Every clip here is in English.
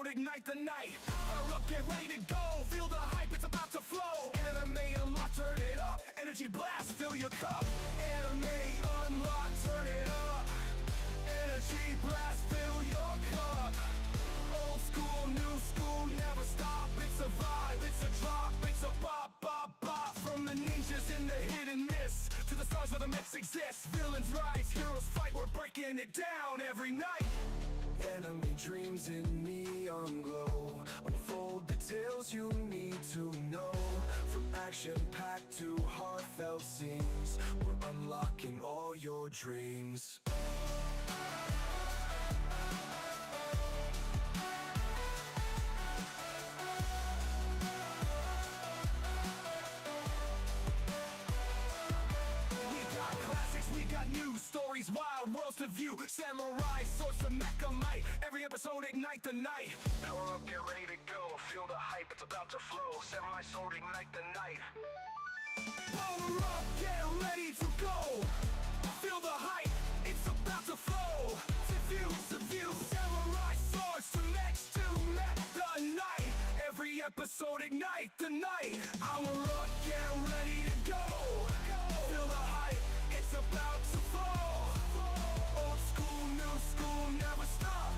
episode, ignite the night. Power up, get ready to go. Feel the hype, it's about to flow. Anime unlock, turn it up. Energy blast, fill your cup. Anime unlock, turn it up. Energy blast, fill your cup. Old school, new school, never stop. It's a vibe, it's a drop, it's a bop, bop, bop. From the ninjas in the hit and miss to the stars where the myths exist. Villains rise, heroes fight, we're breaking it down every night. Enemy dreams in neon glow. Unfold the tales you need to know. From action-packed to heartfelt scenes, we're unlocking all your dreams. We got new stories, wild worlds to view. Samurai, swords to mecha might. Every episode, ignite the night. Power up, get ready to go. Feel the hype, it's about to flow. Samurai sword, ignite the night. Power up, get ready to go. Feel the hype, it's about to flow. To view. Samurai swords to next to met the night. Every episode, ignite the night. Power up, get ready to go. Feel the hype, it's about to fall. Old school, new school, never stop.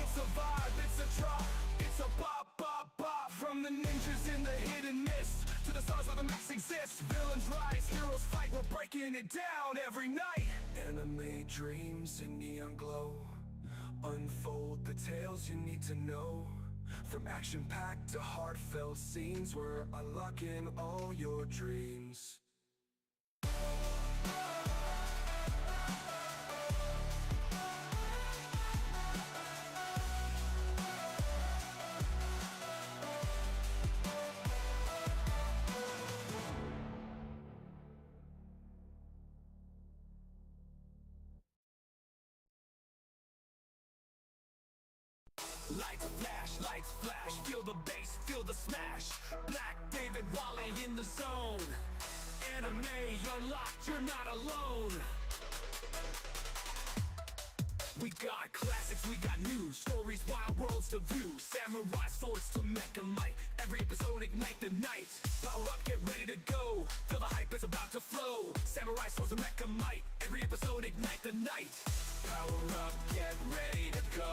It's a vibe, it's a drop, it's a bop, bop, bop. From the ninjas in the hidden mist to the stars where the myths exist. Villains rise, heroes fight, we're breaking it down every night. Anime dreams in neon glow. Unfold the tales you need to know. From action-packed to heartfelt scenes, we're unlocking all your dreams. Lights flash, feel the bass, feel the smash. Black David Wally in the zone. Anime unlocked, you're not alone. We got classics, we got new stories, wild worlds to view. Samurai swords to mecha might. Every episode, ignite the night. Power up, get ready to go. Feel the hype, it's about to flow. Samurai swords to mecha might. Every episode, ignite the night. Power up, get ready to go.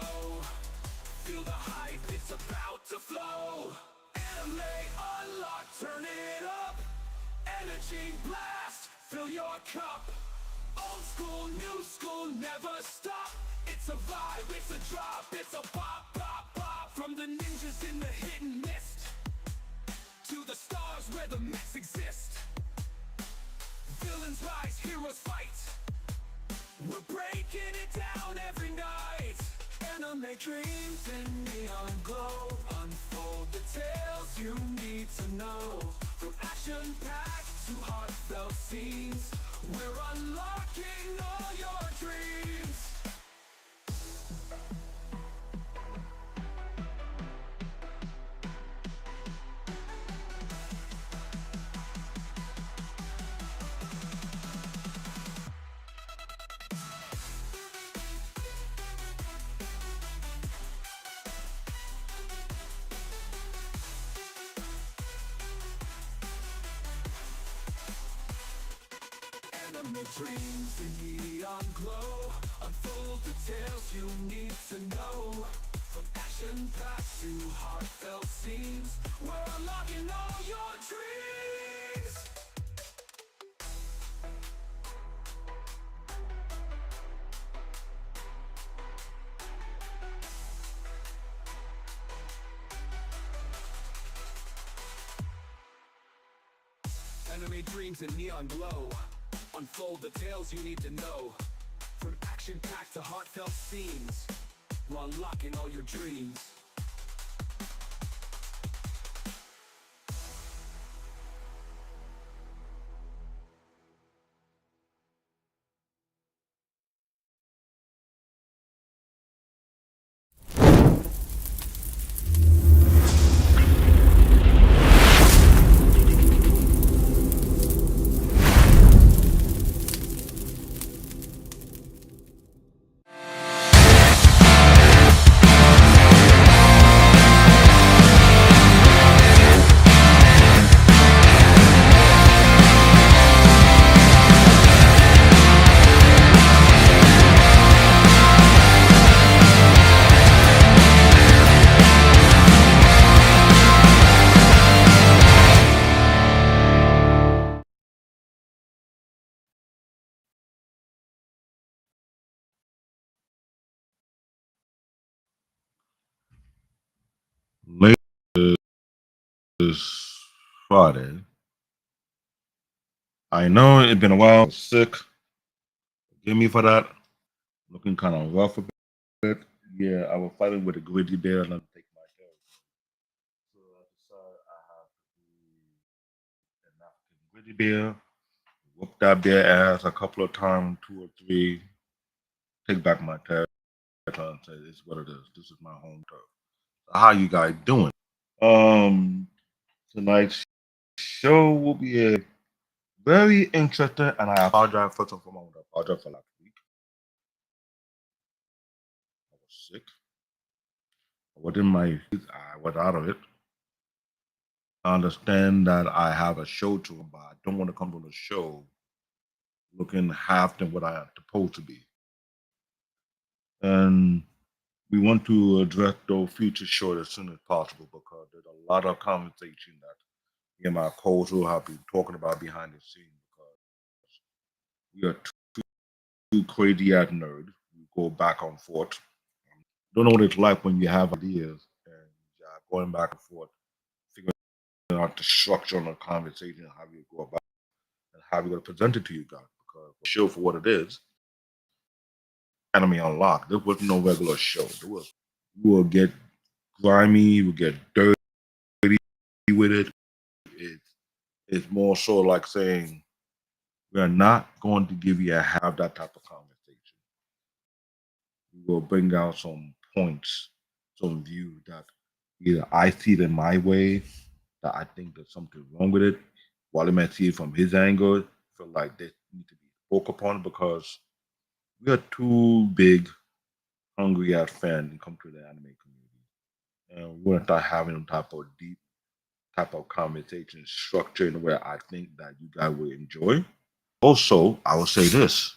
Feel the hype, it's about to flow. Anime unlock, turn it up. Energy blast, fill your cup. Old school, new school, never stop. It's a vibe, it's a drop, it's a pop, pop, pop. From the ninjas in the hidden mist to the stars where the myths exist. Villains rise, heroes fight. We're breaking it down every night. Anime dreams in neon glow. Unfold the tales you need to know. From action-packed to heartfelt scenes, we're unlocking all your dreams. Anime dreams in neon glow. Unfold the tales you need to know. From action-packed to heartfelt scenes, we're unlocking all your dreams. Anime dreams in neon glow. Unfold the tales you need to know. From action-packed to heartfelt scenes, we're unlocking all your dreams. is Friday. I know it's been a while. Sick. Forgive me for that. Looking kind of rough a bit. Yeah, I was fighting with a grizzly bear and I take my care. So I decided I have to be an African grizzly bear. Whoop that bear ass a couple of times, two or three. Take back my territory and say, "This is what it is. This is my home turf." So how you guys doing? Um, Tonight's show will be a very interesting, and I apologize first and foremost. I apologize for last week. I was sick. I was in my, I was out of it. I understand that I have a show to, but I don't want to come to the show looking half than what I am supposed to be. And we want to address those future shows as soon as possible because there's a lot of conversation that me and my co-host will have been talking about behind the scenes because we are two crazy ass nerds. We go back and forth. Don't know what it's like when you have ideas and going back and forth, figuring out the structure of the conversation, how you go about it, and how you're going to present it to you guys. Because the show for what it is, Anime Unlocked. This wasn't no regular show. You will get grimy, you will get dirty with it. It's it's more so like saying we're not going to give you a have that type of conversation. We will bring out some points, some views that either I see it in my way that I think there's something wrong with it, while he might see it from his angle, feel like they need to be spoke upon because we are two big, hungry ass fans and come to the anime community. And we want to start having them type of deep type of conversation structure in a way I think that you guys will enjoy. Also, I will say this.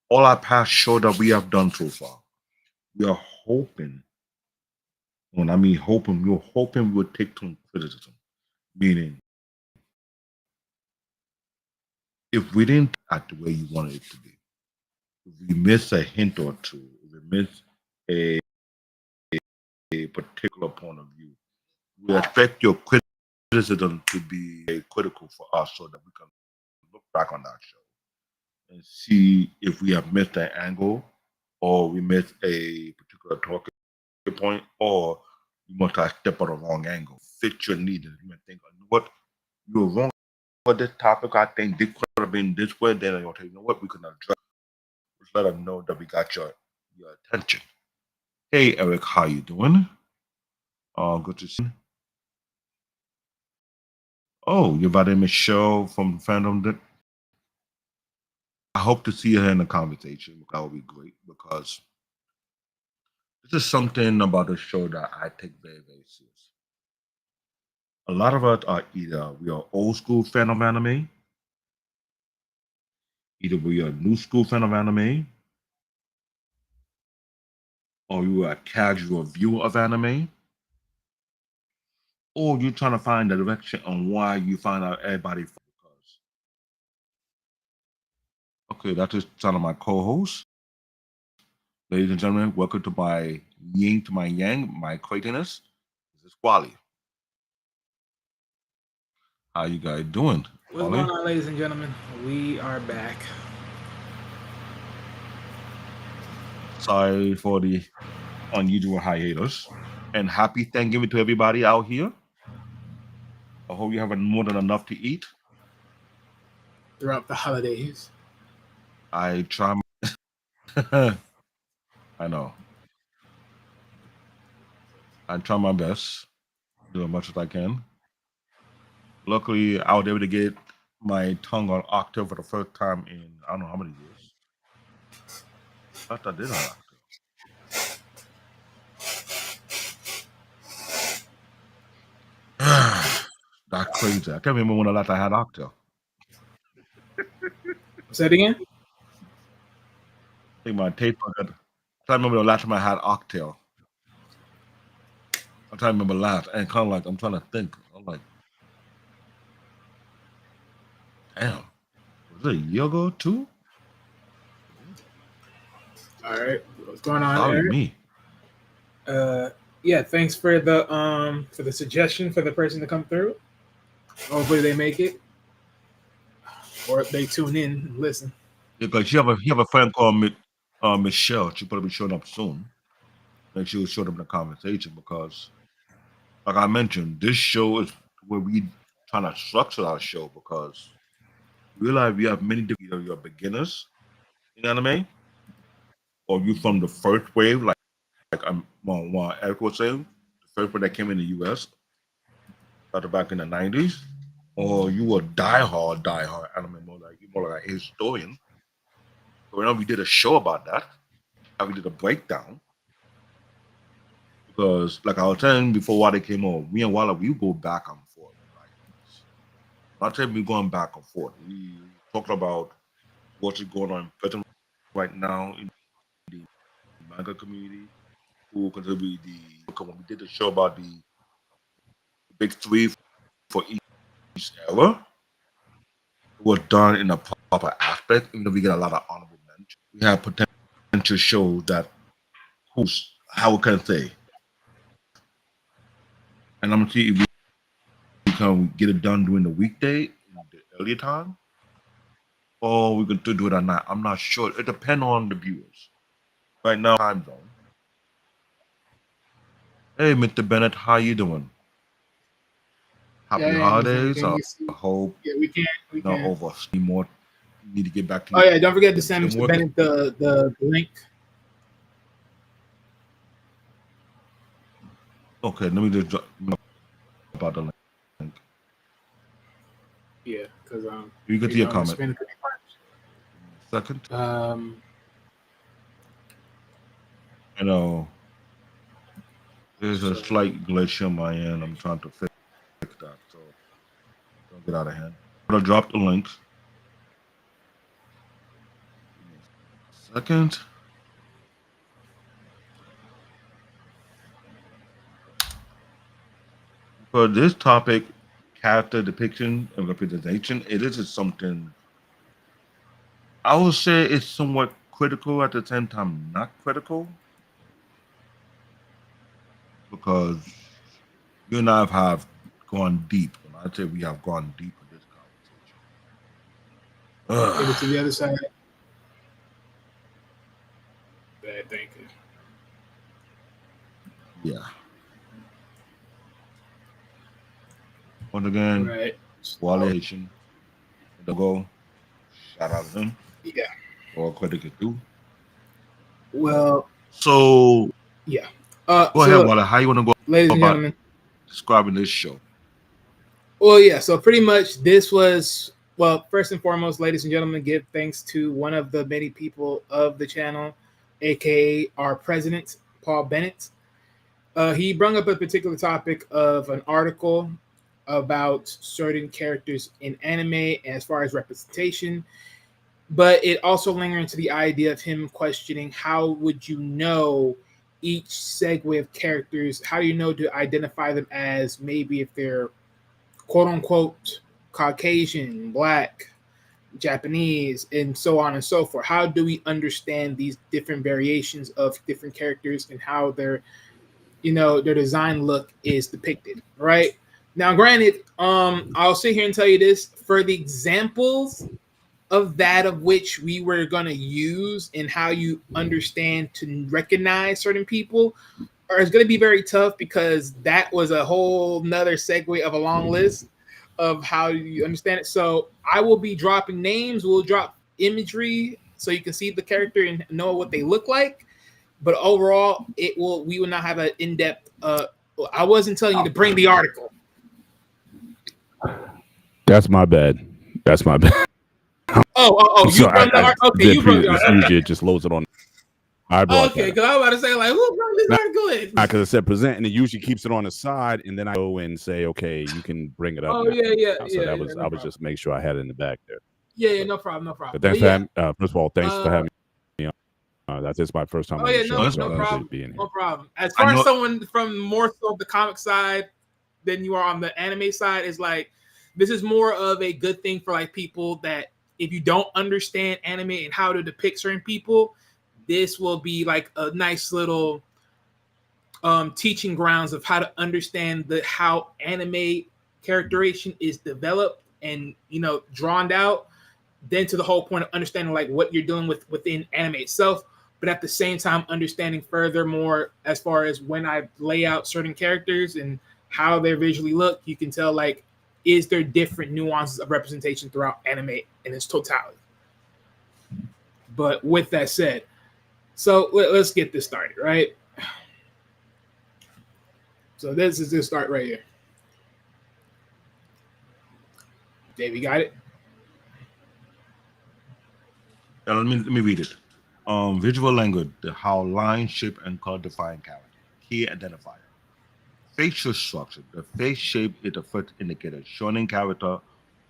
All our past show that we have done so far, we are hoping, when I mean hoping, we're hoping we will take some criticism. Meaning, if we didn't act the way you wanted it to be, if we miss a hint or two, if we miss a, a particular point of view, we expect your criticism to be critical for us so that we can look back on that show and see if we have missed an angle or we missed a particular talking point or you must have stepped on the wrong angle, fit your needs. You might think, you know what, you were wrong for this topic. I think this could have been this way. Then you'll say, you know what, we can address. Just let them know that we got your attention. Hey Eric, how you doing? Good to see you. Oh, you're about to Michelle from Fandom. I hope to see you here in the conversation. That would be great because this is something about the show that I take very, very serious. A lot of us are either we are old school fan of anime, either we are new school fan of anime, or you are a casual viewer of anime, or you're trying to find the direction on why you find out everybody. Because okay, that is sound of my co-host. Ladies and gentlemen, welcome to my yin to my yang, my craziness. This is Wally. How you guys doing, What's going Wally? on, ladies and gentlemen? We are back. Sorry for the unusual hiatus. And happy Thanksgiving to everybody out here. I hope you have more than enough to eat. Throughout the holidays. I try. I know. I try my best, do as much as I can. Luckily, I was able to get my tongue on octave for the first time in I don't know how many years. I thought I did on octave. That's crazy. I can't remember when the last I had octave. Say it again. I think my tape. I can't remember the last time I had octave. I'm trying to remember last, and kind of like I'm trying to think. I'm like, damn, was it a year ago too? All right. What's going on, Golly Eric? me. Yeah, thanks for the suggestion for the person to come through. Hopefully they make it, or they tune in and listen. Because you have a friend called Michelle. She'll probably be showing up soon. Make sure you show them in the conversation because, like I mentioned, this show is where we trying to structure our show because we realize we have many different either you're beginners in anime or you from the first wave, like Eric was saying, the first wave that came in the US, started back in the 90s, or you a diehard anime more like a historian. So right now we did a show about that. How we did a breakdown because, like I was saying before, while they came on, me and Walla, we go back and forth. Like, not saying we're going back and forth. We talked about what's going on in prison right now in the manga community. Who contribute the when we did the show about the big three for each era, it was done in a proper aspect. Even though we get a lot of honorable mention, we have potential shows that who's how can I say, and I'm gonna see if we can get it done during the weekday in the earlier time, or we can still do it at night. I'm not sure. It depends on the viewers. Right now, time zone. Hey, Mr. Bennett, how you doing? Yeah, Happy and holidays. can I you see? hope Yeah, we can. We not can. over more. You need to get back to Oh your yeah, don't forget to send gym Mr. work. Bennett the link. Okay, let me just drop about the link. Yeah, because You get to your Mr. comment. Bennett. Second. Um, I know there's a so slight glitch on my end. I'm trying to fix that, so don't get out of hand. I'm gonna drop the links. Give me a second. For this topic, character depiction and representation, it is something I would say it's somewhat critical at the same time, not critical, because you and I have gone deep. When I say we have gone deep in this conversation. give it to Ugh. the other side. Bad thinking. Yeah. Once again, Right. Wale So, Haitian, the go. Shout out to him. yeah. All credit is due. Well, So yeah. go ahead, So, Wale. How you want to go ladies and about gentlemen, describing this show? well, yeah. So pretty much this was first and foremost, ladies and gentlemen, give thanks to one of the many people of the channel, aka our president, Paul Bennett. He brought up a particular topic of an article about certain characters in anime as far as representation, but it also lingered into the idea of him questioning how would you know each segue of characters, how do you know to identify them as maybe if they're quote unquote Caucasian, black, Japanese, and so on and so forth. How do we understand these different variations of different characters and how their design look is depicted, right? Now, granted, I'll sit here and tell you this for the examples of that of which we were going to use and how you understand to recognize certain people are it's going to be very tough because that was a whole nother segue of a long list of how you understand it. So I will be dropping names, we'll drop imagery so you can see the character and know what they look like, but overall we will not have an in-depth I wasn't telling you to bring the article. That's my bad. That's my bad. You So brought the I article. Okay, did you brought pre. the It's article. usually it just loads it on. I brought Okay, that. because I was about to say, like, who brought this Nah, article in? Because I said present, and it usually keeps it on the side, and then I go and say, okay, you can bring it up. Oh now. yeah. So No I was problem. just make sure I had it in the back there. Yeah, no problem. But thanks for having. First of all, thanks for having me. That's just my first time on the show, no so I problem. appreciate being here. No problem. As I far as know. someone from more so the comic side than you are on the anime side, is like this is more of a good thing for like people that if you don't understand anime and how to depict certain people, this will be like a nice little teaching grounds of how to understand how anime characterization is developed and drawn out, then to the whole point of understanding like what you're dealing with within anime itself, but at the same time understanding furthermore as far as when I lay out certain characters and how they visually look, you can tell like is there different nuances of representation throughout anime in its totality. But with that said, so let's get this started, right? So this is the start right here. Dave, you got it? Let me read it. Visual language, how line, shape, and color define character. Key identifier. Facial structure. The face shape is the first indicator. Showing character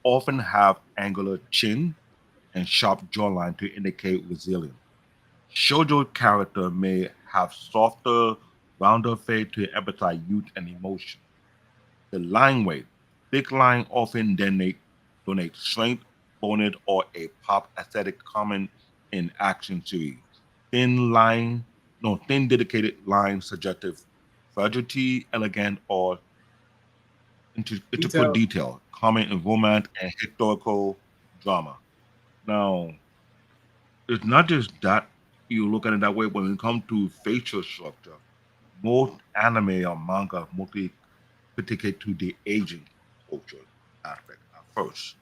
often have angular chin and sharp jawline to indicate resilience. Shoujo character may have softer, rounder face to emphasize youth and emotion. The line weight. Thick line often donate strength, bonus, or a pop aesthetic common in action series. Thin dedicated line suggestive fragility, elegant, or intricate detail, common in romance and historical drama. Now, it's not just that you look at it that way. When it comes to facial structure, most anime or manga mostly particular to the aging culture aspect at first.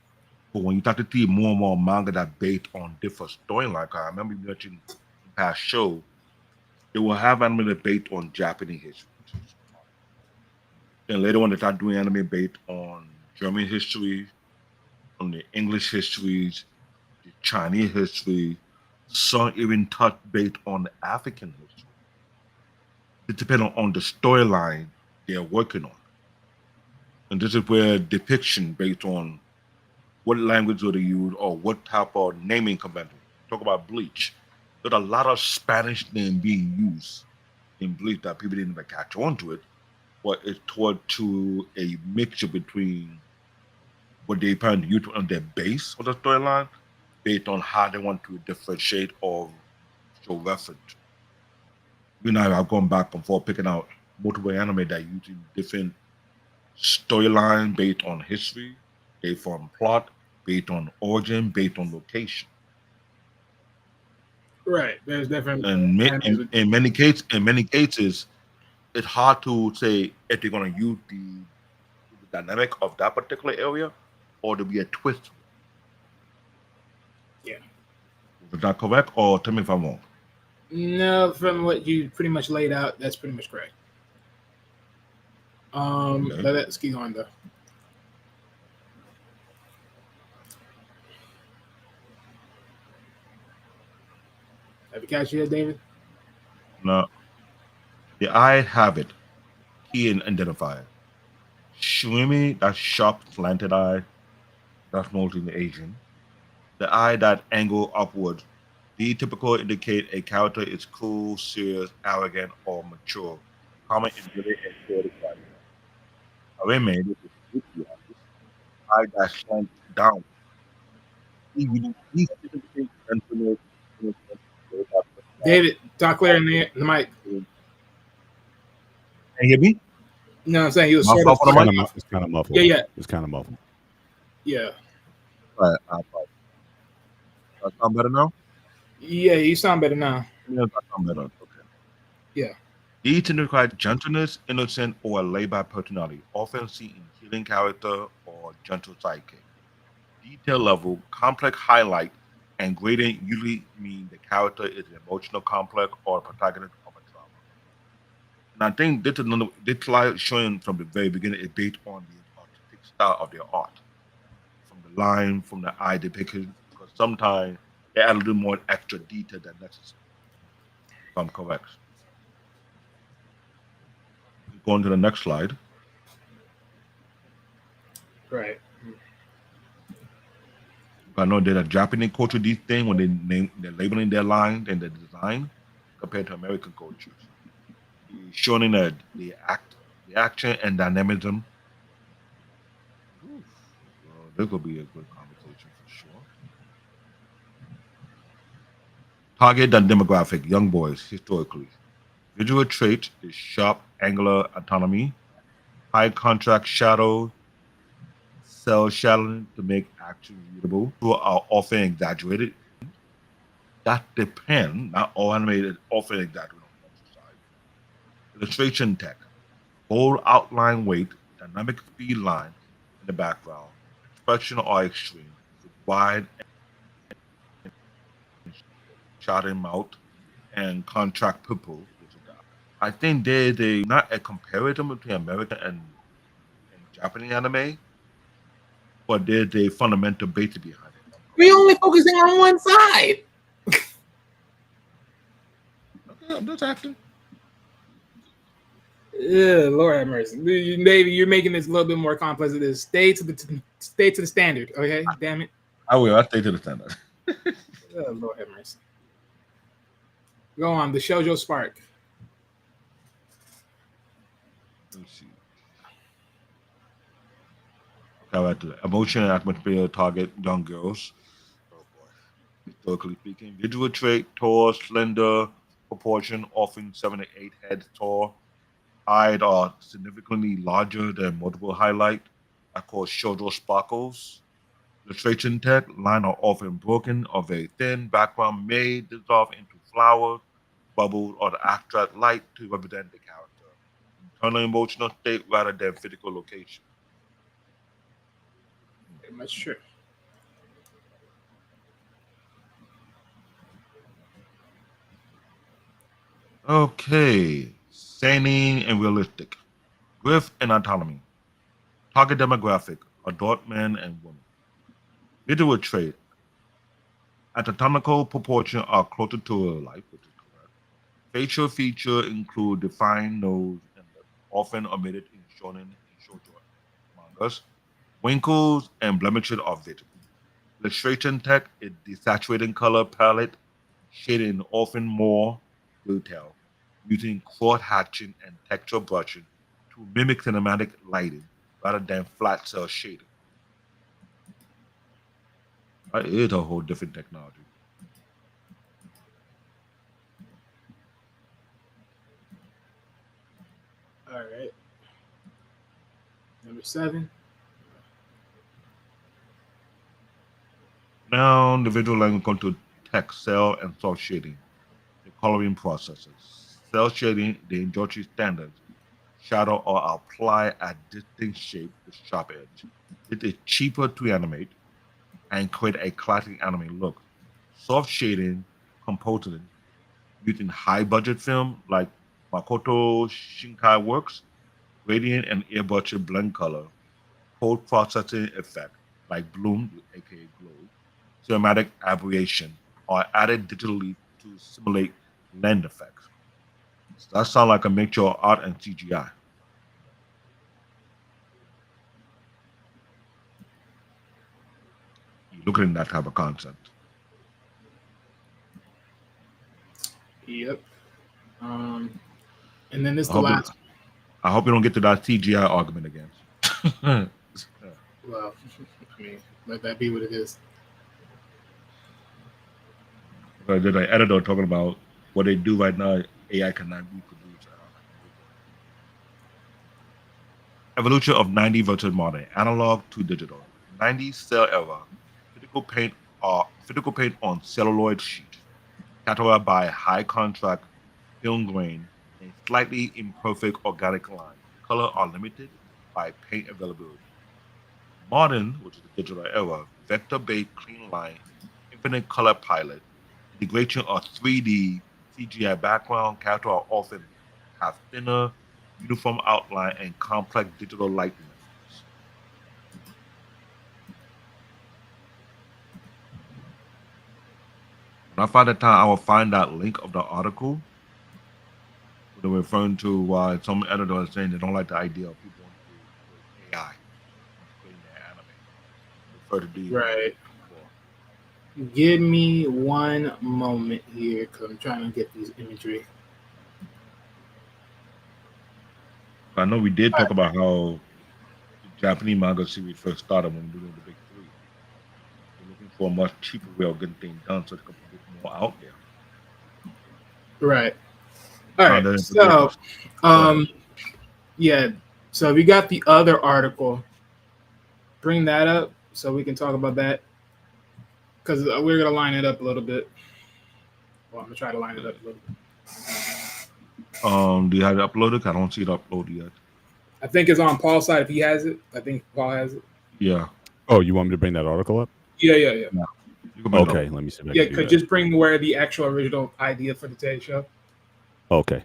But when you start to see more and more manga that based on different storyline, like I remember you mentioned in past show, they will have anime that based on Japanese history. Then later on they start doing anime based on German history, on the English histories, the Chinese history, some even touch based on the African history. It depends on the storyline they're working on. And this is where depiction based on what language do they use or what type of naming convention. Talk about Bleach. There's a lot of Spanish name being used in Bleach that people didn't even catch on to it, but it's toward to a mixture between what they plan to use on their base of the storyline based on how they want to differentiate or show reference. You know, I've gone back and forth picking out multiple anime that using different storyline based on history, based on plot, based on origin, based on location. Right. There's definitely In many cases, it's hard to say if they're going to use the dynamic of that particular area or to be a twist. Yeah. Is that correct? Or tell me if I'm wrong. No, from what you pretty much laid out, that's pretty much correct. Okay. Let's keep on though. Have you catch it, David? Now, the eye habit, key and identifier. Shrimmy, that's sharp slanted eye, that's mostly in Asian. The eye that angle upward. The typical indicate a character is cool, serious, arrogant, or mature. Common in really and poetic writing. Arime, this is spooky eyes. Eye that slant down. He significant gentleness, innocence, David, talk clear in the mic. Can you hear me? You know what I'm saying? He was My sort fault of. for the mic? It's kind of muffled. Yeah, yeah. It's kind of muffled. Yeah. Right, I apologize. That sound better now? Yeah, you sound better now. Yeah, that sound better. Okay. Yeah. These indicate gentleness, innocent, or a laid-back personality, often seen in healing character or gentle sidekick. Detail level, complex highlight, and gradient usually mean the character is an emotional complex or a protagonist of a drama. And I think this slide showing from the very beginning is based on the artistic style of their art, from the line, from the eye depiction, because sometimes they add a little more extra detail than necessary. If I'm correct. Going to the next slide. Right. I know there's a Japanese culture these things when they're labeling their lines and their design compared to American cultures. Showing the action and dynamism. Oof. Well, this will be a good conversation for sure. Target and demographic, young boys historically. Visual trait is sharp angular autonomy, high contrast shadow, cell shadowing to make action readable, who are often exaggerated. That depends. Not all animated often exaggerated on the monster side. Illustration tech, bold outline weight, dynamic speed line in the background, expression are extreme, with wide and shadowed mouth and contract pupil. I think they not a comparison between American and Japanese anime, but there's a fundamental basis behind it. We only focusing on one side. Okay, I'm just asking. Yeah, Lord have mercy. Maybe you're making this a little bit more complex. It is. Stay to the standard. Okay, damn it. I will. I stay to the standard. Oh, Lord have mercy. Go on. The Shoujo Spark. Let's see. Okay, right to that. Emotion and atmosphere target young girls. Oh boy. Historically speaking, visual trait: tall, slender, proportion, often 7 to 8 heads tall. Eyes are significantly larger than multiple highlight. I call shoujo sparkles. Illustration tech line are often broken or very thin. Background may dissolve into flowers, bubbles, or the abstract light to represent the character. Internal emotional state rather than physical location. Very much true. Okay, sane and realistic. Growth and autonomy. Target demographic: adult men and women. Visual trait: anatomical proportion are closer to real life, which is correct. Facial feature include defined nose and lip, often omitted in shonen and shoujo mangas. Wrinkles and blemishes are visible. Illustration tech is desaturating color palette, shading often more detail, using cross hatching and texture brushing to mimic cinematic lighting rather than flat cell shading. That is a whole different technology. All right. Number 7. Now, the visual language comes to text, cell, and soft shading, the coloring processes. Cell shading, the industry standards, shadow or apply a distinct shape with sharp edge. It is cheaper to animate and create a classic anime look. Soft shading, compositing, using high budget film like Makoto Shinkai works, gradient and airbrush blend color, post processing effect like bloom, aka glow, cinematic aberration, are added digitally to simulate lens effects. So that sounds like a mixture of art and CGI. You're looking at that type of concept. Yep. And then this I the hope, it, last. I hope you don't get to that CGI argument again. Well, I mean, let that be what it is. Because there's an editor talking about what they do right now, AI cannot reproduce. Evolution of 90 versus modern, analog to digital. 90 cell era, physical paint on celluloid sheet, cataloged by high contrast film grain and slightly imperfect organic line. Color are limited by paint availability. Modern, which is the digital era, vector-based clean line, infinite color palette, integration of 3D CGI background, characters are often have thinner, uniform outline and complex digital lighting effects. When I find the time, I will find that link of the article where they're referring to why some editors are saying they don't like the idea of people wanting to use AI into creating their anime. They prefer to do Right. before. Give me one moment here because I'm trying to get these imagery. I know we did talk about how the Japanese manga series first started when we were doing the big three. They're looking for a much cheaper way of getting things done so they can put more out there. Right. All Found right. that So, information. Go ahead. yeah. So we got the other article. Bring that up so we can talk about that because we're gonna line it up a little bit. Well, I'm gonna try to line it up a little bit. Do you have it uploaded? I don't see it uploaded yet. I think it's on Paul's side if he has it. I think Paul has it. Yeah. Oh, you want me to bring that article up? Yeah. You can bring it Okay, up. let me see if I Yeah, can do could that. just bring where the actual original idea for the Today Show. Okay.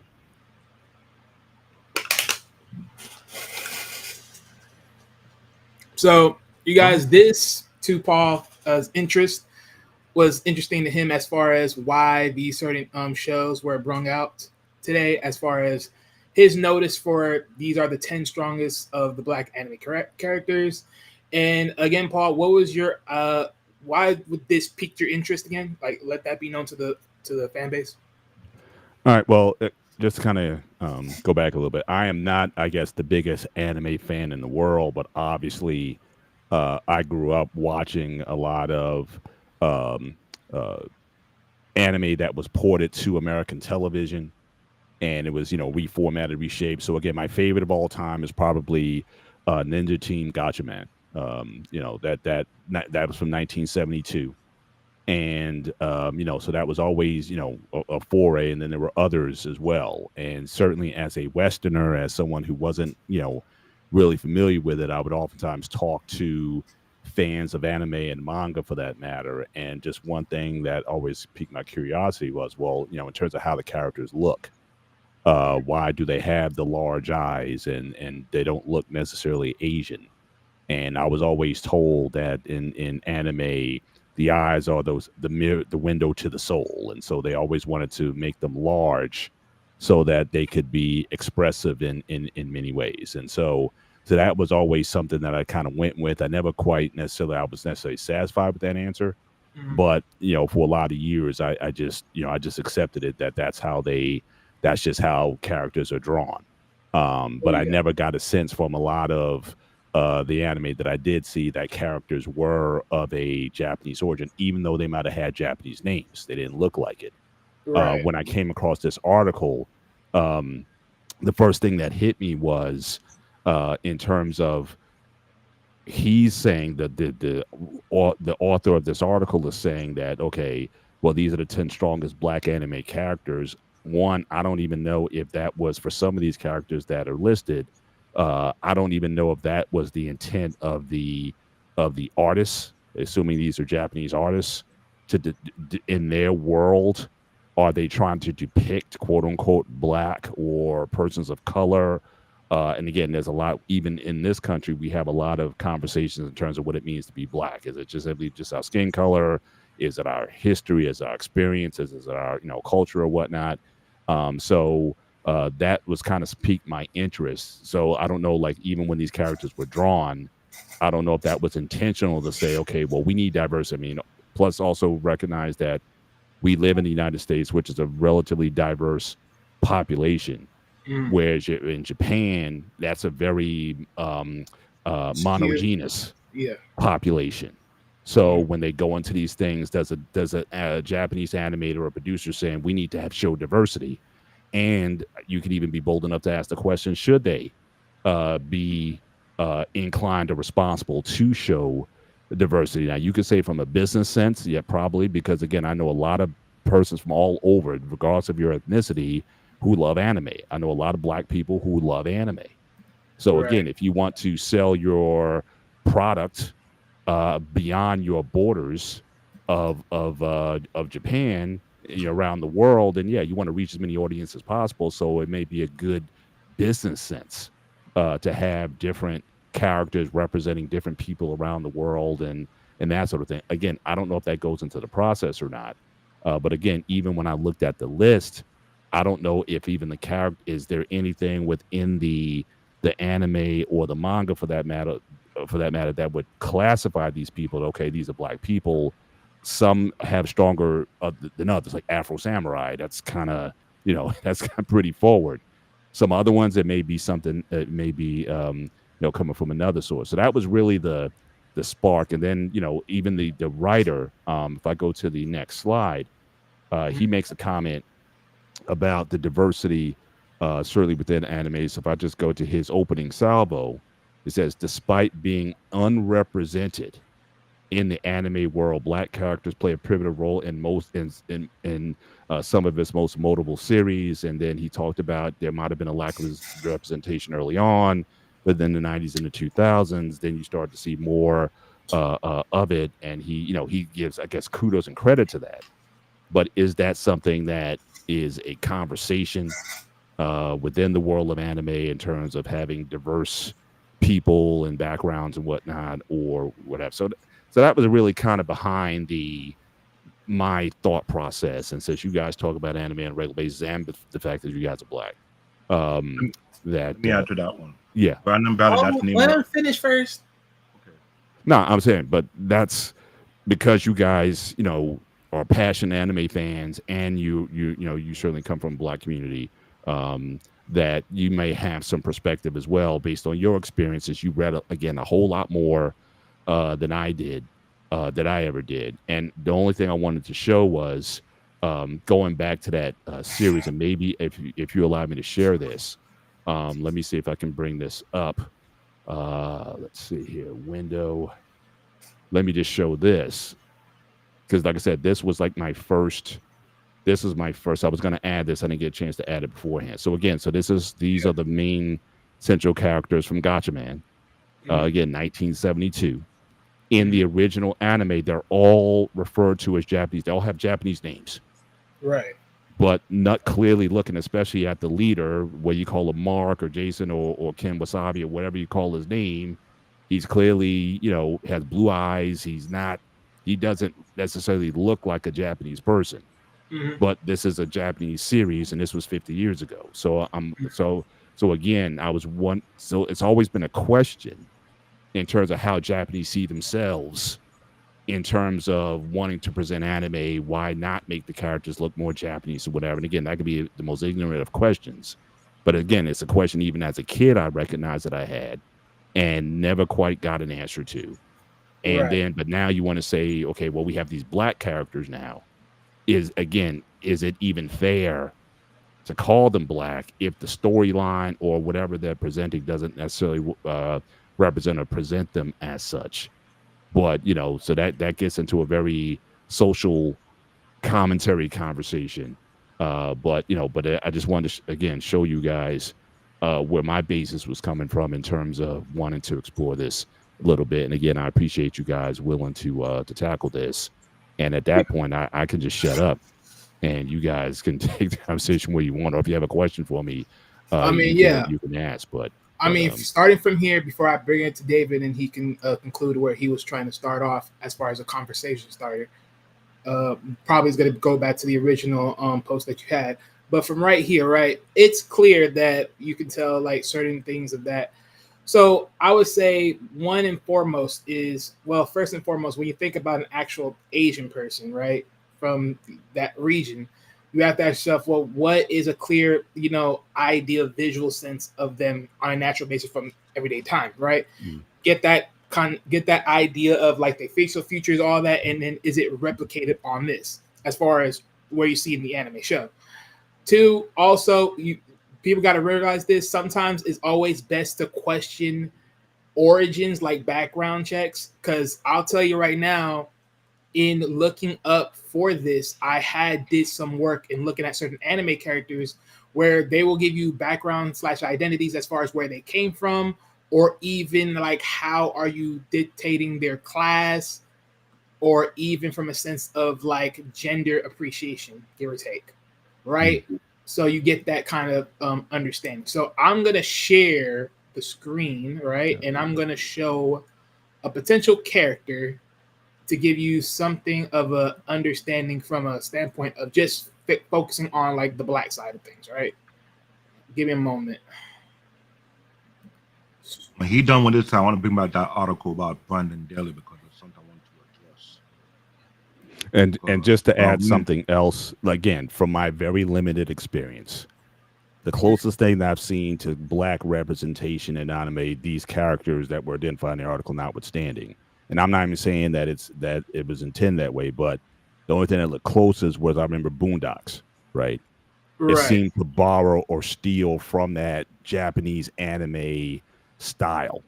So you guys, this to Paul's interest was interesting to him as far as why these certain shows were brung out today, as far as his notice for these are the 10 strongest of the black anime characters. And again, Paul, what was your why would this pique your interest again? Like, let that be known to the fan base. All right. Well, just to kind of go back a little bit. I am not, I guess, the biggest anime fan in the world, but obviously, I grew up watching a lot of um, uh, anime that was ported to American television, and it was reformatted, reshaped. So again, my favorite of all time is probably Ninja Team Gotcha Man. That was from 1972. And so that was always a foray, and then there were others as well. And certainly as a Westerner, as someone who wasn't really familiar with it, I would oftentimes talk to fans of anime and manga for that matter. And just one thing that always piqued my curiosity was, well, in terms of how the characters look, why do they have the large eyes, and they don't look necessarily Asian? And I was always told that in anime, the eyes are the window to the soul, and so they always wanted to make them large so that they could be expressive in many ways. And so that was always something that I kind of went with. I never quite necessarily I was necessarily satisfied with that answer, Mhm. but for a lot of years I just I just accepted it that's just how characters are drawn. But I Yeah. never got a sense from a lot of the anime that I did see that characters were of a Japanese origin, even though they might have had Japanese names. They didn't look like it. Right. When I came across this article, um, the first thing that hit me was in terms of he's saying that the author of this article is saying that, okay, well, these are the 10 strongest black anime characters. One, I don't even know if that was for some of these characters that are listed. I don't even know if that was the intent of the artists, assuming these are Japanese artists, in their world. Are they trying to depict quote unquote black or persons of color? And again, there's a lot, even in this country, we have a lot of conversations in terms of what it means to be black. Is it just simply just our skin color? Is it our history? Is it our experiences? Is it our, culture or whatnot? That was kind of piqued my interest. So I don't know, like, even when these characters were drawn, I don't know if that was intentional to say, okay, well, we need diversity. I mean, plus also recognize that we live in the United States, which is a relatively diverse population. Mm. Whereas in Japan, that's a very Skewed. monogenous Yeah. population. So Mm. when they go into these things, does a Japanese animator or producer saying we need to have show diversity, and you could even be bold enough to ask the question: should they be inclined or responsible to show diversity? Now, you could say from a business sense, yeah, probably, because again, I know a lot of persons from all over, regardless of your ethnicity, who love anime. I know a lot of black people who love anime. So Right. again, if you want to sell your product beyond your borders of Japan, around the world, and yeah, you want to reach as many audiences as possible. So it may be a good business sense to have different characters representing different people around the world and that sort of thing. Again, I don't know if that goes into the process or not. But again, even when I looked at the list, I don't know if even the character is there anything within the anime or the manga for that matter that would classify these people. Okay, these are black people. Some have stronger than others, like Afro Samurai. That's kind of that's kind of pretty forward. Some other ones that may be something that may be coming from another source. So that was really the spark. And then even the writer. If I go to the next slide, he makes a comment about the diversity, certainly within anime. So if I just go to his opening salvo, it says, despite being unrepresented in the anime world, black characters play a pivotal role in some of its most notable series. And then he talked about there might have been a lack of representation early on, but then the 90s and the 2000s, then you start to see more of it. And he gives, I guess, kudos and credit to that. But is that something that is a conversation within the world of anime in terms of having diverse people and backgrounds and whatnot, or whatever? So that was really kind of behind my thought process. And since you guys talk about anime on a regular basis, and the fact that you guys are black, Let me add to that one. yeah. Brandon Ballard, that's the name. Let him finish first. Okay. No, I'm saying, but that's because you guys, are passionate anime fans, and you certainly come from a black community. That you may have some perspective as well based on your experiences. You read again a whole lot more than I did, that I ever did. And the only thing I wanted to show was going back to that series, and maybe if you allow me to share this, let me see if I can bring this up. Let's see here, window. Let me just show this, because like I said, this was like my first. This is my first. I was going to add this. I didn't get a chance to add it beforehand. So again, these are the main central characters from Gotcha Man. Again, 1972. In the original anime, they're all referred to as Japanese. They all have Japanese names, Right. but not clearly looking, especially at the leader, whether you call him Mark or Jason or Ken Wasabi or whatever you call his name. He's clearly, has blue eyes. He doesn't necessarily look like a Japanese person. Mhm. But this is a Japanese series, and this was 50 years ago. So so again, so it's always been a question in terms of how Japanese see themselves in terms of wanting to present anime. Why not make the characters look more Japanese or whatever? And again, that could be the most ignorant of questions. But again, it's a question even as a kid I recognized that I had and never quite got an answer to. And but now you want to say, okay, well, we have these black characters now. Is it even fair to call them black if the storyline or whatever they're presenting doesn't necessarily represent or present them as such? But so that gets into a very social commentary conversation. But I just wanted to again show you guys where my basis was coming from in terms of wanting to explore this a little bit. And again, I appreciate you guys willing to tackle this. And at that point, I can just shut up, and you guys can take the conversation where you want. Or if you have a question for me, you can ask. But Starting from here, before I bring it to David, and he can conclude where he was trying to start off as far as a conversation starter. Probably is going to go back to the original post that you had. But from right here, right, it's clear that you can tell like certain things of that. So I would say one and foremost is, well, first and foremost, when you think about an actual Asian person, right, from that region, you have to ask yourself, well, what is a clear, ideal visual sense of them on a natural basis from everyday time, right? Mm. Get that idea of like the facial features, all that, and then is it replicated on this as far as where you see in the anime show? Two, also, people got to realize this. Sometimes it's always best to question origins, like background checks, because I'll tell you right now, in looking up for this, I did some work in looking at certain anime characters where they will give you background/identities as far as where they came from, or even like how are you dictating their class, or even from a sense of like gender appreciation, give or take, right? Mm-hmm. So you get that kind of understanding. So I'm going to share the screen, right? And I'm going to show a potential character to give you something of a understanding from a standpoint of just focusing on like the black side of things, right? Give me a moment. When he done with this, I want to bring back that article about Brandon Daly because it's something I want to address. And just to add something else, again, from my very limited experience, the closest thing that I've seen to black representation in anime, these characters that were identified in the article notwithstanding, and I'm not even saying that it was intended that way, but the only thing that looked closest was I remember Boondocks, right? it Right. seemed to borrow or steal from that Japanese anime style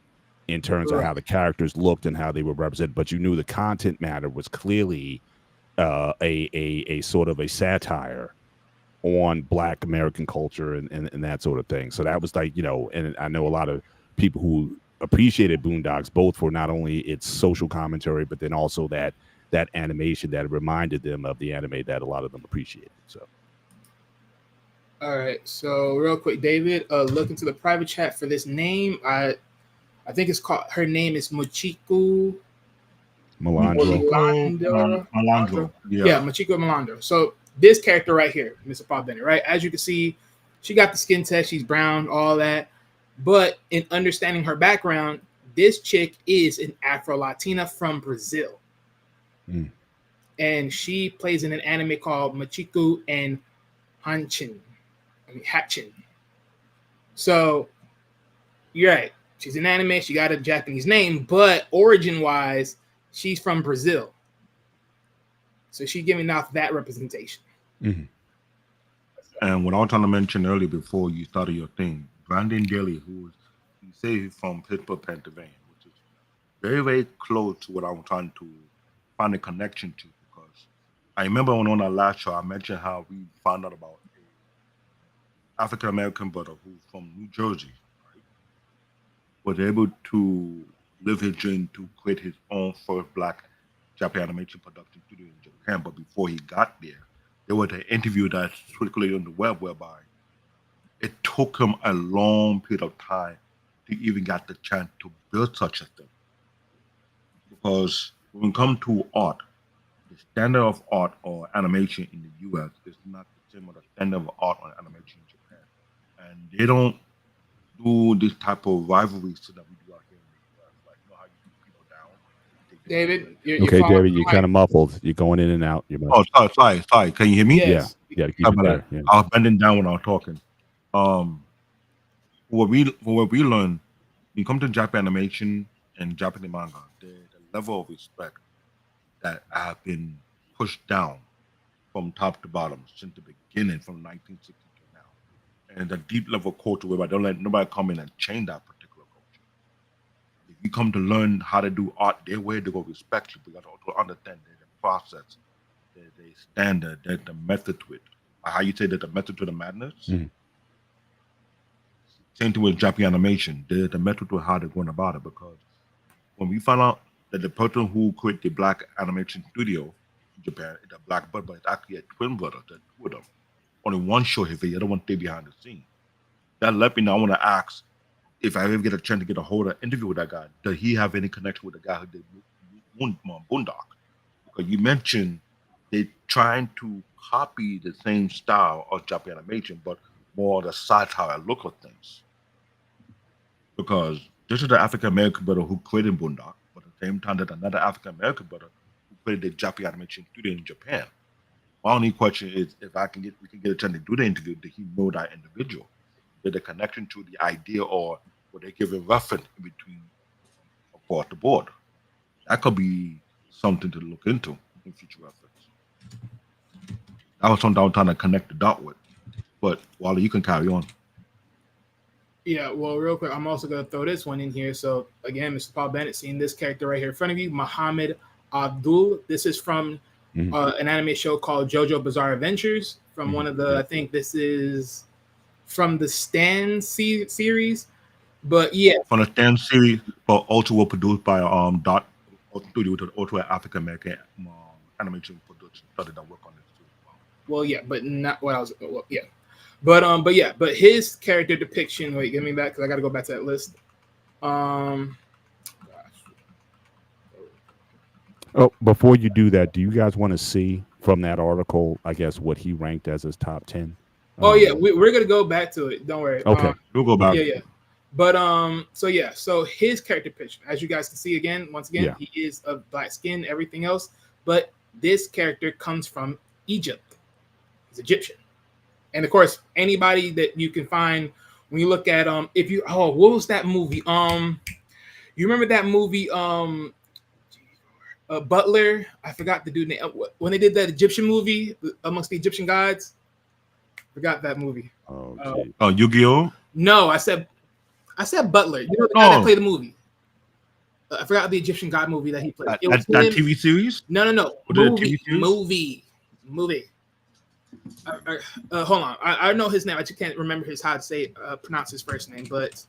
in terms of Right. how the characters looked and how they were represented. But you knew the content matter was clearly a sort of a satire on Black American culture and that sort of thing. So that was like, and I know a lot of people who appreciated Boondocks both for not only its social commentary, but then also that animation that reminded them of the anime that a lot of them appreciated. So All right. So real quick, David, look into the private chat for this name. I think it's called. Her name is Mochiku Melandro. Malandro. Yeah, Machiko Melandro. So this character right here, Mr. Paul Bennett, right? As you can see, she got the skin test. She's brown, all that. But in understanding her background, this chick is an Afro-Latina from Brazil. Mm. And she plays in an anime called Machiko and Hatchin. So you're right. She's an anime. She got a Japanese name, but origin-wise, she's from Brazil. So she's giving off that representation. Mm-hmm. And what I was trying to mention earlier before you started your thing, Brandon Daly, who is, you say he's from Pittsburgh, Pennsylvania, which is very, very close to what I'm trying to find a connection to. Because I remember when on our last show, I mentioned how we found out about a African American brother who's from New Jersey, right? Was able to live his dream to create his own first Black Japanese animation production studio in Japan. But before he got there was an interview that circulated on the web whereby it took him a long period of time to even get the chance to build such a thing. Because when it comes to art, the standard of art or animation in the US is not the same as the standard of art or animation in Japan. And they don't do this type of rivalry so that we do out here in the US. Like, you know how you beat people down? David, you're Okay, following David, you're kind of muffled. You're going in and out. Oh, sorry. Can you hear me? Yes. Yeah, keep How it about there. that? Yeah. I was bending down when I was talking. What we learn when you come to Japanese animation and Japanese manga, the level of respect that have been pushed down from top to bottom since the beginning, from 1960 to now, and the deep level culture where I don't let nobody come in and change that particular culture. If you come to learn how to do art their way, they will respect you. But you got to understand the process, the standard, the method to it. How you say that the method to the madness. Mhm. Same thing with Japanese animation. The method to how they're going about it. Because when we found out that the person who created the Black animation studio in Japan, the Black brother, is actually a twin brother, the two of them. Only one show here, the other one stay behind the scene. That let me know. I want to ask if I ever get a chance to get a hold of interview with that guy. Does he have any connection with the guy who did Boondock? Because you mentioned they're trying to copy the same style of Japanese animation, but more the satire look of things. Because this is the African American brother who created Boondock, but at the same time, there's another African American brother who created the Japanese animation studio in Japan. My only question is if we can get a chance to do the interview, did he know that individual? Did the connection to the idea, or were they giving reference in between across the board? That could be something to look into in future reference. That was something I was trying to connect the dot with. But Wally, you can carry on. Yeah, well, real quick, I'm also going to throw this one in here. So, again, Mr. Paul Bennett, seeing this character right here in front of you, Muhammad Abdul. This is from an anime show called JoJo Bizarre Adventures. From one of the, I think this is from the Stan series. But yeah, From the Stan series, but also were produced by Dot Studio, also an African American animation production study that work on this too. well, yeah, but not what I was. Well, yeah, but his character depiction. Wait, give me back because I got to go back to that list. Oh, before you do that, do you guys want to see from that article, I guess, what he ranked as his top 10? Oh yeah, we're gonna go back to it. Don't worry. Okay, we'll go back. Yeah. But so his character picture, as you guys can see once again, he is of Black skin, everything else. But this character comes from Egypt. He's Egyptian, and of course, anybody that you can find when you look at what was that movie? You remember that movie? Butler. I forgot the dude name when they did that Egyptian movie amongst the Egyptian gods. Forgot that movie. Oh, Uh, gee. Oh, Yu-Gi-Oh. No, I said Butler. You know the guy that Oh, played the movie. I forgot the Egyptian god movie that he played. that, It was that, that him. TV series. No. Was it a TV series? Movie. Hold on. I know his name. I just can't remember how to say pronounce his first name, but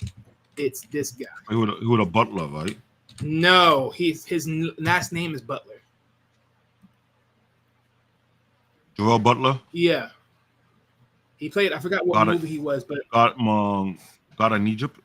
it's this guy. He was a butler, right? No, his last name is Butler. Joel Butler. Yeah, he played. I forgot what God, movie he was, but God in Egypt.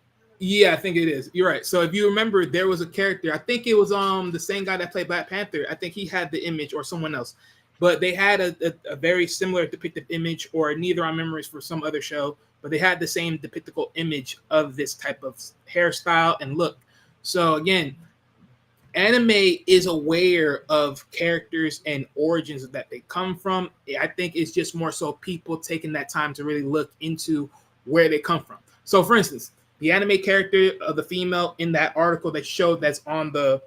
yeah, I think it is. You're right. So if you remember, there was a character. I think it was the same guy that played Black Panther. I think he had the image or someone else, but they had a very similar depictive image, or neither on memories for some other show. But they had the same depictable image of this type of hairstyle and look. So again, anime is aware of characters and origins that they come from. I think it's just more so people taking that time to really look into where they come from. So for instance, the anime character of the female in that article that showed that's on the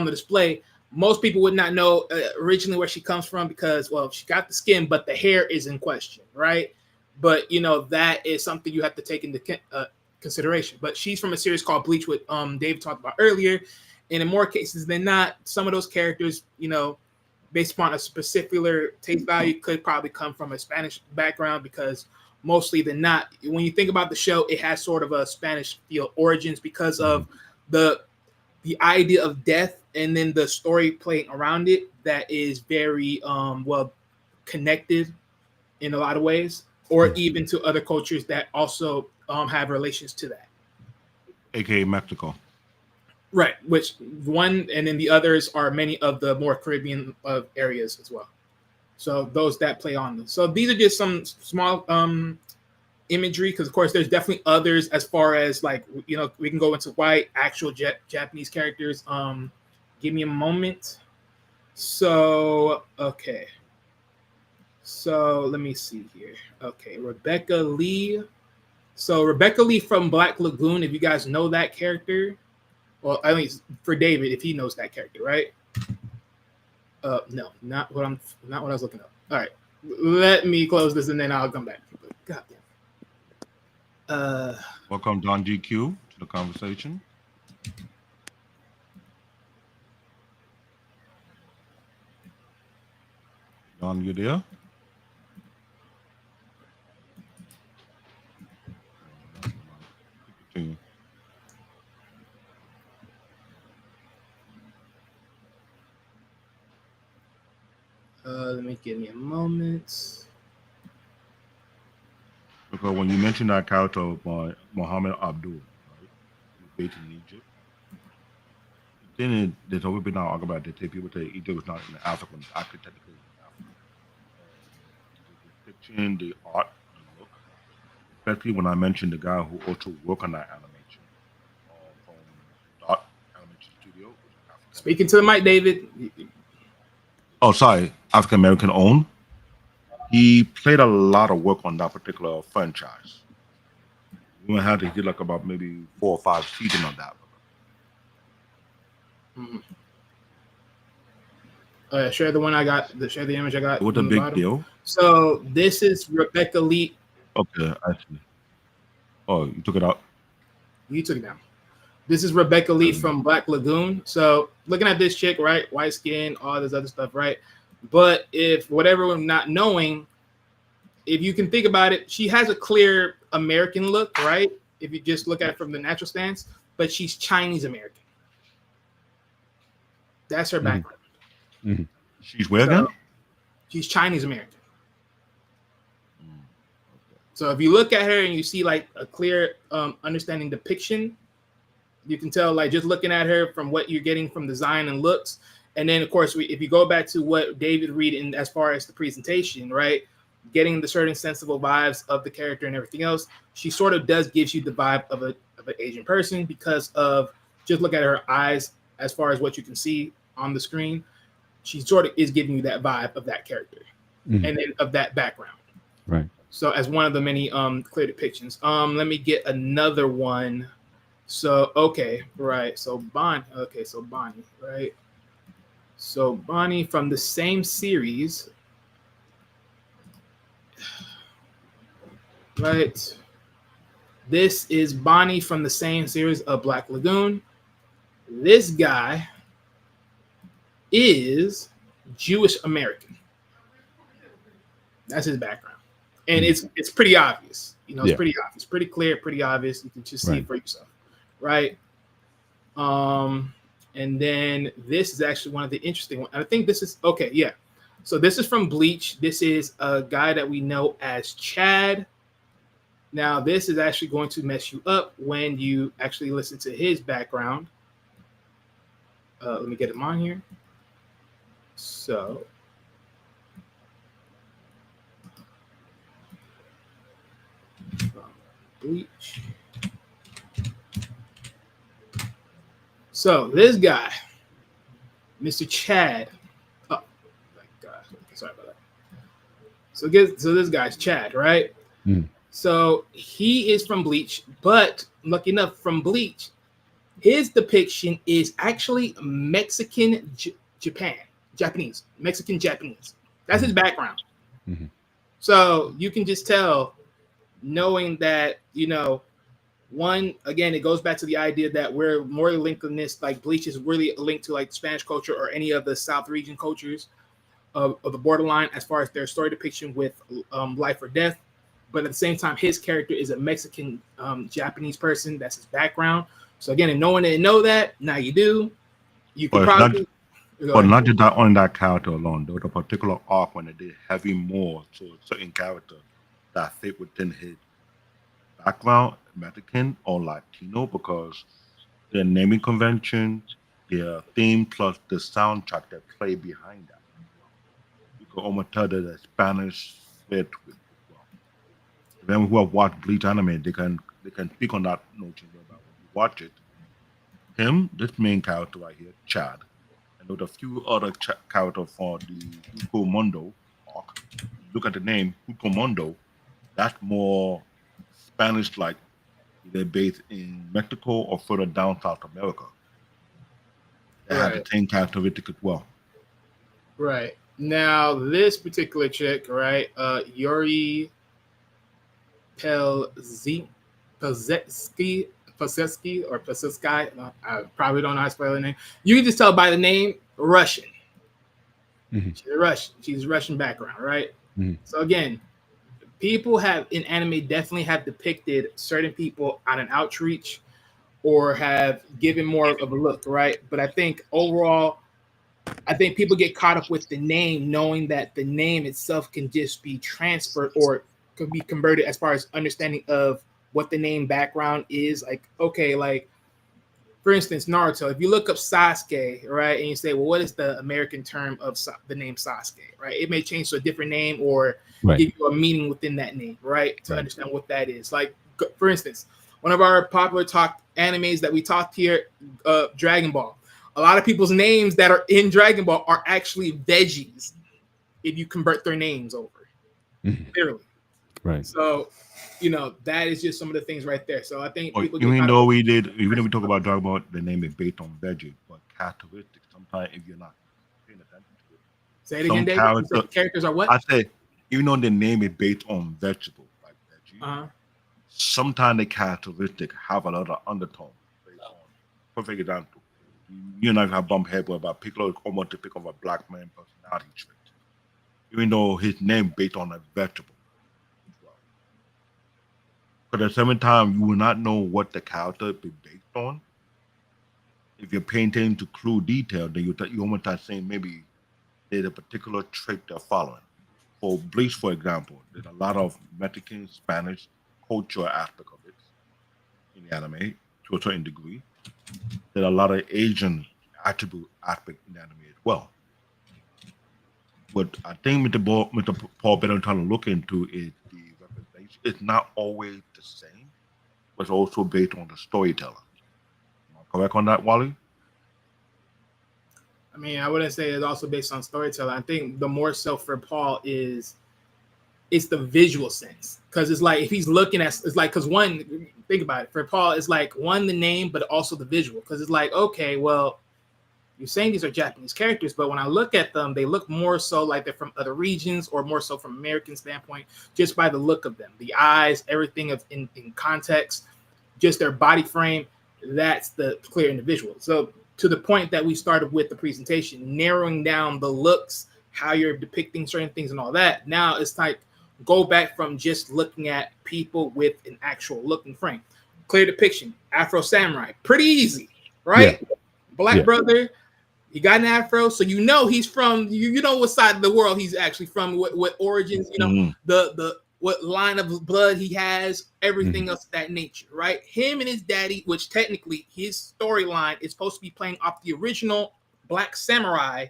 display, most people would not know originally where she comes from because, well, she got the skin, but the hair is in question, right? But that is something you have to take into consideration. But she's from a series called Bleach, what Dave talked about earlier. And in more cases than not, some of those characters, based upon a specific taste value, could probably come from a Spanish background because mostly than not, when you think about the show, it has sort of a Spanish feel origins because of the idea of death and then the story playing around it that is very well connected in a lot of ways, or even to other cultures that also have relations to that. AKA Mexico. Right, which one and then the others are many of the more Caribbean areas as well. So those that play on this. So these are just some small imagery because, of course, there's definitely others as far as like, we can go into white, actual Japanese characters. Give me a moment. So, okay. So let me see here. Okay, Rebecca Lee. So Rebecca Lee from Black Lagoon, if you guys know that character. Well, at least for David, if he knows that character, right? No, not what I was looking up. All right, let me close this and then I'll come back. God damn. Welcome, Don GQ, to the conversation. Don, you there? Continue. Let me give me a moment. Because when you mentioned that character by Muhammad Abdul, right, who's based in Egypt, then there's always been an argument that people say Egypt was not in Africa, it's actually technically in Africa. The depiction, the art, the look, especially when I mentioned the guy who also worked on that animation from Dot Animation Studio. Speaking to the mic, David. Oh, sorry, African American owned. He played a lot of work on that particular franchise. We had to get like about maybe 4 or 5 seasons on that. Share the one I got. Share the image I got. It was a big deal. So this is Rebecca Lee. Okay, I see. Oh, you took it out? You took it down. This is Rebecca Lee from Black Lagoon. So looking at this chick, right? White skin, all this other stuff, right? But if whatever we're not knowing, if you can think about it, she has a clear American look, right? If you just look at it from the natural stance, but she's Chinese American. That's her background. Mm-hmm. She's where again? She's Chinese American. So if you look at her and you see like a clear understanding depiction, you can tell like just looking at her from what you're getting from design and looks. And then of course, if you go back to what David read in as far as the presentation, right, getting the certain sensible vibes of the character and everything else, she sort of does gives you the vibe of an Asian person because of just look at her eyes as far as what you can see on the screen. She sort of is giving you that vibe of that character and then of that background. Right. So as one of the many clear depictions. Let me get another one. So okay, right. So Bonnie, right? So Bonnie from the same series. Right. This is Bonnie from the same series of Black Lagoon. This guy is Jewish American. That's his background, and it's pretty obvious. You know, it's pretty obvious, pretty clear, pretty obvious. You can just see it for yourself, right? And then this is actually one of the interesting ones. I think this is okay. Yeah. So this is from Bleach. This is a guy that we know as Chad. Now, this is actually going to mess you up when you actually listen to his background. Let me get him on here. So, Bleach. So, this guy, Mr. Chad. Oh, my God. Sorry about that. So this guy's Chad, right? So he is from Bleach, but lucky enough, from Bleach, his depiction is actually Mexican Japanese. That's his background. So you can just tell, knowing that, you know, one, again, it goes back to the idea that we're more linked in this, like Bleach is really linked to like Spanish culture or any of the South region cultures of the borderline as far as their story depiction with life or death. But at the same time, his character is a Mexican Japanese person. That's his background. So again, if no one didn't know that, now you do. You could probably. But not just that on that character alone. There was a particular arc when they did heavy more to a certain character that fit within his background, Mexican or Latino, because their naming convention, their theme plus the soundtrack that play behind that. You could almost tell that the Spanish fit with. Them who have watched Bleach anime, they can speak on that notion about when you watch it. Him, this main character right here, Chad, and with a few other characters for the Hugo Mundo arc. Look at the name Hugo Mundo. That's more Spanish, like they're based in Mexico or further down South America. They have the same characteristic as well. Right. Now, this particular chick, right, Yuri Pelzetsky. I probably don't know how to spell her name. You can just tell by the name, Russian. She's Russian. She's Russian background, right? So again, people have in anime definitely have depicted certain people on an outreach or have given more of a look, right? But I think overall, I think people get caught up with the name, knowing that the name itself can just be transferred or could be converted as far as understanding of what the name background is. Like, okay, like for instance, Naruto, if you look up Sasuke, right, and you say, well, what is the American term of the name Sasuke, right? It may change to a different name or give you a meaning within that name, right? To understand what that is. Like, for instance, one of our popular animes that we talked here, Dragon Ball. A lot of people's names that are in Dragon Ball are actually veggies if you convert their names over. Literally. Right. So, you know, that is just some of the things right there. So I think people even though we talk about Dragon Ball, the name is based on veggie, but characteristics, sometimes if you're not paying attention to it. Say it again, David. Characters are what? I say, even though the name is based on vegetable, like veggie, sometimes the characteristics have a lot of undertone based on, perfect example. You and I have bumped head about Piccolo is almost typical of a black man personality trait. Even though his name based on a vegetable. But at the same time, you will not know what the character is based on. If you're paying attention to clue detail, then you almost start saying maybe there's a particular trait they're following. For Bleach, for example, there's a lot of Mexican, Spanish cultural aspect of it in the anime to a certain degree. There's a lot of Asian attribute aspect in the anime as well. But I think Mr. Paul Better trying to look into is the representation. It's not always the same, but it's also based on the storyteller. Am I correct on that, Wally? I mean, I wouldn't say it's also based on storytelling. I think the more so for Paul is it's the visual sense. Because it's like if he's looking at it's like because one, think about it, for Paul, it's like one, the name, but also the visual. Because it's like, okay, well, you're saying these are Japanese characters, but when I look at them, they look more so like they're from other regions or more so from American standpoint, just by the look of them, the eyes, everything of in context, just their body frame. That's the clear individual. So to the point that we started with the presentation, narrowing down the looks, how you're depicting certain things and all that. Now it's like go back from just looking at people with an actual looking frame. Clear depiction, Afro samurai, pretty easy, right? Yeah. Black brother, he got an afro, so you know he's from you know what side of the world he's actually from, what origins, you know, the what line of blood he has, everything else of that nature, right? Him and his daddy, which technically his storyline is supposed to be playing off the original black samurai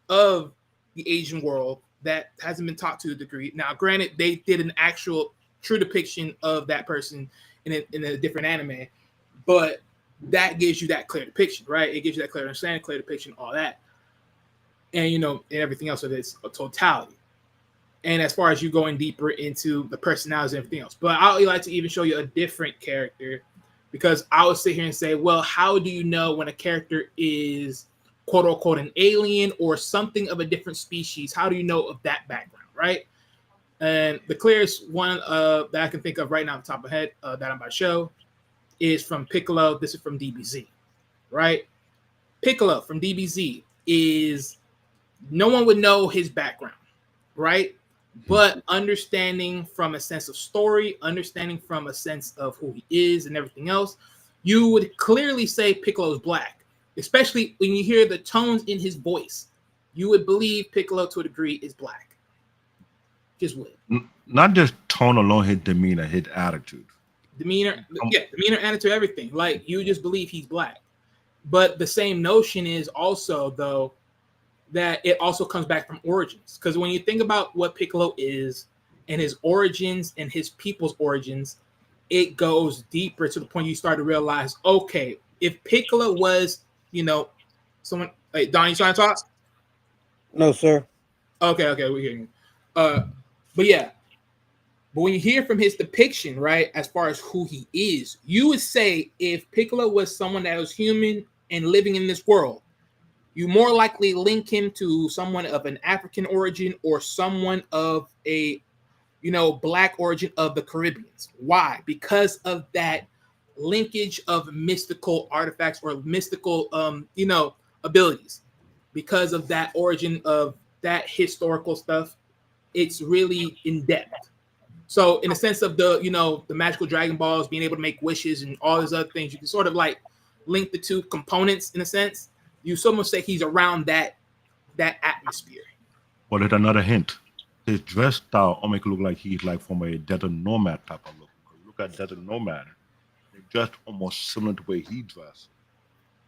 of the Asian world that hasn't been taught to a degree. Now, granted, they did an actual true depiction of that person in a different anime, but that gives you that clear depiction, right? It gives you that clear understanding, clear depiction, all that. And, you know, and everything else of it's a totality. And as far as you going deeper into the personalities and everything else. But I would like to even show you a different character, because I would sit here and say, well, how do you know when a character is quote unquote an alien or something of a different species? How do you know of that background, right? And the clearest one that I can think of right now off the top of my head that I'm about to show is from Piccolo. This is from DBZ, right? Piccolo from DBZ is, no one would know his background, right? But understanding from a sense of story, understanding from a sense of who he is and everything else, you would clearly say Piccolo's black, especially when you hear the tones in his voice. You would believe Piccolo to a degree is black. Just would. Not just tone alone, his demeanor, his attitude. Demeanor, attitude, everything. Like, you just believe he's black. But the same notion is also, though, that it also comes back from origins. Because when you think about what Piccolo is and his origins and his people's origins, it goes deeper to the point you start to realize, okay, if Piccolo was, you know, someone. Hey, Don, you trying to talk? No, sir. Okay, we're hearing you. But yeah. But when you hear from his depiction, right, as far as who he is, you would say if Piccolo was someone that was human and living in this world, you more likely link him to someone of an African origin or someone of a, you know, black origin of the Caribbeans. Why? Because of that linkage of mystical artifacts or mystical, you know, abilities. Because of that origin of that historical stuff, it's really in depth. So in the sense of the, you know, the magical Dragon Balls being able to make wishes and all these other things, you can sort of like link the two components in a sense. You almost say he's around that atmosphere. Well, there's another hint. His dress style will make it look like he's like from a desert nomad type of look. Look at desert nomad. They're dressed almost similar to the way he dressed.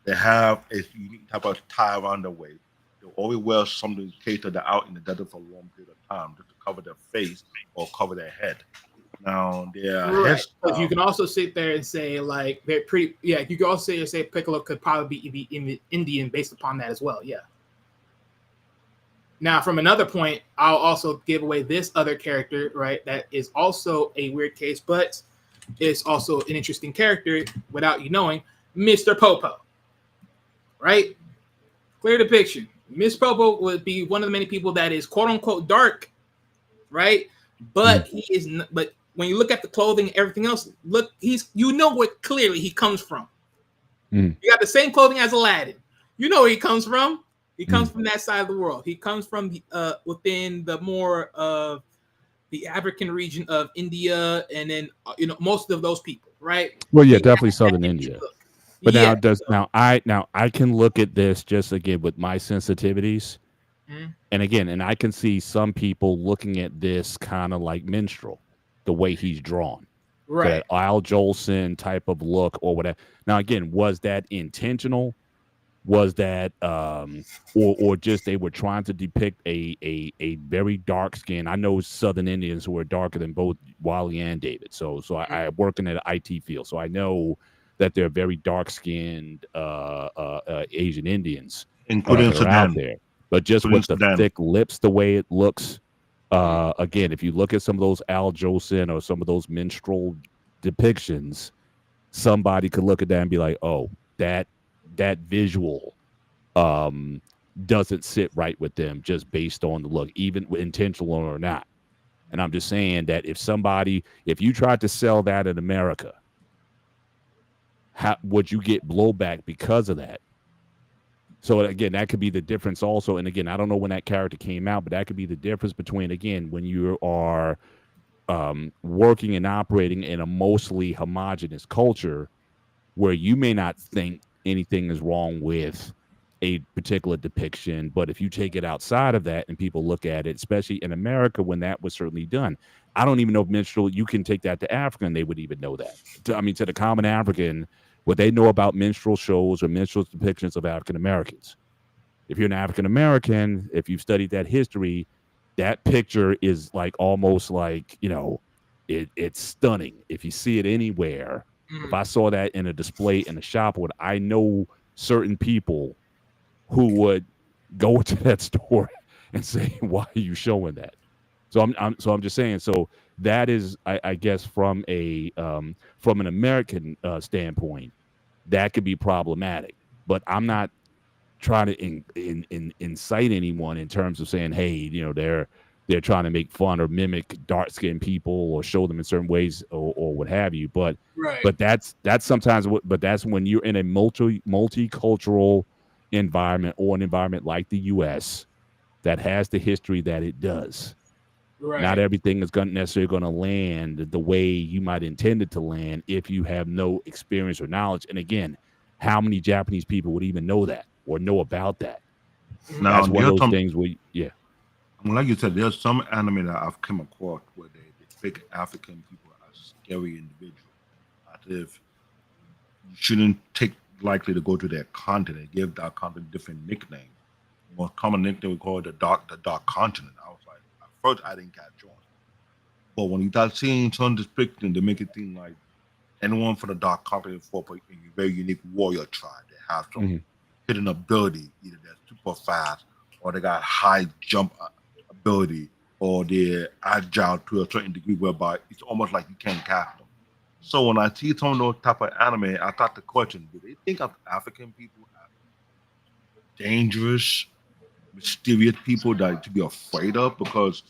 They have a unique type of tie around their waist. They always wear something in case they're out in the desert for a long period of time, just to cover their face or cover their head. Now, right. You can also sit there and say, like, they're pretty. Yeah, you can also say Piccolo could probably be Indian based upon that as well. Yeah. Now, from another point, I'll also give away this other character, right? That is also a weird case, but it's also an interesting character without you knowing, Mr. Popo. Right? Clear depiction. Mr. Popo would be one of the many people that is quote unquote dark, right? But he is. But when you look at the clothing and everything else, look, you know where clearly he comes from. You got the same clothing as Aladdin. You know where he comes from. He comes from that side of the world. He comes from within the more of the African region of India, and then you know most of those people, right? Well, yeah, definitely southern India. But yeah, now I can look at this just again with my sensitivities, and I can see some people looking at this kind of like minstrel, the way he's drawn, right? That Al Jolson type of look or whatever. Now, again, was that intentional? Was that or just they were trying to depict a very dark skin? I know Southern Indians who are darker than both Wally and David. So I work in the IT field, so I know that they're very dark-skinned Asian Indians, including Sudan, out there. But just with the thick lips, the way it looks, again, if you look at some of those Al Jolson or some of those minstrel depictions, somebody could look at that and be like, "Oh, that visual doesn't sit right with them just based on the look, even intentional or not. And I'm just saying that if you tried to sell that in America, how would you get blowback because of that? So again, that could be the difference also. And again, I don't know when that character came out, but that could be the difference between, again, when you are working and operating in a mostly homogenous culture where you may not think anything is wrong with a particular depiction, but if you take it outside of that and people look at it, especially in America when that was certainly done, I don't even know if minstrel, you can take that to Africa and they would even know that. To the common African, what they know about minstrel shows or minstrel depictions of African Americans. If you're an African American, if you've studied that history, that picture is like almost like, it's stunning. If you see it anywhere, if I saw that in a display in a shop, I know certain people who would go into that store and say, "Why are you showing that?" So I'm just saying. So that is, I guess, from an American standpoint, that could be problematic. But I'm not trying to incite anyone in terms of saying, "Hey, they're trying to make fun or mimic dark skinned people or show them in certain ways or what have you." But that's sometimes but that's when you're in a multicultural environment or an environment like the US that has the history that it does. Right. Not everything is necessarily going to land the way you might intend it to land if you have no experience or knowledge. And again, how many Japanese people would even know that or know about that? Now, That's one of those things where, yeah. Like you said, there's some anime that I've come across where they depict African people as scary individuals. As if you shouldn't take likely to go to their continent, give that continent different nicknames. The most common nickname we call it the dark continent. I was like, at first I didn't catch on. But when you start seeing some depicting, they make it seem like anyone from the dark continent for a very unique warrior tribe. They have some hidden ability, either they're super fast or they got high jump ability or they're agile to a certain degree whereby it's almost like you can't catch them. So when I see some of those type of anime, I thought the question, do they think of African people as dangerous, mysterious people that to be afraid of? Because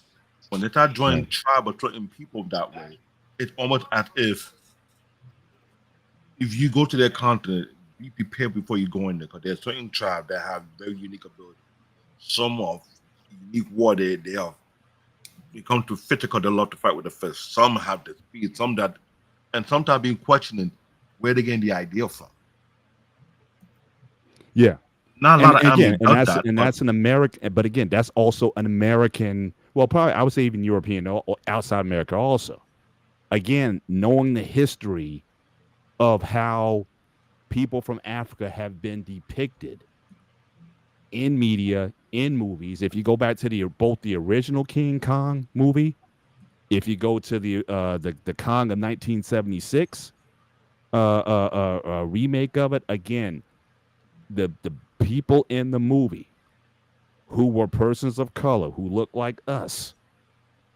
when they start drawing tribe or certain people that way, it's almost as if you go to their continent, be prepared before you go in there, because there's certain tribes that have very unique ability. Some of unique war they come to physical, they love to fight with the fist. Some have the speed, some that, and sometimes being questioning where they getting the idea from. Yeah. Not a lot of anime does that. And that's an American, but again, that's also an American, well, probably I would say even European or outside America also. Again, knowing the history of how people from Africa have been depicted in media, in movies. If you go back to both the original King Kong movie, if you go to the Kong of 1976 remake of it, again, the people in the movie who were persons of color who looked like us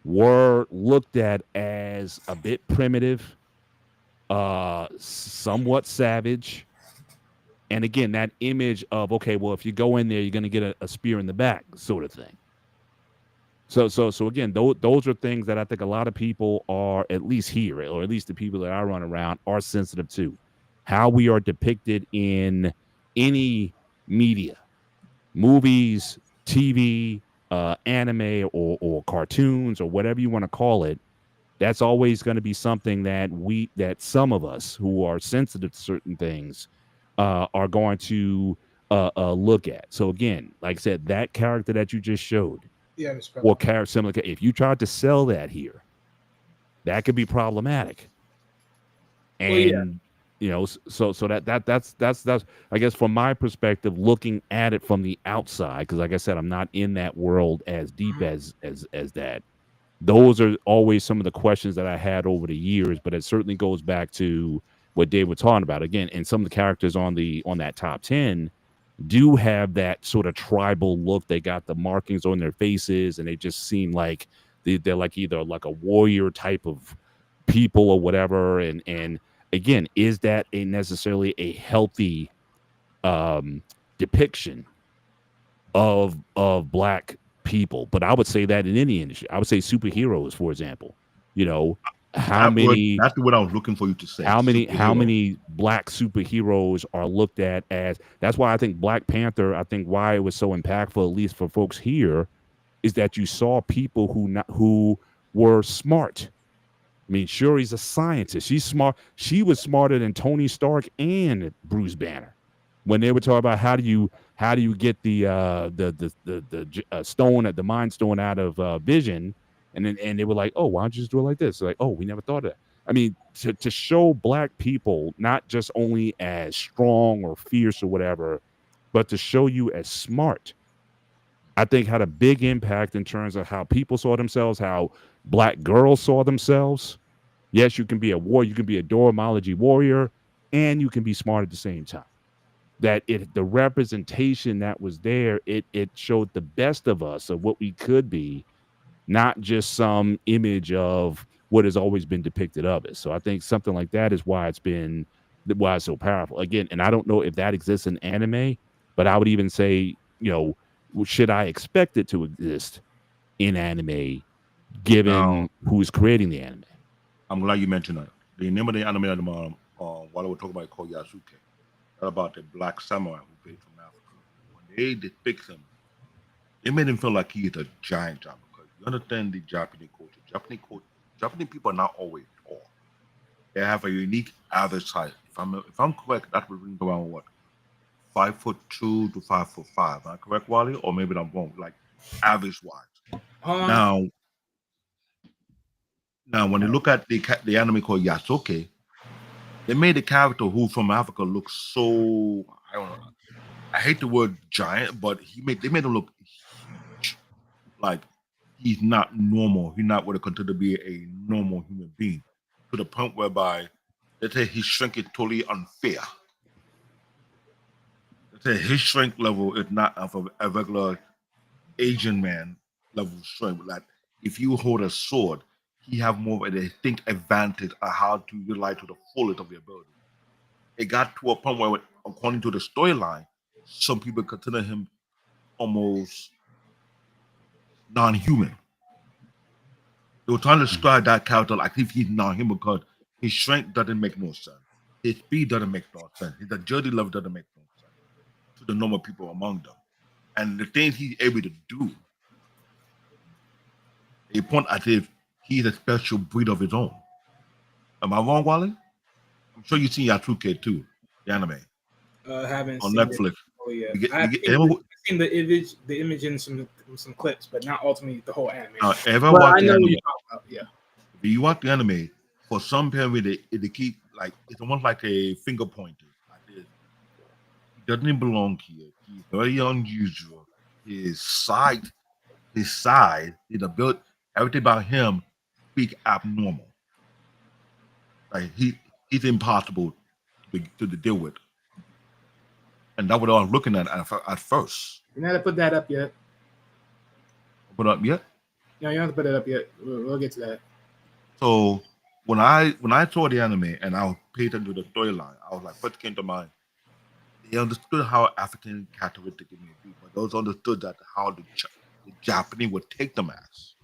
were looked at as a bit primitive, somewhat savage. And again, that image of, okay, well, if you go in there, you're going to get a spear in the back sort of thing. So again, those are things that I think a lot of people are, at least here, or at least the people that I run around, are sensitive to. How we are depicted in any media, movies, TV, anime, or cartoons, or whatever you want to call it. That's always going to be something that some of us who are sensitive to certain things are going to look at. So again, like I said, that character that you just showed, or character similar, if you tried to sell that here, that could be problematic. And so that's I guess from my perspective, looking at it from the outside, because like I said, I'm not in that world as deep as that. Those are always some of the questions that I had over the years, but it certainly goes back to what Dave was talking about again. And some of the characters on that top 10 do have that sort of tribal look. They got the markings on their faces, and they just seem like they're like either like a warrior type of people or whatever. And again, is that necessarily a healthy depiction of black people. But I would say that in any industry, I would say superheroes, for example. You know, how many That's what I was looking for you to say. how Superhero. many black superheroes are looked at as? That's why I think Black Panther, I think why it was so impactful, at least for folks here, is that you saw people who were smart. I mean, Shuri's a scientist. She's smart. She was smarter than Tony Stark and Bruce Banner when they were talking about how do you get the stone at the mind stone out of Vision, and they were like, oh, why don't you just do it like this? Like, oh, we never thought of that. I mean, to show black people not just only as strong or fierce or whatever, but to show you as smart, I think had a big impact in terms of how people saw themselves, how black girls saw themselves. Yes, you can be a warrior, you can be a Doromology warrior, and you can be smart at the same time. That the representation that was there, it showed the best of us of what we could be, not just some image of what has always been depicted of us. So I think something like that is why why it's so powerful. Again, and I don't know if that exists in anime, but I would even say, should I expect it to exist in anime, Now, given who's creating the anime? I'm glad you mentioned that. The name of the anime at the moment, while we're talking about it, called Yasuke. That's about the black samurai who came from Africa. When they depict him, they made him feel like he is a giant because you understand the Japanese culture. Japanese people are not always tall. They have a unique average height. If I'm correct, that would bring around what 5'2" to 5'5". Am I correct, Wally? Or maybe I'm wrong. Like average wise. Hold on. Now, when you look at the anime called Yasuke, they made the character who from Africa look so I don't know. I hate the word giant, but they made him look huge. Like he's not normal. He's not what I consider to be a normal human being. To the point whereby they say his strength is totally unfair. They say his strength level is not of a regular Asian man level strength. Like if you hold a sword, he have more of a distinct advantage of how to utilize to the fullest of your ability. It got to a point where, according to the storyline, some people consider him almost non-human. They were trying to describe that character like if he's non-human because his strength doesn't make no sense. His speed doesn't make no sense. His agility level doesn't make no sense to the normal people among them. And the things he's able to do, they point as if he's a special breed of his own. Am I wrong, Wally? I'm sure you've seen Yatsuke too, the anime Haven't on seen Netflix. it. Oh yeah, You get- I've you get- seen, everyone- seen the image in some clips, but not ultimately the whole anime. Ever But watch I the know what anime? you're talking about. Yeah. If you watch the anime, for some period they keep like it's almost like a finger pointer. Like this. He doesn't belong here. He's very unusual. His size, his ability, everything about him speak abnormal. Like he's impossible to deal with. And that's what I was looking at first. You don't have to put that up yet. Put up yet. No, you don't have to put it up yet. We'll get to that. So when I saw the anime and I paid attention to the storyline, I was like, what came to mind? They understood how African characteristic it may be, but those understood that how the Japanese would take them as.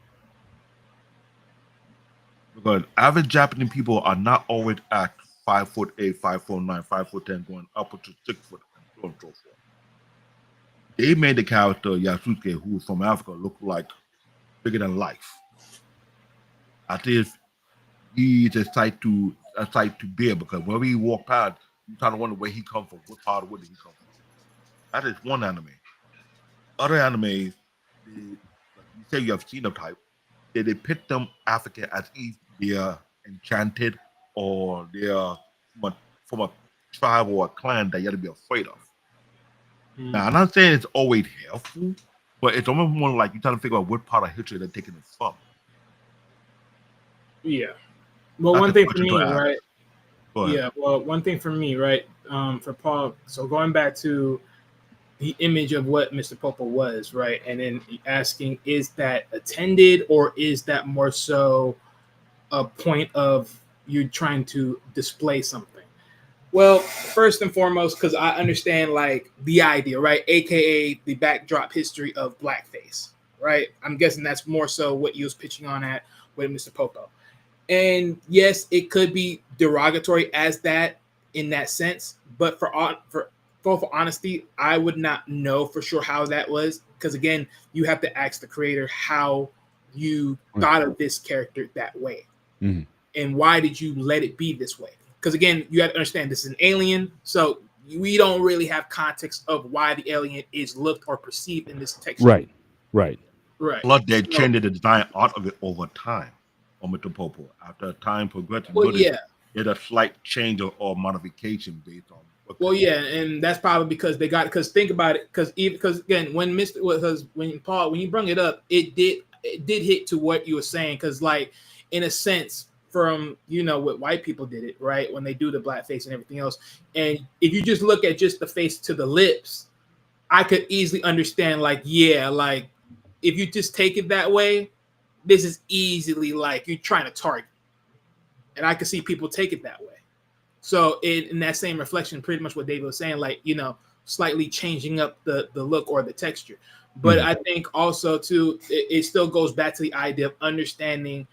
Because average Japanese people are not always at 5'8", 5'9", 5'10", going up to 6 foot and so on and so forth. They made the character Yasuke, who's from Africa, look like bigger than life. As if he's a sight to bear because wherever he walk past, you kind of wonder where he come from, what part of wood did he come from. That is one anime. Other animes, like you say you have stereotypes, they depict them African as if they are enchanted or they are from a tribe or a clan that you have to be afraid of. Now, I'm not saying it's always helpful, but it's almost more like you're trying to figure out what part of history they're taking it from. Yeah. Well, That's one a thing for question me, to ask. right? Go ahead. Yeah. Well, one thing for me, right? For Paul. So going back to the image of what Mr. Popo was, right? And then asking, is that attended or is that more so a point of you trying to display something? Well, first and foremost, because I understand like the idea, right? AKA the backdrop history of blackface, right? I'm guessing that's more so what you was pitching on at with Mr. Popo. And yes, it could be derogatory as that in that sense, but for honesty, I would not know for sure how that was because again, you have to ask the creator how you thought of this character that way, and why did you let it be this way? Because again, you have to understand this is an alien, so we don't really have context of why the alien is looked or perceived in this texture. Right. Plus, they changed the design out of it over time. On Mr. Popo, after time progressed, Well, yeah. there's a slight change or modification based on. Well, yeah, and that's probably because they got because think about it because again when when you brought it up, it did hit to what you were saying because like in a sense from what white people did it right when they do the blackface and everything else, and if you just look at just the face to the lips, I could easily understand like like if you just take it that way, this is easily like you're trying to target, and I could see people take it that way. So in that same reflection, pretty much what David was saying, like, slightly changing up the look or the texture. But I think also too, it still goes back to the idea of understanding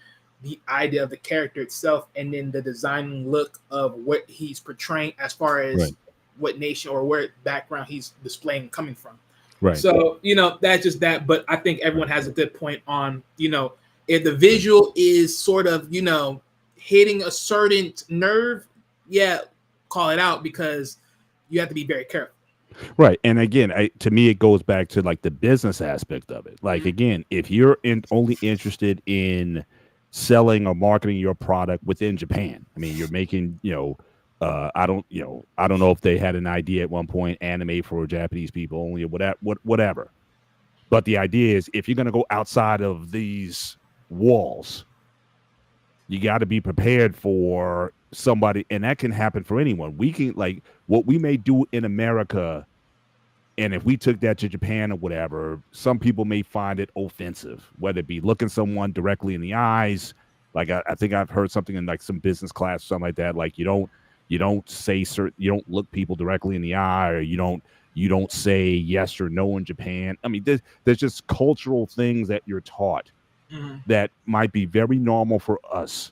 the idea of the character itself and then the designing look of what he's portraying as far as what nation or where background he's displaying coming from. Right. So, that's just that. But I think everyone has a good point on, if the visual is sort of, hitting a certain nerve, call it out because you have to be very careful. Right. And again, to me, it goes back to like the business aspect of it. Like, again, if you're only interested in selling or marketing your product within Japan, I mean, you're making, I don't know if they had an idea at one point, anime for Japanese people only or whatever. But the idea is if you're going to go outside of these walls, you got to be prepared for somebody, and that can happen for anyone. We can like what we may do in America, and if we took that to Japan or whatever, some people may find it offensive, whether it be looking someone directly in the eyes. Like I think I've heard something in like some business class or something like that. Like you don't say certain, you don't look people directly in the eye, or you don't say yes or no in Japan. I mean, there's just cultural things that you're taught that might be very normal for us.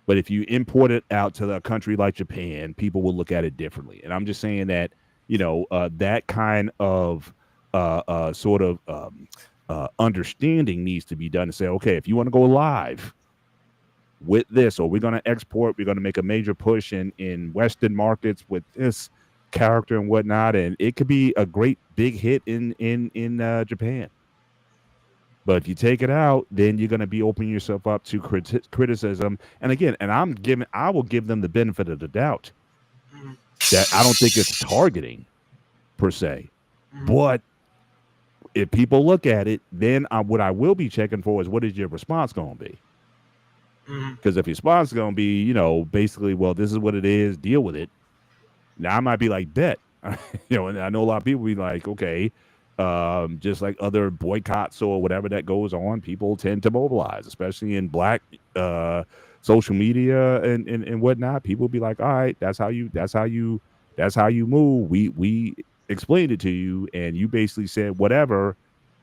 But if you import it out to a country like Japan, people will look at it differently. And I'm just saying that, that kind of sort of understanding needs to be done to say, okay, if you want to go live with this, or we're going to export, we're going to make a major push in Western markets with this character and whatnot, and it could be a great big hit in Japan. But if you take it out, then you're going to be opening yourself up to criticism. And again, I will give them the benefit of the doubt that I don't think it's targeting per se. But if people look at it, then what I will be checking for is what is your response going to be? Because if your response is going to be, basically, well, this is what it is, deal with it. Now I might be like, bet. And I know a lot of people be like, okay. Just like other boycotts or whatever that goes on, people tend to mobilize, especially in Black social media and whatnot. People be like, all right, that's how you move. We explained it to you, and you basically said whatever,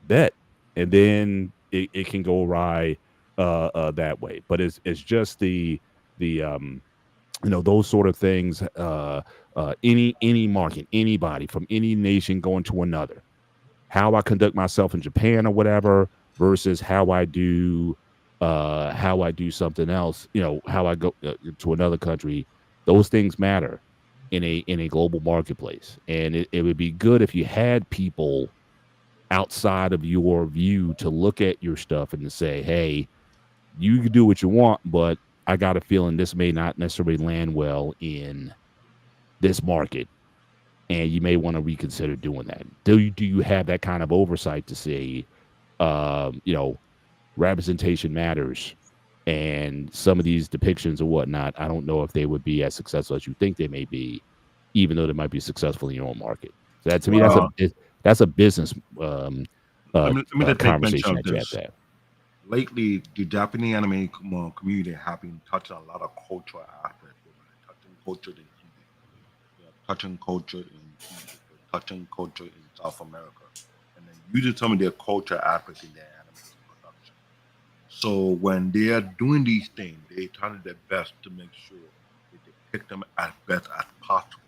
bet, and then it can go awry that way. But it's just the those sort of things. Any market, anybody from any nation going to another. How I conduct myself in Japan or whatever versus how I do something else, how I go to another country, those things matter in a global marketplace. And it would be good if you had people outside of your view to look at your stuff and to say, hey, you can do what you want, but I got a feeling this may not necessarily land well in this market. And you may want to reconsider doing that. Do you have that kind of oversight to say, representation matters, and some of these depictions or whatnot, I don't know if they would be as successful as you think they may be, even though they might be successful in your own market. So that to me, that's a business let me conversation that you have to have. Lately, the Japanese anime community have been touching a lot of cultural aspects, touching culture. touching culture in Egypt, they're touching culture in South America, and then you determine their culture aspect in their animated production. So when they are doing these things, they try to their best to make sure they depict them as best as possible.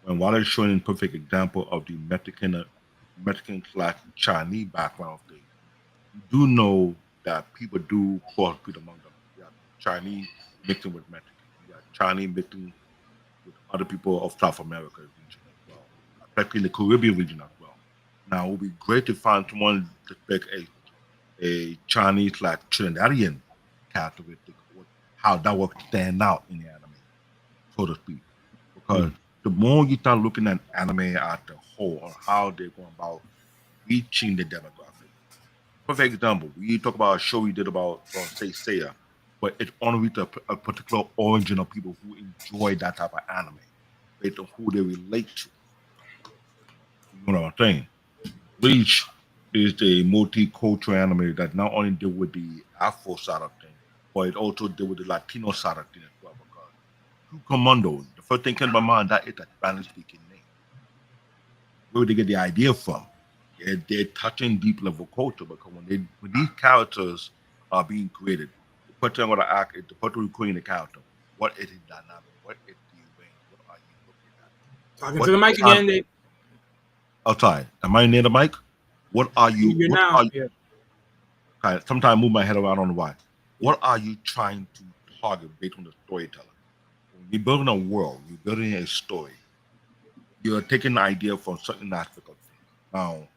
When Wallace is showing a perfect example of the Mexican slash Chinese background thing, you do know that people do crossbreed among them. You got Chinese mixing with Mexican. You got Chinese mixing with other people of South America region as well, especially the Caribbean region as well. Now, it would be great to find someone to pick a Chinese like Trinidadian characteristic, how that would stand out in the anime, so to speak. Because the more you start looking at anime as a whole or how they're going about reaching the demographic. Perfect example, we talk about a show we did about say Seiya, but it only reached a particular origin of people who enjoy that type of anime based on who they relate to. You know what I'm saying? Bleach is a multicultural anime that not only deal with the Afro side of things, but it also deal with the Latino side of things as well. Because True Commando, the first thing came to my mind that it's a Spanish speaking name. Where would they get the idea from? They're touching deep level culture because when these characters are being created, the question I'm going to ask is the person who creating the character, what is his dynamic? What is the range? What are you looking at? Talking What to the mic type- again, Dave. Outside, am I near the mic? What are you? You're What now. are you? Yeah. Okay, sometimes I move my head around. I don't know why. What are you trying to target based on the storyteller? When you're building a world, you're building a story. You're taking an idea from certain aspect of things. Now,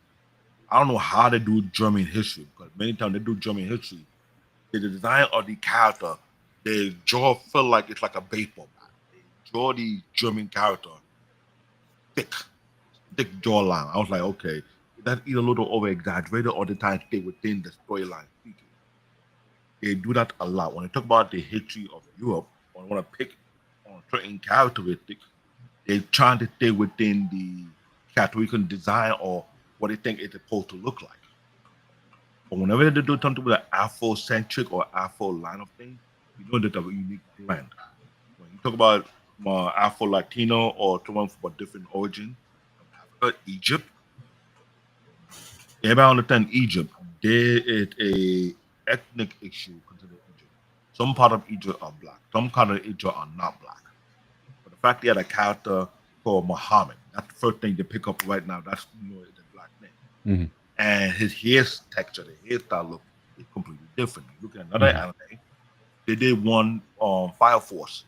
I don't know how they do German history because many times they do German history, the design of the character, they draw feel like it's like a baseball bat. They draw the German character thick, thick jawline. I was like, okay, that's either a little over exaggerated or the time stay within the storyline speaking. They do that a lot. When they talk about the history of Europe, or want to pick on certain characteristics, they're trying to stay within the characteristical design or what they think it's supposed to look like. But whenever they do something with an Afro-centric or Afro line of things, you know there's a unique blend. When you talk about Afro-Latino or someone from a different origin from Africa, Egypt, everybody understand Egypt. There is a ethnic issue concerning Egypt. Some part of Egypt are black. Some part of Egypt are not black. But the fact they had a character called Muhammad, that's the first thing to pick up right now. That's it's a black name. Mhm. And his hair texture, the hairstyle look is completely different. You look at another anime, they did one on Fire Force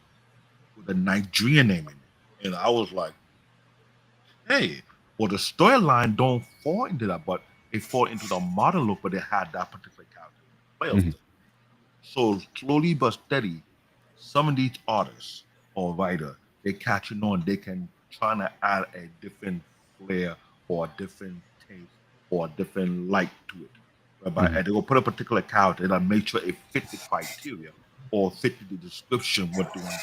with a Nigerian name in it. And I was like, hey, well the storyline don't fall into that, but it fall into the modern look, but they had that particular character in the play of Mhm. thing. So slowly but steady, some of these artists or writer, they catching on, they can try to add a different flair or a different taste or a different light to it. Whereby and they will put a particular character and make sure it fit the criteria or fit the description what they want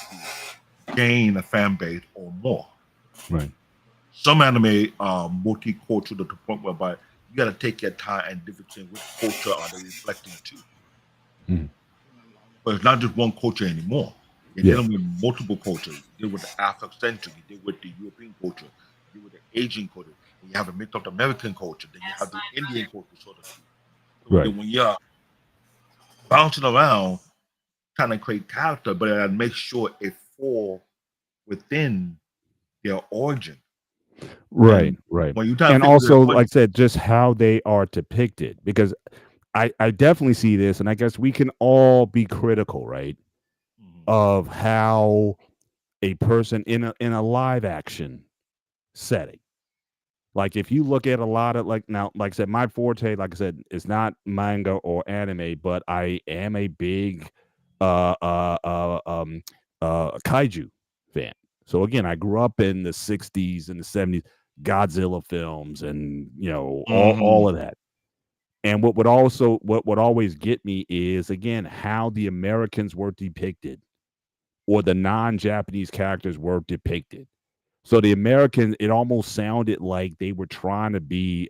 to gain a fan base or more. Right. Some anime are multicultural to the point whereby you got to take your time and differentiate which culture are they reflecting to. Mhm. But it's not just one culture anymore. You're Yeah. dealing with multiple cultures. You deal with the Afrocentric, you deal with the European culture, you deal with the Asian culture, and you have a mix of the American culture, then you have the Indian culture, so to speak. So Right. then when you're bouncing around trying to create character, but make sure it fall within their origin. Right. And Right. when you try to And figure this also, out, like I said, just how they are depicted, because I definitely see this, and I guess we can all be critical, right, of how a person in a live action setting. Like if you look at a lot of like now, like I said, my forte, like I said, is not manga or anime, but I am a big uh uh uh um kaiju fan. So again, I grew up in the 60s and the 70s, Godzilla films and all of that. And what would always get me is again how the Americans were depicted or the non-Japanese characters were depicted. So the Americans, it almost sounded like they were trying to be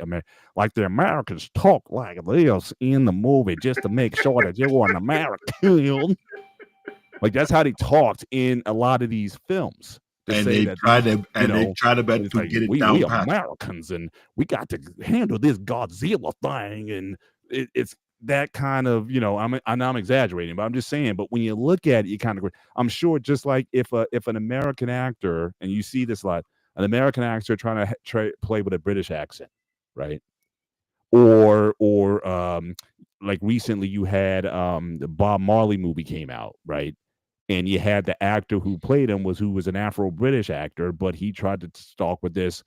like the Americans talk like this in the movie just to make sure that you're an American. Like that's how they talked in a lot of these films. to and say they that try these, to it's to like get it we down are pat. Americans and we got to handle this Godzilla thing, and it's that kind of, I'm exaggerating, but I'm just saying. But when you look at it, you kind of, I'm sure, just like if an American actor, and you see this a lot, an American actor trying to play with a British accent, right? Or like recently you had the Bob Marley movie came out, right? And you had the actor who played him who was an Afro British actor, but he tried to talk with this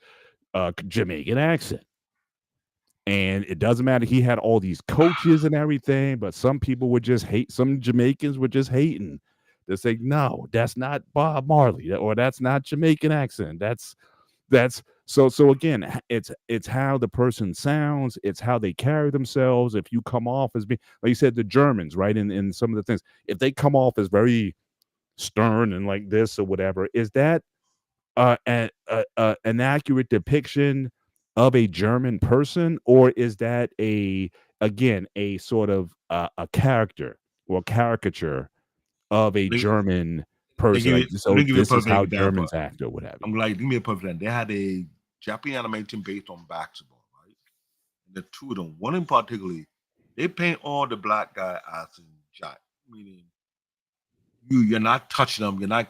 Jamaican accent. And it doesn't matter. He had all these coaches and everything, but some people would just hate. Some Jamaicans were just hating. They say, "No, that's not Bob Marley, or that's not Jamaican accent. That's so again, it's how the person sounds, it's how they carry themselves. If you come off as being, like you said, the Germans, right? In some of the things, if they come off as very stern and like this or whatever, is that an accurate depiction of a German person, or is that a sort of a character or caricature of a Let, German let, person? give Like, you, let so me give you a this is perfect how example. Germans act or what have you. I'm like, give me a perfect example. They had a Japanese animation based on basketball, right? And the two of them, one in particularly, they paint all the black guy as in jack, meaning you're not touching them, you're not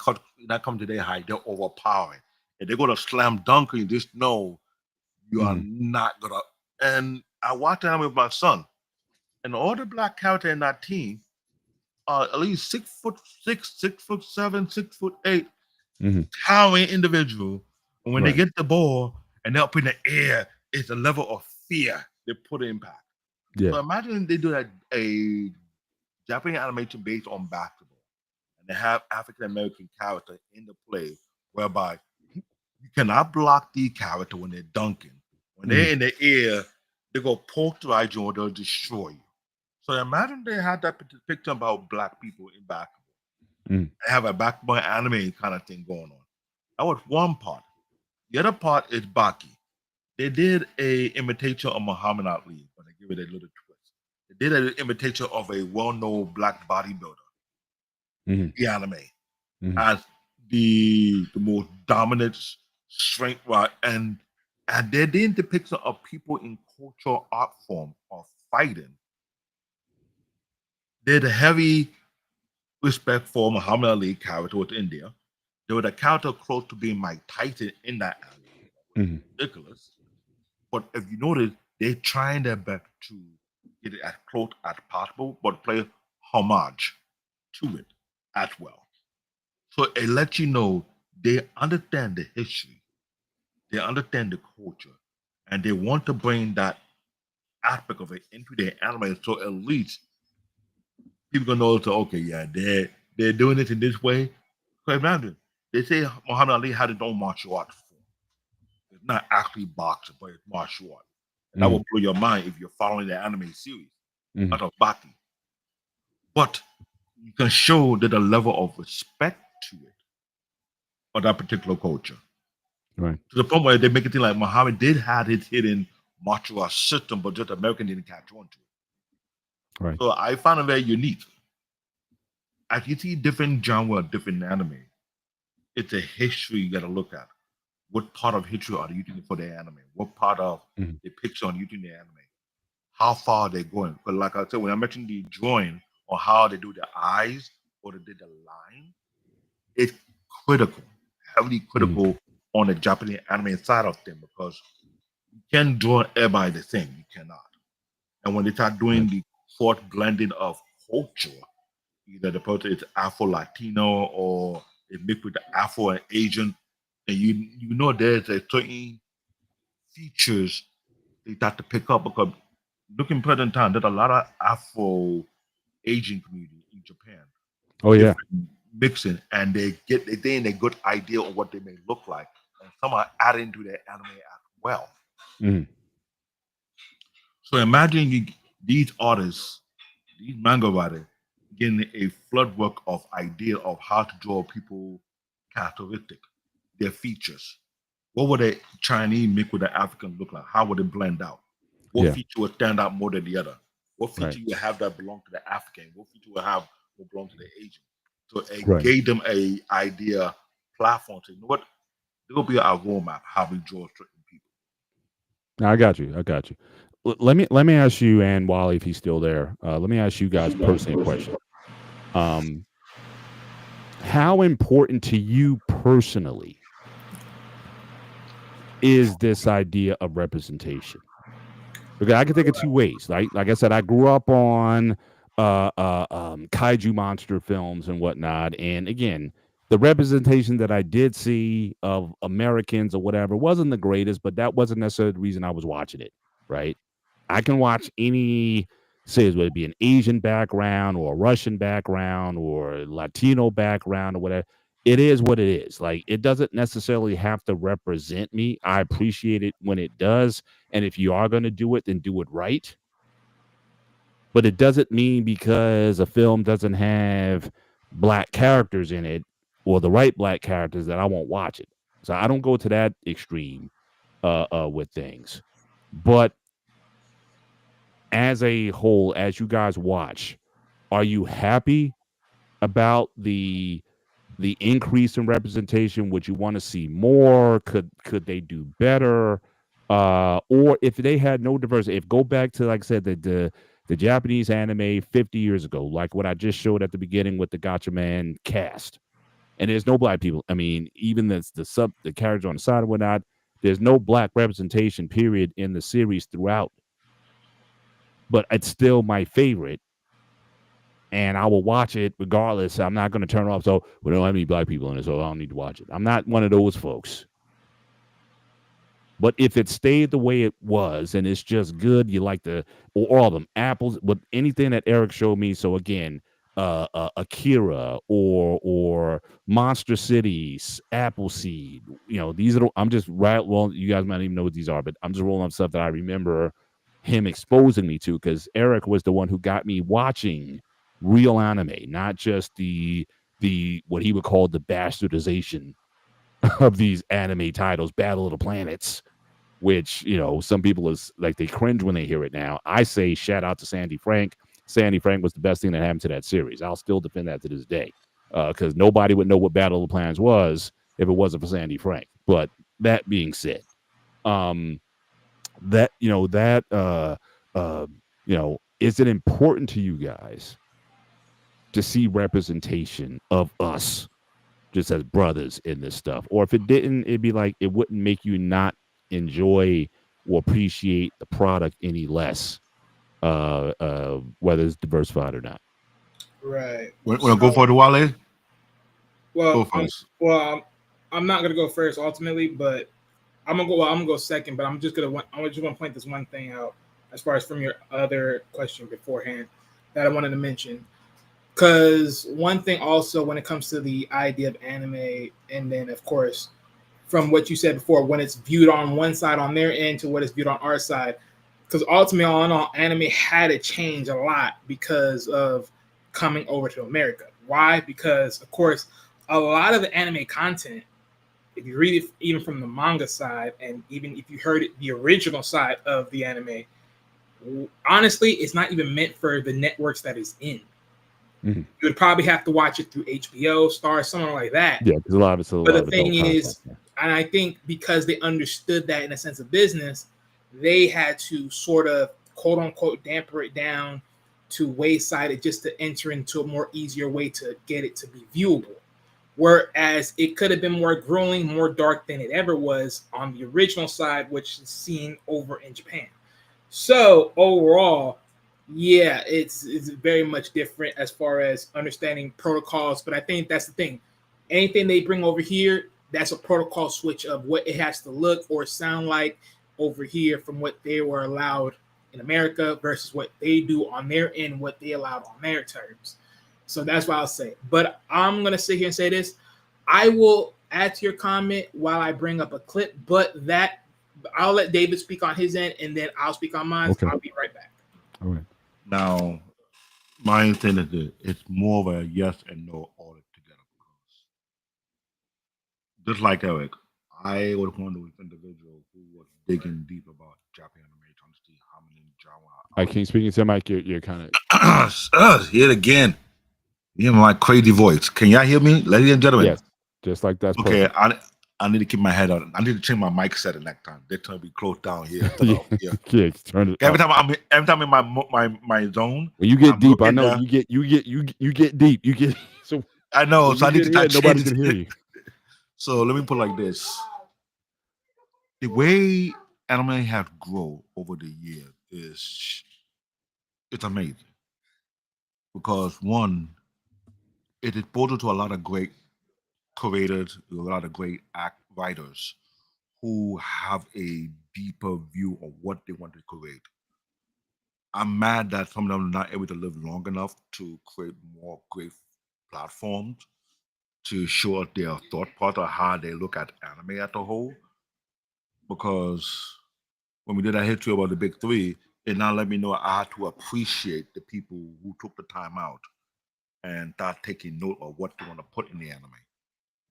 coming to their height, they're overpowering. If they're gonna slam dunk you, just know you are not gonna. And I watched that with my son, and all the black character in that team are at least 6'6", 6'7", 6'8", Mhm. towering individual. And when they Right. get the ball and they're up in the air, it's a level of fear they put impact. So Yeah. imagine they do that a Japanese animation based on basketball, and they have African American character in the play, whereby you cannot block the character when they're dunking. When they're in the air, they go polarize you or they'll destroy you. So imagine they had that picture about black people in basketball. Mm. They have a basketball anime kind of thing going on. That was one part. The other part is Baki. They did a imitation of Muhammad Ali, but they give it a little twist. They did an imitation of a well-known black bodybuilder, Mhm. the anime, Mhm. as the most dominant strength, right? And they did depiction of people in cultural art form of fighting. They had a heavy respect for Muhammad Ali character with India. There was a character close to being Mike Tyson in that anime. Mhm. Ridiculous. But if you notice, they're trying their best to get it as close as possible, but play homage to it as well. So it lets you know they understand the history, they understand the culture, and they want to bring that aspect of it into their anime. So at least people gonna know, so okay, yeah, they're doing it in this way. Because imagine they say Muhammad Ali had his own martial arts form. It's not actually boxing, but it's martial art. And that will Mhm. blow your mind if you're following the anime series Mhm. out of Baki. But you can show that a level of respect to it for that particular culture. Right. To the point where they make it seem like Muhammad did have his hidden martial arts system, but just American didn't catch on to it. Right. So I found it very unique. As you see different genre, different anime, it's a history you gotta look at. What part of history are they using for their anime? What part of Mhm. the picture are using the anime? How far they're going? But like I said, when I mentioned the drawing or how they do the eyes or they did the line, it's critical, heavily Mhm. critical on the Japanese anime side of things because you can't draw everybody the same. You cannot. And when they start doing Right. the cross blending of culture, either the person is Afro Latino or it's mixed with the Afro and Asian, and you know there's a certain features they start to pick up because looking present time, there's a lot of Afro Asian community in Japan, Oh yeah. different mixing, and they gain a good idea of what they may look like, and some are adding to their anime as well. Mhm. So imagine these artists, these manga writers, getting a flood work of idea of how to draw people characteristic, their features. What would a Chinese make with the African look like? How would it blend out? What Yeah. feature would stand out more than the other? What Right. feature you have that belong to the African? What feature will have will belong to the Asian? So it Right. gave them a idea platform to, you know what, there will be our roadmap how we draw certain people. I got you. Let me ask you and Wally, if he's still there. Let me ask you guys personally a question. How important to you personally is this idea of representation? Because I can think of two ways. Like I said, I grew up on kaiju monster films and whatnot, and again, the representation that I did see of Americans or whatever wasn't the greatest, but that wasn't necessarily the reason I was watching it. Right? I can watch any, say, whether it be an Asian background or a Russian background or a Latino background or whatever. It is what it is. Like, it doesn't necessarily have to represent me. I appreciate it when it does. And if you are going to do it, then do it right. But it doesn't mean because a film doesn't have black characters in it or the right black characters that I won't watch it. So I don't go to that extreme with things. But as a whole, as you guys watch, are you happy about the increase in representation? Would you want to see more? Could they do better? Or if they had no diversity, if go back to, like I said, the Japanese anime 50 years ago, like what I just showed at the beginning with the Gotcha Man cast, and there's no black people. I mean, even the characters on the side and whatnot, there's no black representation period in the series throughout. But it's still my favorite, and I will watch it regardless. I'm not going to turn off. So we don't have any black people in it, so I don't need to watch it. I'm not one of those folks. But if it stayed the way it was and it's just good, you like or all of them, apples, but anything that Eric showed me. So again, Akira or Monster Cities, Appleseed. These are. I'm just right. Well, you guys might not even know what these are, but I'm just rolling up stuff that I remember him exposing me to, because Eric was the one who got me watching real anime, not just the what he would call the bastardization of these anime titles, Battle of the Planets, which some people is like they cringe when they hear it now. I say shout out to Sandy Frank. Sandy Frank was the best thing that happened to that series. I'll still defend that to this day, because nobody would know what Battle of the Planets was if it wasn't for Sandy Frank. But that being said, is it important to you guys to see representation of us just as brothers in this stuff? Or if it didn't, it'd be like it wouldn't make you not enjoy or appreciate the product any less, whether it's diversified or not. Right. Want to go for the Wale? Well, I'm not gonna go first ultimately, but I'm gonna go second. But I just want to point this one thing out as far as from your other question beforehand that I wanted to mention. Because one thing also when it comes to the idea of anime, and then of course from what you said before, when it's viewed on one side on their end to what is viewed on our side, because ultimately all in all, anime had to change a lot because of coming over to America. Why? Because of course a lot of the anime content, if you read it even from the manga side, and even if you heard it, the original side of the anime, honestly, it's not even meant for the networks that it's in. Mm-hmm. You would probably have to watch it through HBO, Stars, something like that. Yeah, because a lot of it's But the thing is, and I think because they understood that in a sense of business, they had to sort of quote unquote damper it down to wayside it just to enter into a more easier way to get it to be viewable. Whereas it could have been more grueling, more dark than it ever was on the original side, which is seen over in Japan. So overall, yeah, it's very much different as far as understanding protocols. But I think that's the thing. Anything they bring over here, that's a protocol switch of what it has to look or sound like over here from what they were allowed in America versus what they do on their end, what they allowed on their terms. So that's what I'll say. But I'm going to sit here and say this. I will add to your comment while I bring up a clip, but I'll let David speak on his end and then I'll speak on mine. Okay. I'll be right back. All right. Now, my thing is it's more of a yes and no all together. Just like Eric, I was one of those individuals who was digging deep about Japanese anime to see how many genre. I can't speak into Mike. You're kind of here again. You hear my crazy voice. Can y'all hear me, ladies and gentlemen? Yes. Just like that's Okay, perfect. I need to keep my head on. I need to change my mic setting next time. They tell me close down here. Instead Yeah, of here. yeah, turn it Every up. time I'm in my zone, When you get I'm deep, I looking know down. you get deep. You get so I know, when so you I need get to here, start nobody changing. can hear you. So let me put it like this: the way anime has grown over the years is it's amazing because one, it is exposure to a lot of great creators, a lot of great writers who have a deeper view of what they want to create. I'm mad that some of them are not able to live long enough to create more great platforms to show us their thought part of how they look at anime as a whole. Because when we did that history about the big three, it now let me know I had to appreciate the people who took the time out and start taking note of what they want to put in the anime.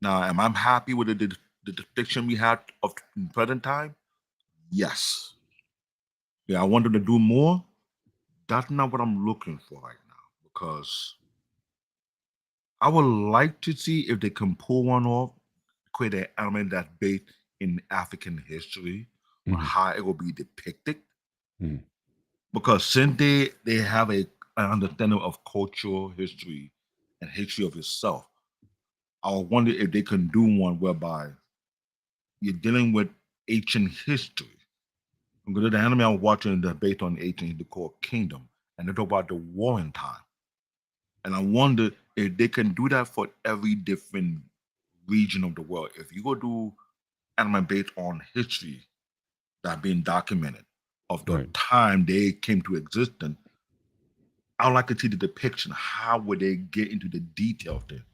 Now, am I happy with the depiction we had of in present time? Yes. Yeah, I want them to do more. That's not what I'm looking for right now because I would like to see if they can pull one off, create an anime that's based in African history or Mhm, how it will be depicted. mhm. Because since they have an understanding of cultural history and history of itself, I wonder if they can do one whereby you're dealing with ancient history. Because the anime I was watching the based on ancient history called Kingdom, and they talk about the warring time. And I wonder if they can do that for every different region of the world. If you go do anime based on history that been documented of the Right. time they came to existence, I would like to see the depiction. How would they get into the detail there?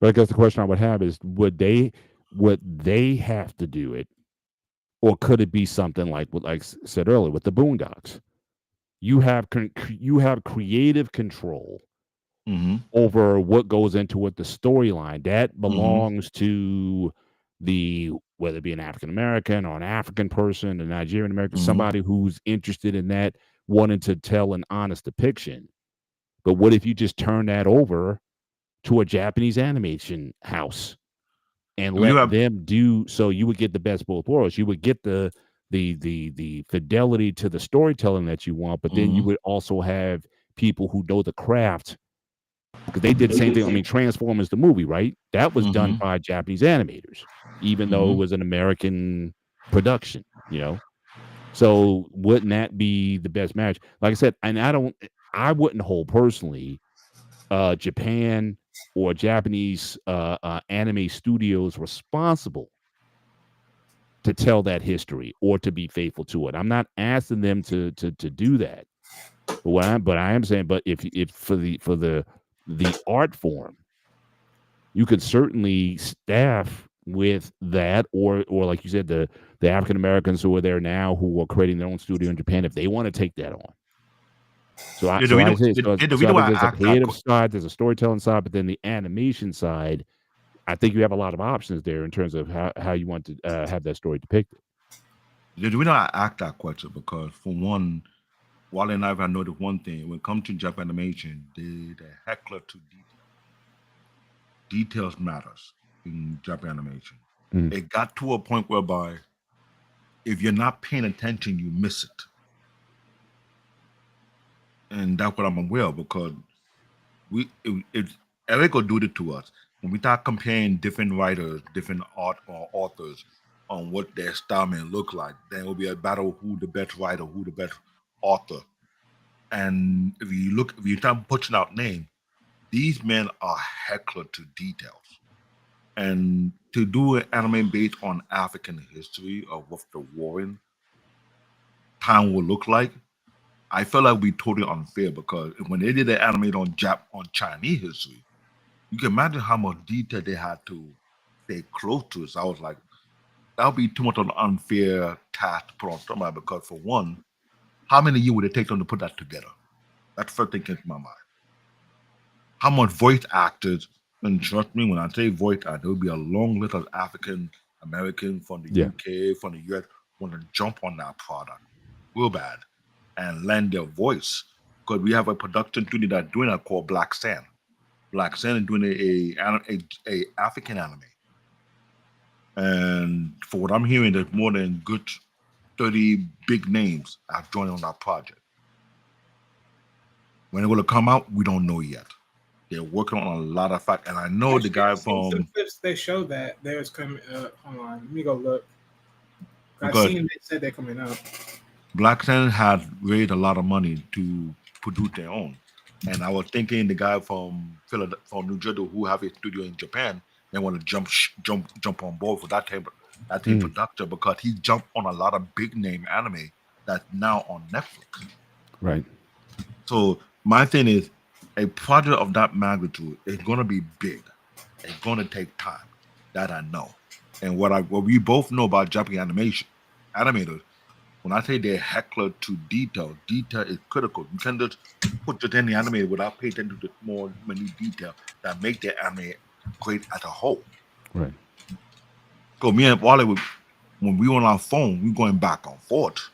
But I guess the question I would have is would they have to do it, or could it be something like what said earlier with the Boondocks? You have creative control Mm-hmm. over what goes into it, the storyline that Mm-hmm. belongs to the whether it be an African American or an African person, a Nigerian American, Mm-hmm. somebody who's interested in that, wanting to tell an honest depiction. But what if you just turn that over to a Japanese animation house and We do let have. them do so? You would get the best of both worlds. You would get the fidelity to the storytelling that you want, but then you Mm-hmm. would also have people who know the craft because they did the same thing. I mean, Transformers the movie, right? That was done Mm-hmm. by Japanese animators, even though Mm-hmm. it was an American production. So wouldn't that be the best match? Like I said, and I wouldn't hold personally Japan or Japanese anime studios responsible to tell that history or to be faithful to it. I'm not asking them to do that. But I am saying, but if for the art form, you could certainly staff with that, or like you said, the African Americans who are there now who are creating their own studio in Japan, if they want to take that on. So I Yeah, so I say the so reason why there's I a asked that. creative side, there's a storytelling side, but then the animation side, I think you have a lot of options there in terms of how you want to have that story depicted. The reason I asked that question because for one, Wally and I have noticed one thing: when it comes to Japan animation, the heckler to detail. Details matters in Japan animation. Mhm. It got to a point whereby if you're not paying attention, you miss it, and that's what I'm aware of because if Eric will do it to us when we start comparing different writers, different art or authors on what their style may look like, then it will be a battle who the best writer, who the best author. And if you start pushing out names, these men are heckler to details. And to do an anime based on African history of what the warring time will look like, I felt like we totally unfair because when they did the anime on Chinese history, you can imagine how much detail they had to stay close to it. So I was like, that would be too much of an unfair task to put on somebody because for one, how many years would it take them to put that together? That's the first thing came to my mind. How much voice actors, and trust me, when I say voice actor, there will be a long list of African Americans from the Yeah. UK, from the US, want to jump on that product real bad and lend their voice. Because we have a production studio that's doing that called Black Sand. Black Sand doing a African anime. And for what I'm hearing, there's more than good 30 big names have joined on that project. When they're going to come out, we don't know yet. They're working on a lot of facts. And I know the guy I've seen some from... clips they show that there's coming. Hold on, let me go look. I've Because seen they said they're coming out. Black Sand had raised a lot of money to produce their own. And I was thinking the guy from Philadelphia, from New Jersey, who have a studio in Japan, they want to jump on board for that type of production, because he jumped on a lot of big name anime that's now on Netflix. Right. So my thing is, a project of that magnitude is going to be big. It's going to take time. That I know. And what we both know about Japanese animators, when I say they're heckler to detail is critical. You can't just put just any anime without paying attention to the small, minute detail that make their anime great as a whole. Right. So me and Wally, when we on our phone, we going back and forth.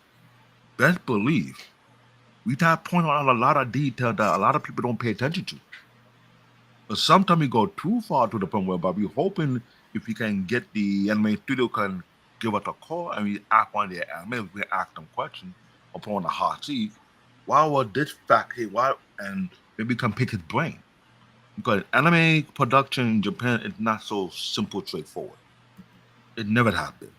Best believe we start pointing out a lot of detail that a lot of people don't pay attention to. But sometimes we go too far to the point where, but we're hoping if we can get the anime studio can give us a call and we ask one of their anime, we ask them questions upon the hot seat. Why was this fact here? Why? And maybe we can pick his brain. Because anime production in Japan is not so simple, straightforward. It never has been.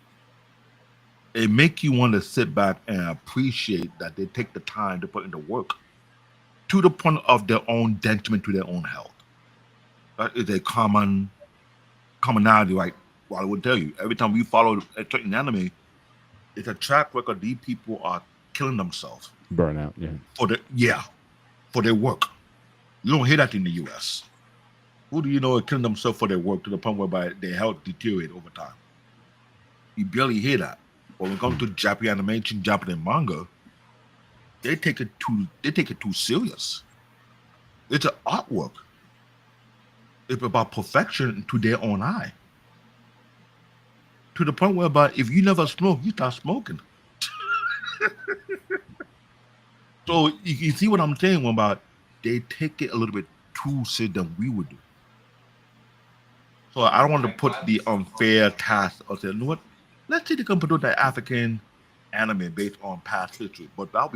It make you want to sit back and appreciate that they take the time to put in the work to the point of their own detriment to their own health. That is a commonality, right? Well, I would tell you, every time we follow a certain anime, it's a track record. These people are killing themselves. Burnout, yeah. For their work. You don't hear that in the US. Who do you know are killing themselves for their work to the point whereby their health deteriorate over time? You barely hear that. But when it comes to Japanese animation, Japanese manga, they take it too serious. It's an artwork. It's about perfection to their own eye. To the point whereby if you never smoke, you start smoking. So you see what I'm saying about they take it a little bit too serious than we would do. So I don't want to put the unfair task of saying, you know what? Let's see they can produce that African anime based on past history. But they're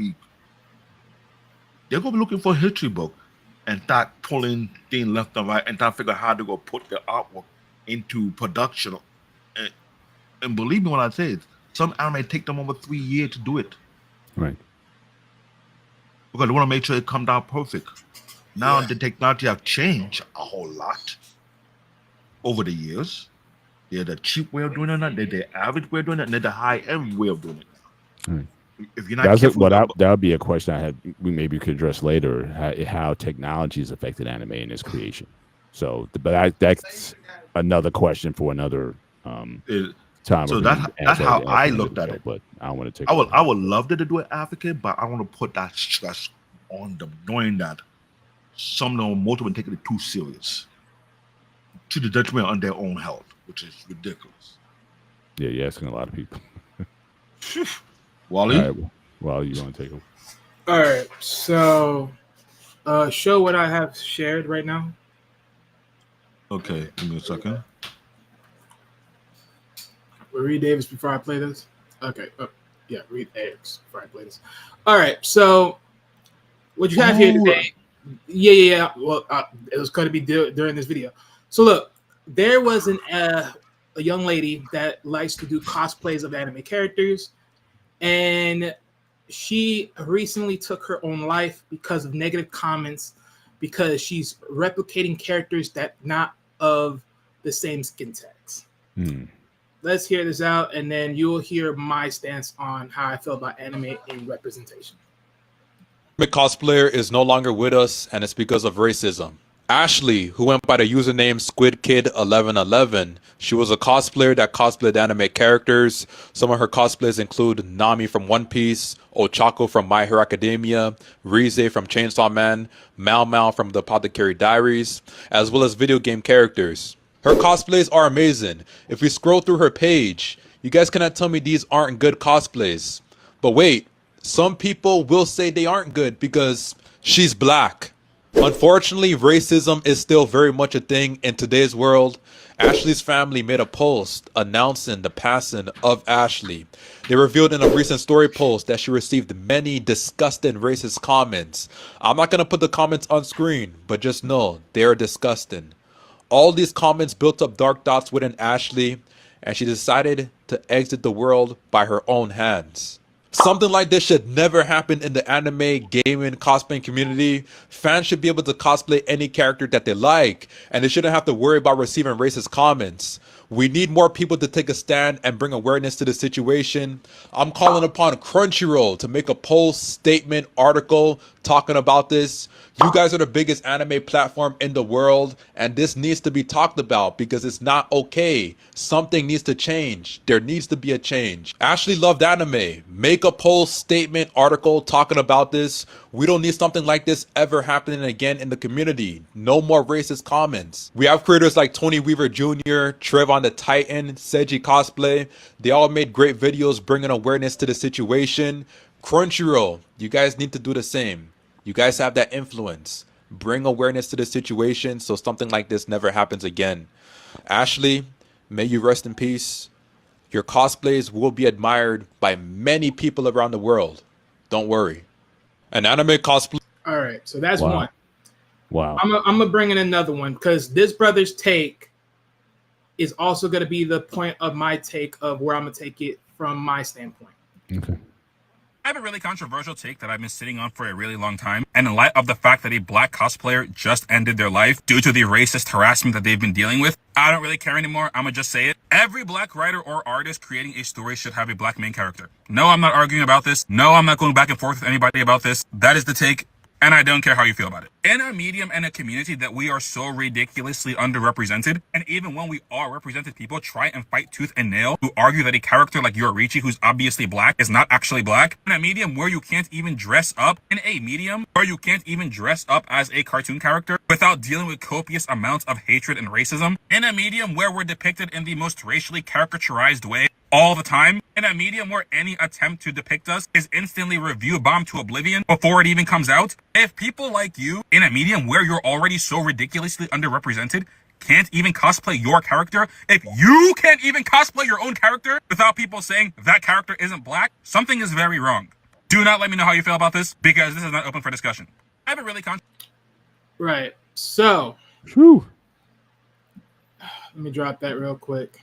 gonna be looking for a history book and start pulling things left and right and trying to figure out how to go put their artwork into production. And believe me when I say it, some anime take them over 3 years to do it. Right. Because they want to make sure it comes out perfect. Now the technology have changed a whole lot over the years. They're the cheap way of doing it, they're the average way of doing it, and they're the high-end way of doing it. Right. If you're not careful, that would be a question I had. We maybe could address later how technology has affected anime in its creation. So, but that's another question for another time. So that's how I looked at it. But I want to take. I would love to do it African, but I want to put that stress on them, knowing that some of them, most of them, taking it too serious to the detriment on their own health, which is ridiculous. Yeah, you're asking a lot of people. Wally? All right, well, you want to take over? All right, so show what I have shared right now. Okay, give me a second. Read Davis before I play this. Okay, read X before I play this. All right, so what you have here today? Yeah. Well, it was going to be during this video. So look, there was a young lady that likes to do cosplays of anime characters, and she recently took her own life because of negative comments, because she's replicating characters that not of the same skin tags. Let's hear this out, and then you'll hear my stance on how I feel about anime in representation. Cosplayer is no longer with us, and it's because of racism. Ashley, who went by the username SquidKid1111, she was a cosplayer that cosplayed anime characters. Some of her cosplays include Nami from One Piece, Ochako from My Hero Academia, Rize from Chainsaw Man, Mao Mao from The Apothecary Diaries, as well as video game characters. Her cosplays are amazing. If we scroll through her page, you guys cannot tell me these aren't good cosplays. But wait, some people will say they aren't good because she's black. Unfortunately, racism is still very much a thing in today's world. Ashley's family made a post announcing the passing of Ashley. They revealed in a recent story post that she received many disgusting racist comments. I'm not going to put the comments on screen, but just know they are disgusting. All these comments built up dark thoughts within Ashley, and she decided to exit the world by her own hands. Something like this should never happen in the anime, gaming, cosplaying community. Fans should be able to cosplay any character that they like, and they shouldn't have to worry about receiving racist comments. We need more people to take a stand and bring awareness to the situation. I'm calling upon Crunchyroll to make a post, statement, article talking about this. You guys are the biggest anime platform in the world, and this needs to be talked about because it's not okay. Something needs to change. There needs to be a change. Ashley loved anime. Make a post, statement, article talking about this. We don't need something like this ever happening again in the community. No more racist comments. We have creators like Tony Weaver Jr., Trevon the Titan, Seiji Cosplay. They all made great videos bringing awareness to the situation. Crunchyroll, you guys need to do the same. You guys have that influence. Bring awareness to the situation so something like this never happens again. Ashley, may you rest in peace. Your cosplays will be admired by many people around the world. Don't worry. An anime cosplay. All right, so that's Wow. one. Wow. I'm gonna bring in another one because this brother's take is also gonna be the point of my take of where I'm gonna take it from my standpoint. Okay. I have a really controversial take that I've been sitting on for a really long time. And in light of the fact that a black cosplayer just ended their life due to the racist harassment that they've been dealing with, I don't really care anymore. I'm going to just say it. Every black writer or artist creating a story should have a black main character. No, I'm not arguing about this. No, I'm not going back and forth with anybody about this. That is the take. And I don't care how you feel about it. In a medium and a community that we are so ridiculously underrepresented, and even when we are represented, people try and fight tooth and nail to argue that a character like Yorichi, who's obviously black, is not actually black. In a medium where you can't even dress up, in a medium where you can't even dress up as a cartoon character without dealing with copious amounts of hatred and racism, in a medium where we're depicted in the most racially caricaturized way all the time, in a medium where any attempt to depict us is instantly review bombed to oblivion before it even comes out. If people like you, in a medium where you're already so ridiculously underrepresented, can't even cosplay your character, if you can't even cosplay your own character without people saying that character isn't black, something is very wrong. Do not let me know how you feel about this because this is not open for discussion. I have a really Right. So Whew. let me drop that real quick.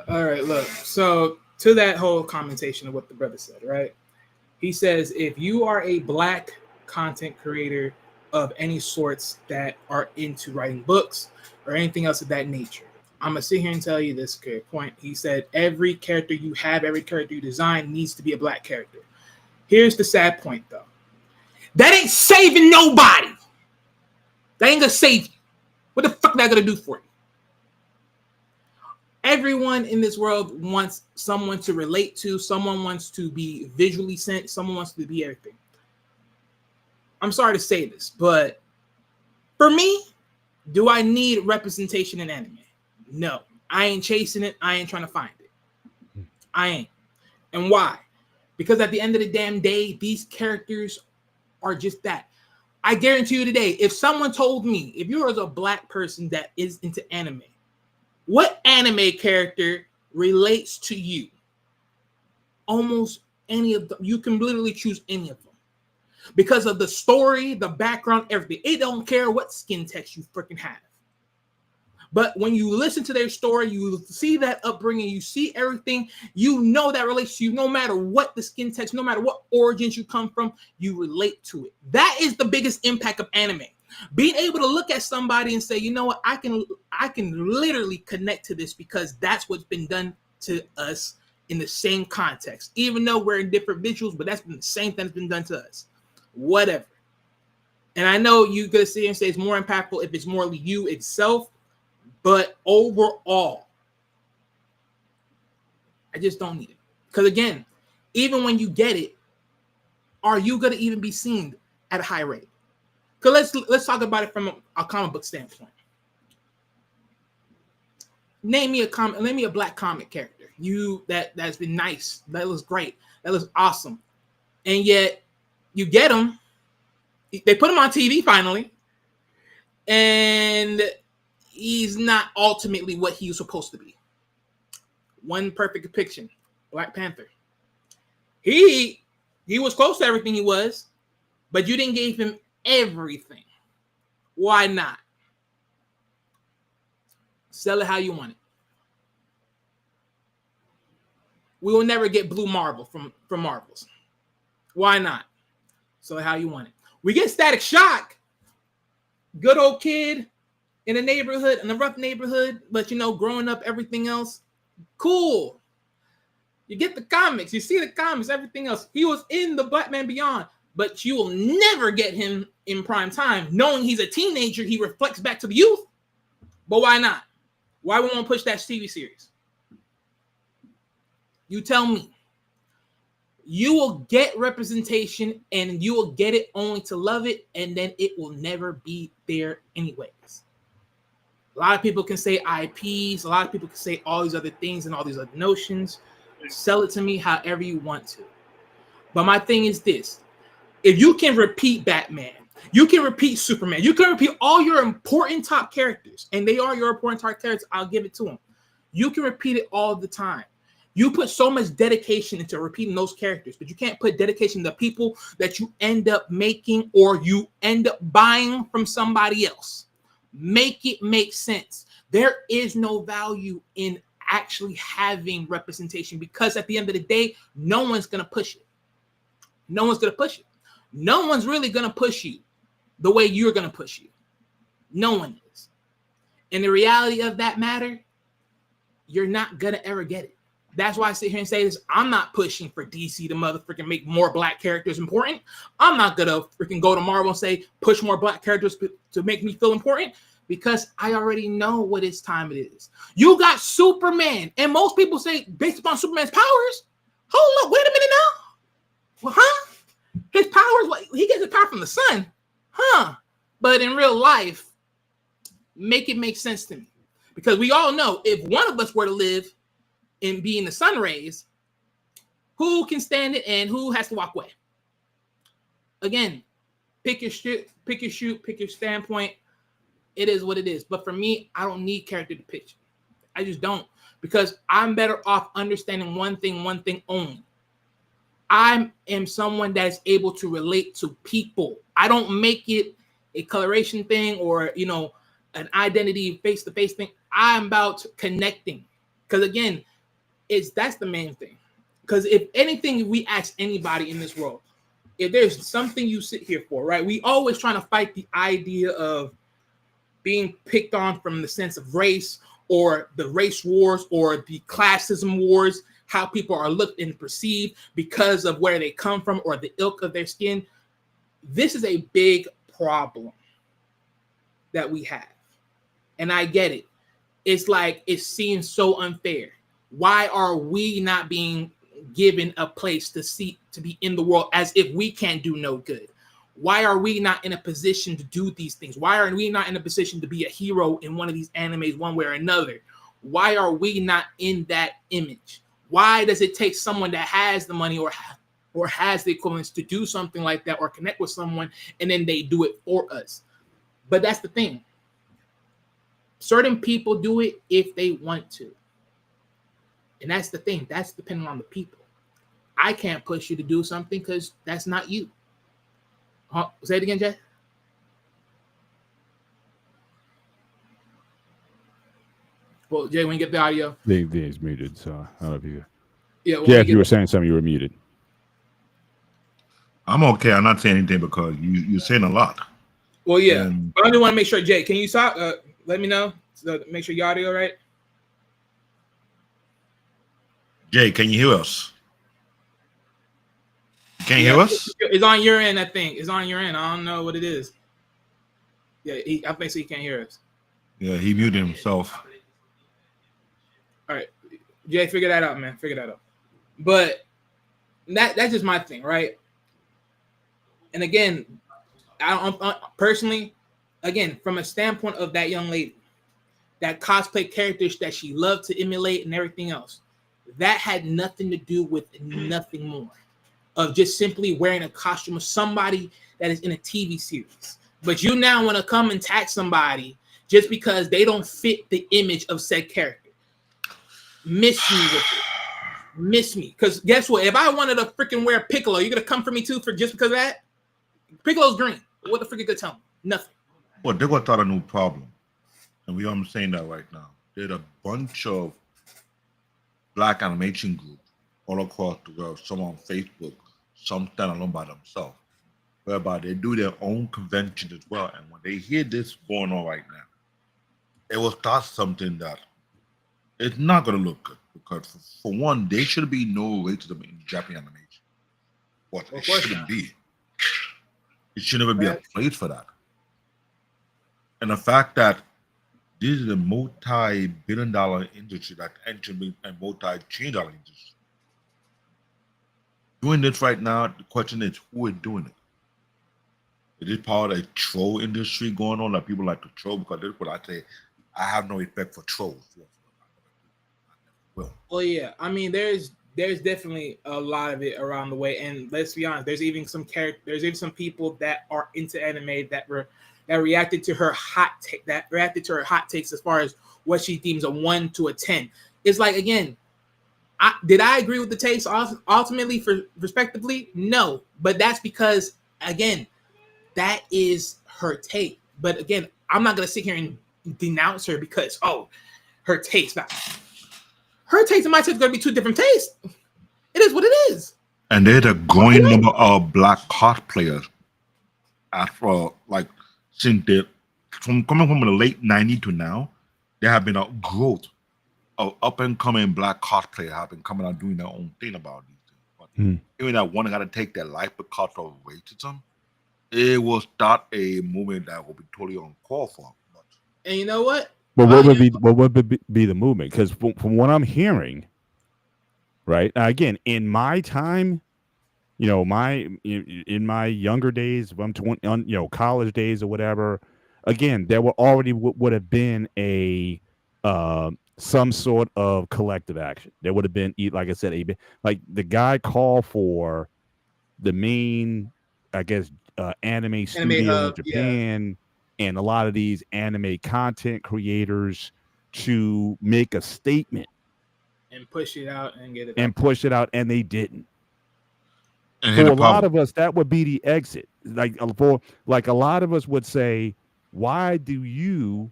All right, look. So to that whole commentation of what the brother said, right? He says if you are a black content creator of any sorts that are into writing books or anything else of that nature, I'm gonna sit here and tell you this point. He said every character you have, every character you design needs to be a black character. Here's the sad point, though. That ain't saving nobody. That ain't gonna save you. What the fuck that gonna do for you? Everyone in this world wants someone to relate to. Someone wants to be visually sent. Someone wants to be everything. I'm sorry to say this, but for me, do I need representation in anime? No. I ain't chasing it. I ain't trying to find it. I ain't. And why? Because at the end of the damn day, these characters are just that. I guarantee you today, if someone told me, if you are a black person that is into anime, what anime character relates to you? Almost any of them. You can literally choose any of them. Because of the story, the background, everything. It don't care what skin text you freaking have. But when you listen to their story, you see that upbringing, you see everything, you know that relates to you, no matter what the skin text, no matter what origins you come from, you relate to it. That is the biggest impact of anime. Being able to look at somebody and say, you know what, I can literally connect to this because that's what's been done to us in the same context. Even though we're in different visuals, but that's been the same thing that's been done to us. Whatever. And I know you're going to sit here and say it's more impactful if it's more you itself, but overall, I just don't need it. Because again, even when you get it, are you going to even be seen at a high rate? Because let's talk about it from a comic book standpoint. Name me a black comic character. That's been nice. That looks great. That looks awesome. And yet You get him. They put him on TV finally, and he's not ultimately what he was supposed to be. One perfect depiction, Black Panther. He was close to everything he was, but you didn't give him everything. Why not? Sell it how you want it. We will never get Blue Marvel from Marvels. Why not? Sell it how you want it. We get Static Shock. Good old kid in a neighborhood, in a rough neighborhood, but you know, growing up, everything else, cool. You get the comics, you see the comics, everything else. He was in the Batman Beyond, but you will never get him in prime time. Knowing he's a teenager, he reflects back to the youth. But why not? Why we won't push that TV series? You tell me. You will get representation and you will get it only to love it, and then it will never be there anyways. A lot of people can say IPs, a lot of people can say all these other things and all these other notions. Sell it to me however you want to. But my thing is this. If you can repeat Batman, you can repeat Superman, you can repeat all your important top characters, and they are your important top characters, I'll give it to them. You can repeat it all the time. You put so much dedication into repeating those characters, but you can't put dedication to people that you end up making or you end up buying from somebody else. Make it make sense. There is no value in actually having representation because at the end of the day, no one's going to push it. No one's going to push it. No one's really going to push you the way you're going to push you. No one is. And the reality of that matter, you're not going to ever get it. That's why I sit here and say this. I'm not pushing for DC to motherfucking make more black characters important. I'm not going to freaking go to Marvel and say push more black characters to make me feel important because I already know what it's time it is. You got Superman, and most people say based upon Superman's powers. Hold up, wait a minute now. Well, huh? His powers, what? He gets his power from the sun. Huh? But in real life, make it make sense to me. Because we all know if one of us were to live and be in the sun rays, who can stand it and who has to walk away? Again, pick your shoot, pick your standpoint. It is what it is. But for me, I don't need character depiction. I just don't. Because I'm better off understanding one thing only. I am someone that is able to relate to people. I don't make it a coloration thing or, you know, an identity face-to-face thing. I'm about connecting. Because again, that's the main thing. Because if anything, we ask anybody in this world, if there's something you sit here for, right? We always trying to fight the idea of being picked on from the sense of race or the race wars or the classism wars, how people are looked and perceived because of where they come from or the ilk of their skin. This is a big problem that we have. And I get it. It's like it seems so unfair. Why are we not being given a place to be in the world as if we can't do no good? Why are we not in a position to do these things? Why are we not in a position to be a hero in one of these animes one way or another? Why are we not in that image? Why does it take someone that has the money or has the equivalence to do something like that or connect with someone and then they do it for us? But that's the thing. Certain people do it if they want to. And that's the thing. That's depending on the people. I can't push you to do something because that's not you. Say it again, Jay. Well, Jay, when you get the audio. It's muted, so I don't know if you... Yeah, well, Jeff, you were saying something, you were muted. I'm okay. I'm not saying anything because you're saying a lot. Well, yeah. But I just want to make sure, Jay, can you stop? Let me know. So make sure your audio right. Jay, can you hear us? Can you hear us? It's on your end, I think. It's on your end. I don't know what it is. Yeah, I think so he can't hear us. Yeah, he muted himself. All right. Jay, figure that out, man. Figure that out. But that's just my thing, right? And again, I personally, again, from a standpoint of that young lady, that cosplay characters that she loved to emulate and everything else, that had nothing to do with nothing more. of just simply wearing a costume of somebody that is in a TV series. But you now want to come and tag somebody just because they don't fit the image of said character. Miss me with it. Miss me. Because guess what? If I wanted to freaking wear Piccolo, you're going to come for me too for just because of that? Piccolo's green. What the freak you gonna tell me? Nothing. Well, they're going to start a new problem. And I'm saying that right now. There's a bunch of black animation groups all across the world, some on Facebook, some stand alone by themselves, whereby they do their own conventions as well. And when they hear this going on right now, it will start something that it's not going to look good. Because for one, there should be no racism in Japanese animation. What it shouldn't be. It should never be a place for that. And the fact that this is a multi-billion-dollar industry that entering a multi-trillion-dollar industry. Doing this right now, the question is, who is doing it? Is it part of a troll industry going on that people like to troll? Because this is what I say, I have no respect for trolls. Well, yeah. I mean, there's definitely a lot of it around the way, and let's be honest. There's even some people that are into anime that reacted to her hot takes as far as what she deems a 1 to a 10. It's like, again, did I agree with the takes ultimately for respectively? No, but that's because, again, that is her take. But again, I'm not gonna sit here and denounce her because her taste. Her taste and my taste are gonna be two different tastes. It is what it is. And there's a growing number of black cosplayers after since coming from the late 90s to now, there have been a growth of up and coming black cosplayers have been coming out doing their own thing about these things. But even that one got to take their life because of racism, it will start a movement that will be totally uncalled for. And you know what? But what would be the movement? Because from what I'm hearing, right now, again, in my time, in my younger days, if I'm 20, college days or whatever, again, there would have been a some sort of collective action. There would have been, like I said, like the guy called for the main, I guess, anime studio in Japan. And a lot of these anime content creators to make a statement and push it out and get it and they didn't. And for a lot of us, that would be the exit. Like a lot of us would say, why do you?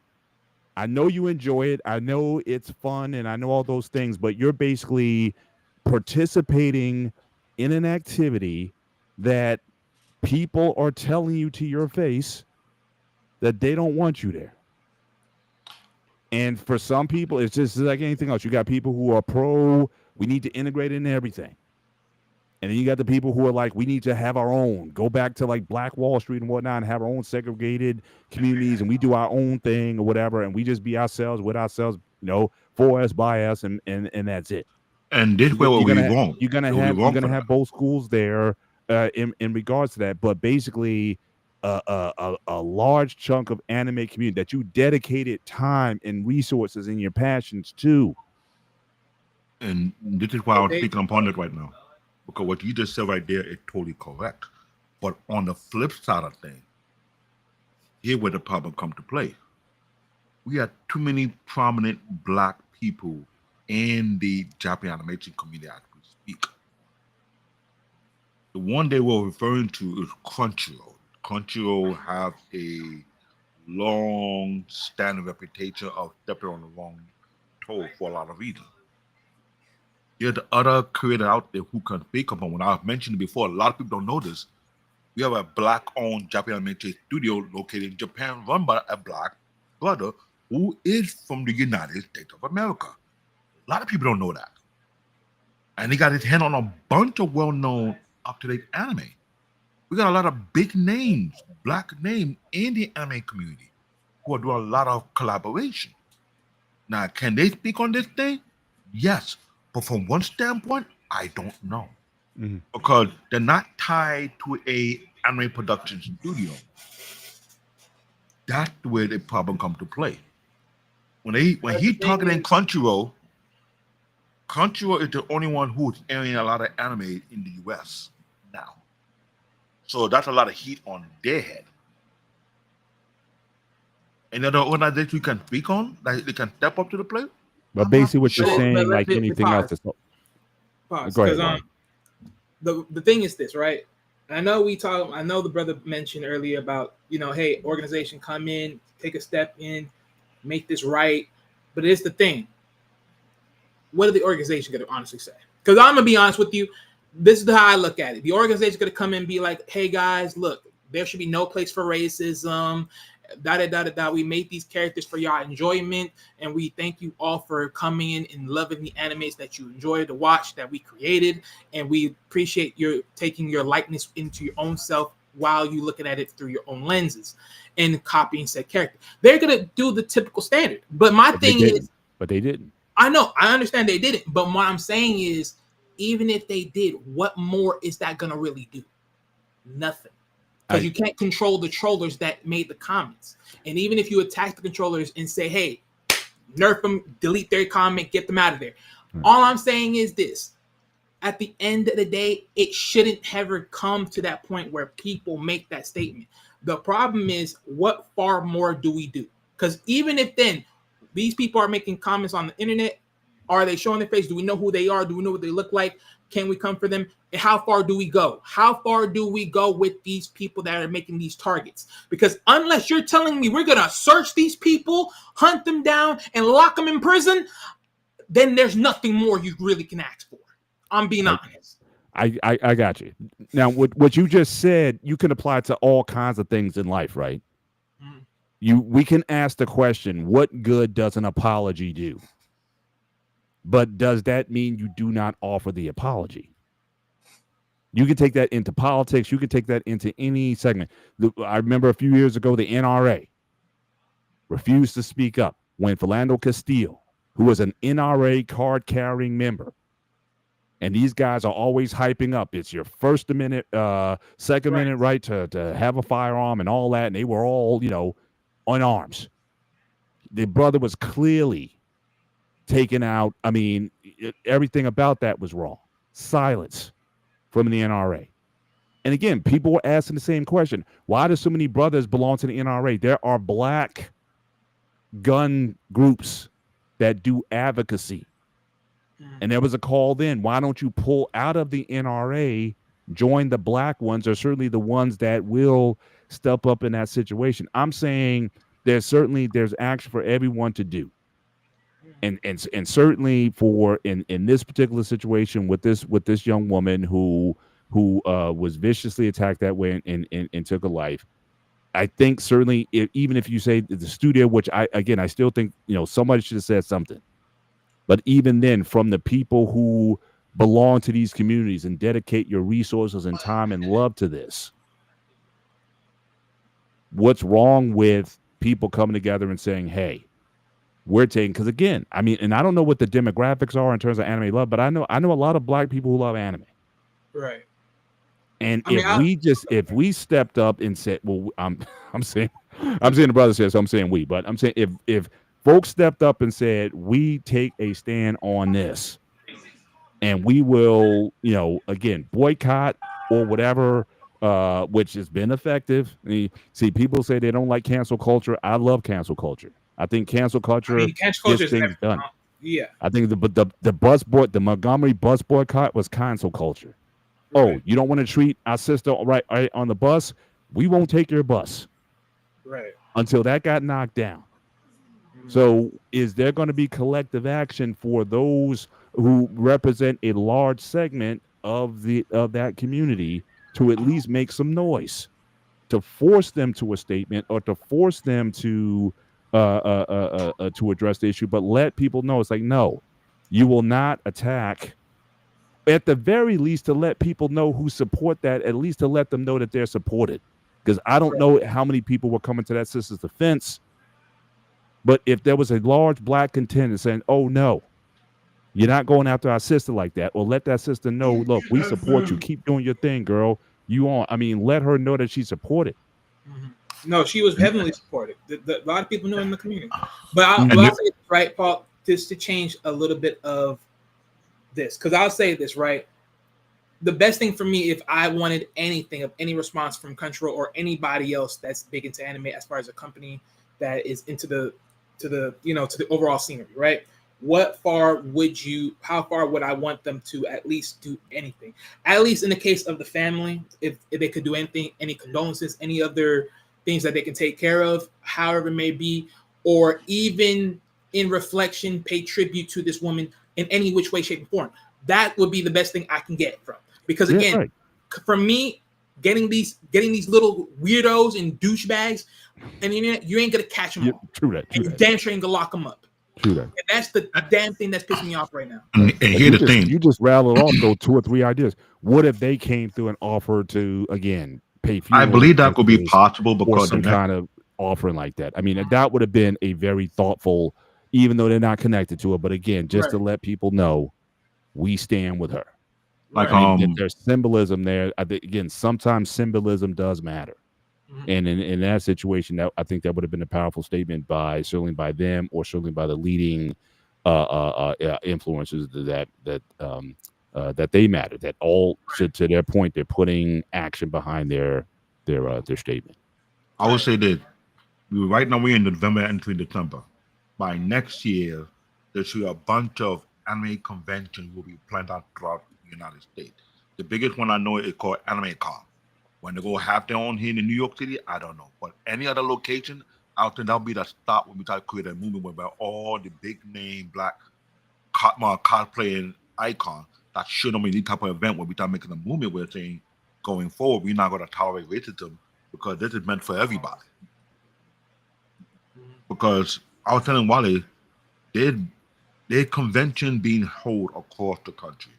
I know you enjoy it. I know it's fun, and I know all those things, but you're basically participating in an activity that people are telling you to your face that they don't want you there. And for some people, it's just like anything else. You got people who are pro, we need to integrate into everything. And then you got the people who are like, we need to have our own, go back to like Black Wall Street and whatnot and have our own segregated communities, and we do our own thing or whatever, and we just be ourselves with ourselves, for us, by us, and that's it. And this way we're wrong. You're gonna have both schools there in regards to that, but basically a large chunk of anime community that you dedicated time and resources and your passions to. And this is why I'm speaking upon it right now. Because what you just said right there is totally correct. But on the flip side of things, here's where the problem comes to play. We have too many prominent black people in the Japanese animation community as we speak. The one they were referring to is Crunchyroll. Crunchyroll have a long-standing reputation of stepping on the wrong toe for a lot of reasons. There's the other creator out there who can speak upon. When I've mentioned it before, a lot of people don't know this. We have a black-owned Japanese animation studio located in Japan, run by a black brother who is from the United States of America. A lot of people don't know that. And he got his hand on a bunch of well-known, up-to-date anime. We got a lot of big names, black names in the anime community who are doing a lot of collaboration. Now, can they speak on this thing? Yes. But from one standpoint, I don't know. Mm-hmm. Because they're not tied to a anime production studio. That's where the problem comes to play. When he talking in Crunchyroll is the only one who's airing a lot of anime in the US. now. So that's a lot of heat on their head. Any other organization you can speak on that they can step up to the plate? But I'm basically, not what you're sure. saying, But like let- anything else, is Pause. go ahead. Because the thing is this, right? I know the brother mentioned earlier about, hey, organization come in, take a step in, make this right. But it's the thing. What are the organization going to honestly say? Because I'm going to be honest with you. This is how I look at it. The organization going to come in and be like, hey, guys, look, there should be no place for racism. We made these characters for your enjoyment, and we thank you all for coming in and loving the animes that you enjoy to watch that we created, and we appreciate your taking your likeness into your own self while you looking at it through your own lenses and copying said character. They're gonna do the typical standard, but my thing is, but they didn't. I know, I understand they didn't, but what I'm saying is, even if they did, what more is that gonna really do? Nothing. Because you can't control the trollers that made the comments. And even if you attack the controllers and say, hey, nerf them, delete their comment, get them out of there. All I'm saying is this. At the end of the day, it shouldn't ever come to that point where people make that statement. The problem is, what far more do we do? Because even if then these people are making comments on the internet, are they showing their face? Do we know who they are? Do we know what they look like? Can we come for them? And how far do we go? How far do we go with these people that are making these targets? Because unless you're telling me we're going to search these people, hunt them down, and lock them in prison, then there's nothing more you really can ask for. I'm being honest. I got you. Now, what you just said, you can apply to all kinds of things in life, right? We can ask the question, what good does an apology do? But does that mean you do not offer the apology? You can take that into politics. You can take that into any segment. I remember a few years ago, the NRA refused to speak up when Philando Castile, who was an NRA card-carrying member, and these guys are always hyping up. It's your First Amendment, Second Amendment right to have a firearm and all that, and they were all, on arms. The brother was clearly taken out. I mean, everything about that was wrong. Silence from the NRA. And again, people were asking the same question. Why do so many brothers belong to the NRA? There are black gun groups that do advocacy. And there was a call then, why don't you pull out of the NRA, join the black ones, or certainly the ones that will step up in that situation? I'm saying there's action for everyone to do. And certainly for in this particular situation with this young woman who was viciously attacked that way and took a life, I think certainly even if you say the studio, which I still think somebody should have said something, but even then, from the people who belong to these communities and dedicate your resources and time and love to this, what's wrong with people coming together and saying, hey, we're taking, because again, I mean, and I don't know what the demographics are in terms of anime love, but I know a lot of black people who love anime. Right. And if we stepped up and said, well, I'm saying the brother said, so I'm saying we, but I'm saying if folks stepped up and said, we take a stand on this and we will, again, boycott or whatever, which has been effective. See, people say they don't like cancel culture. I love cancel culture. I think cancel culture gets things done. Yeah. I think the Montgomery bus boycott was cancel culture. Right. Oh, you don't want to treat our sister right on the bus? We won't take your bus. Right. Until that got knocked down. So is there going to be collective action for those who represent a large segment of that community to at least make some noise, to force them to a statement or to force them to address the issue, but let people know it's like, no, you will not attack. At the very least, to let people know who support that, at least to let them know that they're supported. Because I don't know how many people were coming to that sister's defense. But if there was a large black contingent saying, oh, no, you're not going after our sister like that, or let that sister know, look, we support you. Keep doing your thing, girl. Let her know that she's supported. No, she was heavily supported. A lot of people know in the community. But I'll say this, right, Paul, just to change a little bit of this, because I'll say this, right? the best thing for me, if I wanted anything of any response from Crunchyroll or anybody else that's big into anime, as far as a company that is into the to the overall scenery, right? How far would I want them to at least do anything? At least in the case of the family, if they could do anything, any condolences, any other things that they can take care of, however it may be, or even in reflection, pay tribute to this woman in any which way, shape, and form. That would be the best thing I can get from. Because again, for me, getting these little weirdos and douchebags, and you ain't gonna catch them all. True that. And you damn sure ain't gonna lock them up. True that. And that's the damn thing that's pissing me off right now. And here's the thing. You just rattled off those 2 or 3 ideas. What if they came through and offered to again pay? I believe that could be possible because some kind of offering like that. I mean, that would have been a very thoughtful, even though they're not connected to it. But again, just to let people know, we stand with her. Like there's symbolism there. Again, sometimes symbolism does matter. And in that situation, I think that would have been a powerful statement certainly by them, or certainly by the leading influencers that they matter. That all to their point, they're putting action behind their statement. I would say that right now we're in November entering December. By next year, there should be a bunch of anime conventions will be planned out throughout the United States. The biggest one I know is called Anime Con. When they go have their own here in New York City, I don't know. But any other location, I think that'll be the start when we try to create a movement where all the big name black cosplaying icons that should be any type of event where we start making a movement. We're saying going forward, we're not going to tolerate racism because this is meant for everybody. Because I was telling Wally, their convention being held across the country.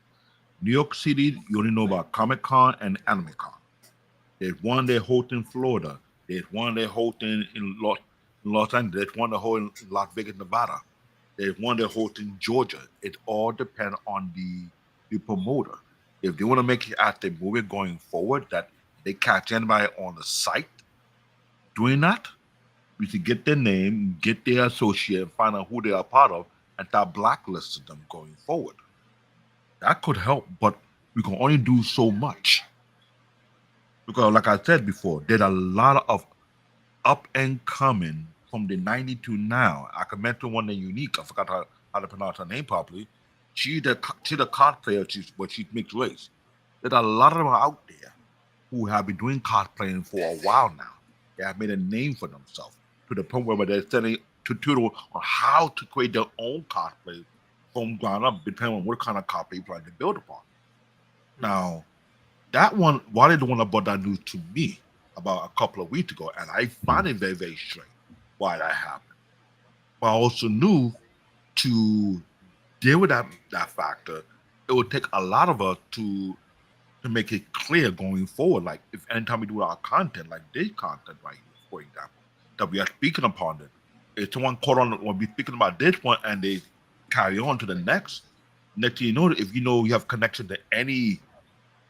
New York City, you only know about Comic Con and Anime Con. There's one they hold in Florida. There's one they hold in Los Angeles. There's one they hold in Las Vegas, Nevada. There's one they hold in Georgia. It all depends on the promoter. If they want to make it as a movie going forward that they catch anybody on the site doing that, we should get their name, get their associate, and find out who they are part of, and start blacklisting them going forward. That could help, but we can only do so much. Because like I said before, there's a lot of up and coming from the 90s to now. I can mention one that unique. I forgot how to pronounce her name properly. She's the cosplayer, she's mixed race. There's a lot of them out there who have been doing cosplaying for a while now. They have made a name for themselves to the point where they're sending tutorials on how to create their own cosplay from ground up, depending on what kind of cosplay you plan to build upon. Now, that one, Wally the one that brought that news to me about a couple of weeks ago, and I find it very, very strange why that happened. But I also knew to deal with that factor, it would take a lot of us to make it clear going forward. Like if anytime we do our content, like this content right here, for example, that we are speaking upon it, if someone caught on or be speaking about this one and they carry on to the next thing you know, if you know you have connection to any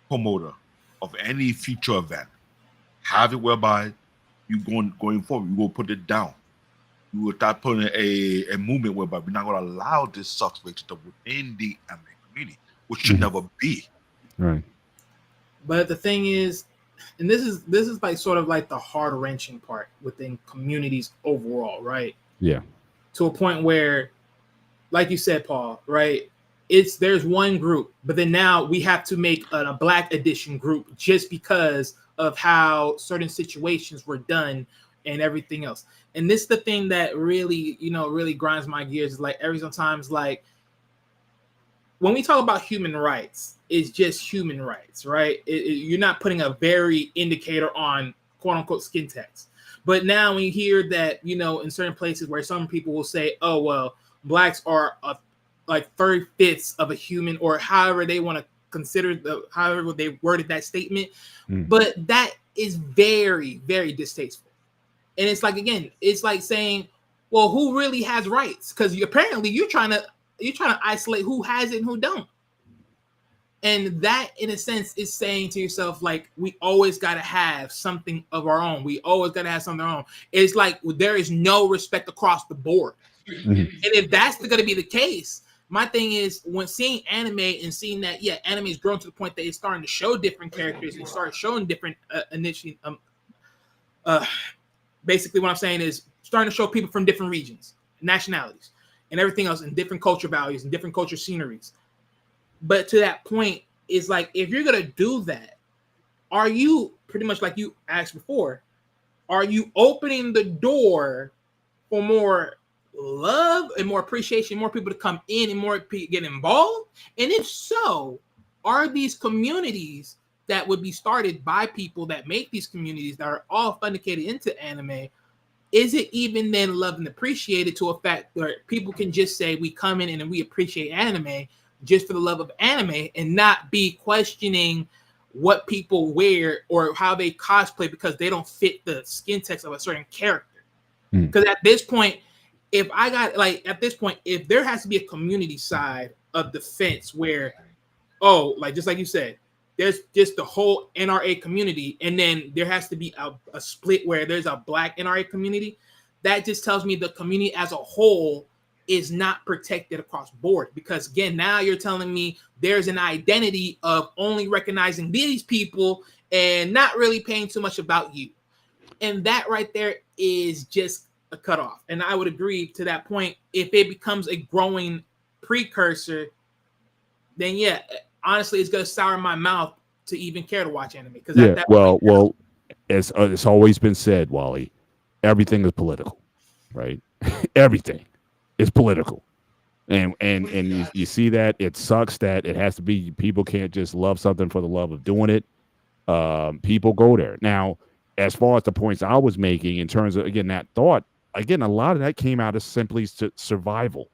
promoter of any future event, have it whereby you going forward, you will put it down. You will start putting a movement whereby we're not going to allow this such racism within the anime community, which should never be. Right. But the thing is, and this is like sort of like the heart wrenching part within communities overall, right? Yeah. To a point where, like you said, Paul, right? There's one group, but then now we have to make a black edition group just because of how certain situations were done and everything else. And this is the thing that really, really grinds my gears. Is like every sometimes, like when we talk about human rights, it's just human rights, right? You're not putting a very indicator on quote unquote skin text. But now when you hear that, in certain places where some people will say, oh, well, blacks are like 3/5 of a human, or however they want to consider however they worded that statement. But that is very, very distasteful. And it's like, again, it's like saying, well, who really has rights? Because apparently you're trying to isolate who has it and who don't. And that, in a sense, is saying to yourself, like, we always got to have something of our own. We always got to have something of our own. It's like there is no respect across the board. And if that's going to be the case, My thing is when seeing anime and seeing that, yeah, anime has grown to the point that it's starting to show different characters and start showing different initially. Basically, what I'm saying is starting to show people from different regions, nationalities, and everything else, and different culture values and different culture sceneries. But to that point, is like if you're gonna do that, are you pretty much like you asked before? Are you opening the door for more love and more appreciation, more people to come in and more people get involved? And if so, are these communities that would be started by people that make these communities that are all authenticated into anime, is it even then loved and appreciated to a fact where people can just say we come in and we appreciate anime just for the love of anime and not be questioning what people wear or how they cosplay because they don't fit the skin text of a certain character? Because at this point, if there has to be a community side of the fence where, like just like you said, there's just the whole NRA community, and then there has to be a split where there's a black NRA community. That just tells me the community as a whole is not protected across board. Because again, now you're telling me there's an identity of only recognizing these people and not really paying too much about you. And that right there is just a cutoff. And I would agree to that point. If it becomes a growing precursor, then yeah, honestly, it's gonna sour my mouth to even care to watch anime. Because it's always been said, Wally, everything is political, right? Everything is political, and you see that. It sucks that it has to be. People can't just love something for the love of doing it. People go there now. As far as the points I was making in terms of, again, that thought, again, a lot of that came out of simply survival.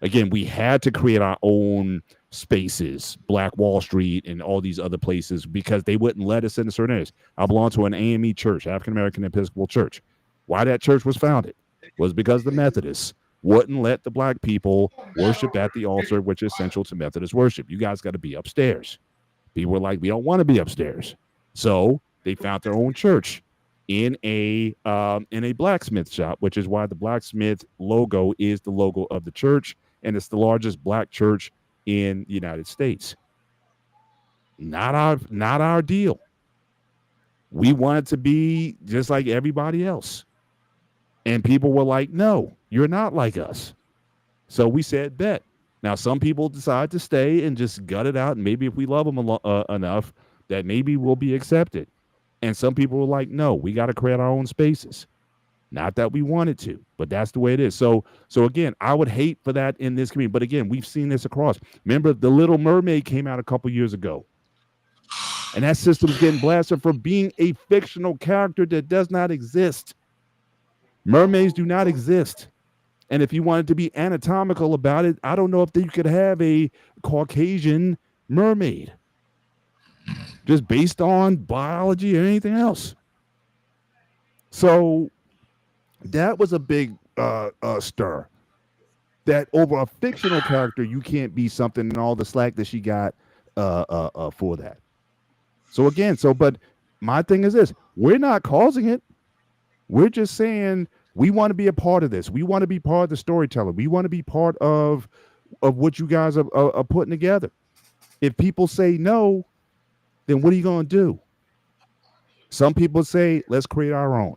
Again, we had to create our own spaces, Black Wall Street and all these other places, because they wouldn't let us into certain areas. I belong to an AME church, African American Episcopal Church. Why that church was founded was because the Methodists wouldn't let the black people worship at the altar, which is central to Methodist worship. You guys got to be upstairs. People were like, we don't want to be upstairs. So they found their own church in a blacksmith shop, which is why the blacksmith logo is the logo of the church, and it's the largest black church in the United States. Not our deal. We wanted to be just like everybody else. And people were like, no, you're not like us. So we said, bet. Now, some people decide to stay and just gut it out. And maybe if we love them enough, that maybe we'll be accepted. And some people were like, no, we got to create our own spaces. Not that we wanted to, but that's the way it is. So again, I would hate for that in this community. But again, we've seen this across. Remember, The Little Mermaid came out a couple years ago. And that system's getting blasted for being a fictional character that does not exist. Mermaids do not exist. And if you wanted to be anatomical about it, I don't know if you could have a Caucasian mermaid just based on biology or anything else. So that was a big stir. That over a fictional character, you can't be something, and all the slack that she got for that. So again, but my thing is this: we're not causing it. We're just saying we want to be a part of this. We want to be part of the storytelling. We want to be part of what you guys are putting together. If people say no, then what are you going to do? Some people say, let's create our own.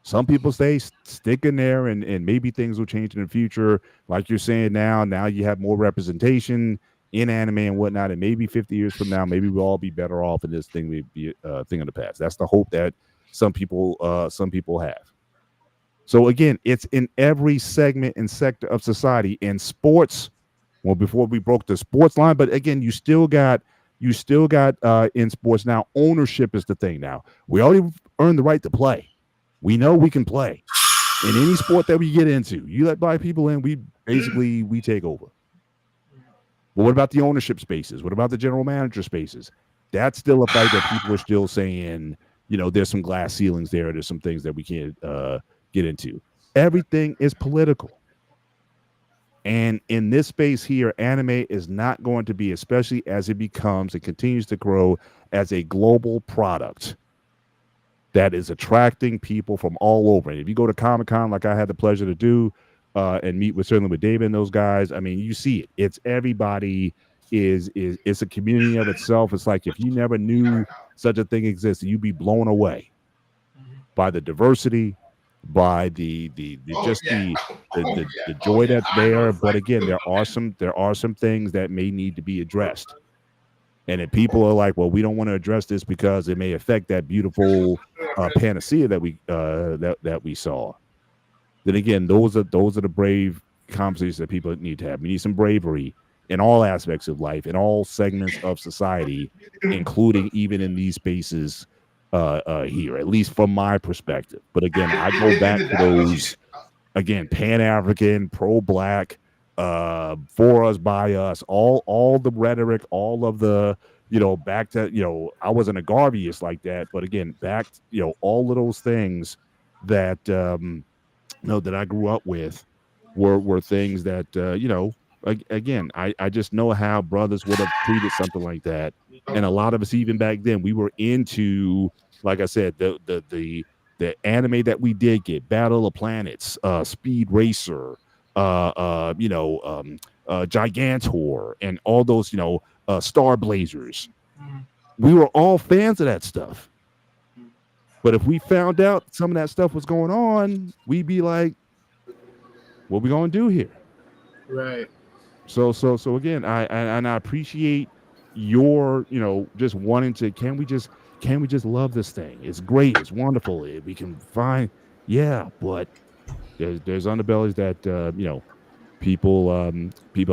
Some people say, stick in there and maybe things will change in the future. Like you're saying now you have more representation in anime and whatnot. And maybe 50 years from now, maybe we'll all be better off and this thing may be a thing of the past. That's the hope that some people have. So again, it's in every segment and sector of society. In sports, well, before we broke the sports line, but again, you still got in sports now, ownership is the thing now. We already earned the right to play. We know we can play in any sport that we get into. You let black people in, we take over. But what about the ownership spaces? What about the general manager spaces? That's still a fight that people are still saying, there's some glass ceilings there. There's some things that we can't get into. Everything is political. And in this space here, anime is not going to be, especially as it continues to grow as a global product that is attracting people from all over. And if you go to Comic-Con, like I had the pleasure to do, and meet with certainly with David and those guys. I mean, you see it. It's everybody is it's a community of itself. It's like if you never knew such a thing existed, you'd be blown away by the diversity, by the just the joy that's there. But again, there are some things that may need to be addressed. And if people are like, well, we don't want to address this because it may affect that beautiful panacea that we saw, then again, those are the brave conversations that people need to have. We need some bravery in all aspects of life, in all segments of society, including even in these spaces here, at least from my perspective. But again, I go back to those, again, Pan-African, pro-Black, for us, by us, all the rhetoric, all of the, back to, I wasn't a Garveyist like that, but again, back, all of those things that, that I grew up with were things that, again, I just know how brothers would have treated something like that. And a lot of us, even back then, we were into, like I said, the anime that we did get, Battle of Planets, Speed Racer, Gigantor, and all those, Star Blazers. We were all fans of that stuff. But if we found out some of that stuff was going on, we'd be like, what we gonna do here? Right. So again, I appreciate your, just wanting to, can we just love this thing? It's great, it's wonderful. We can find, but there's underbellies that people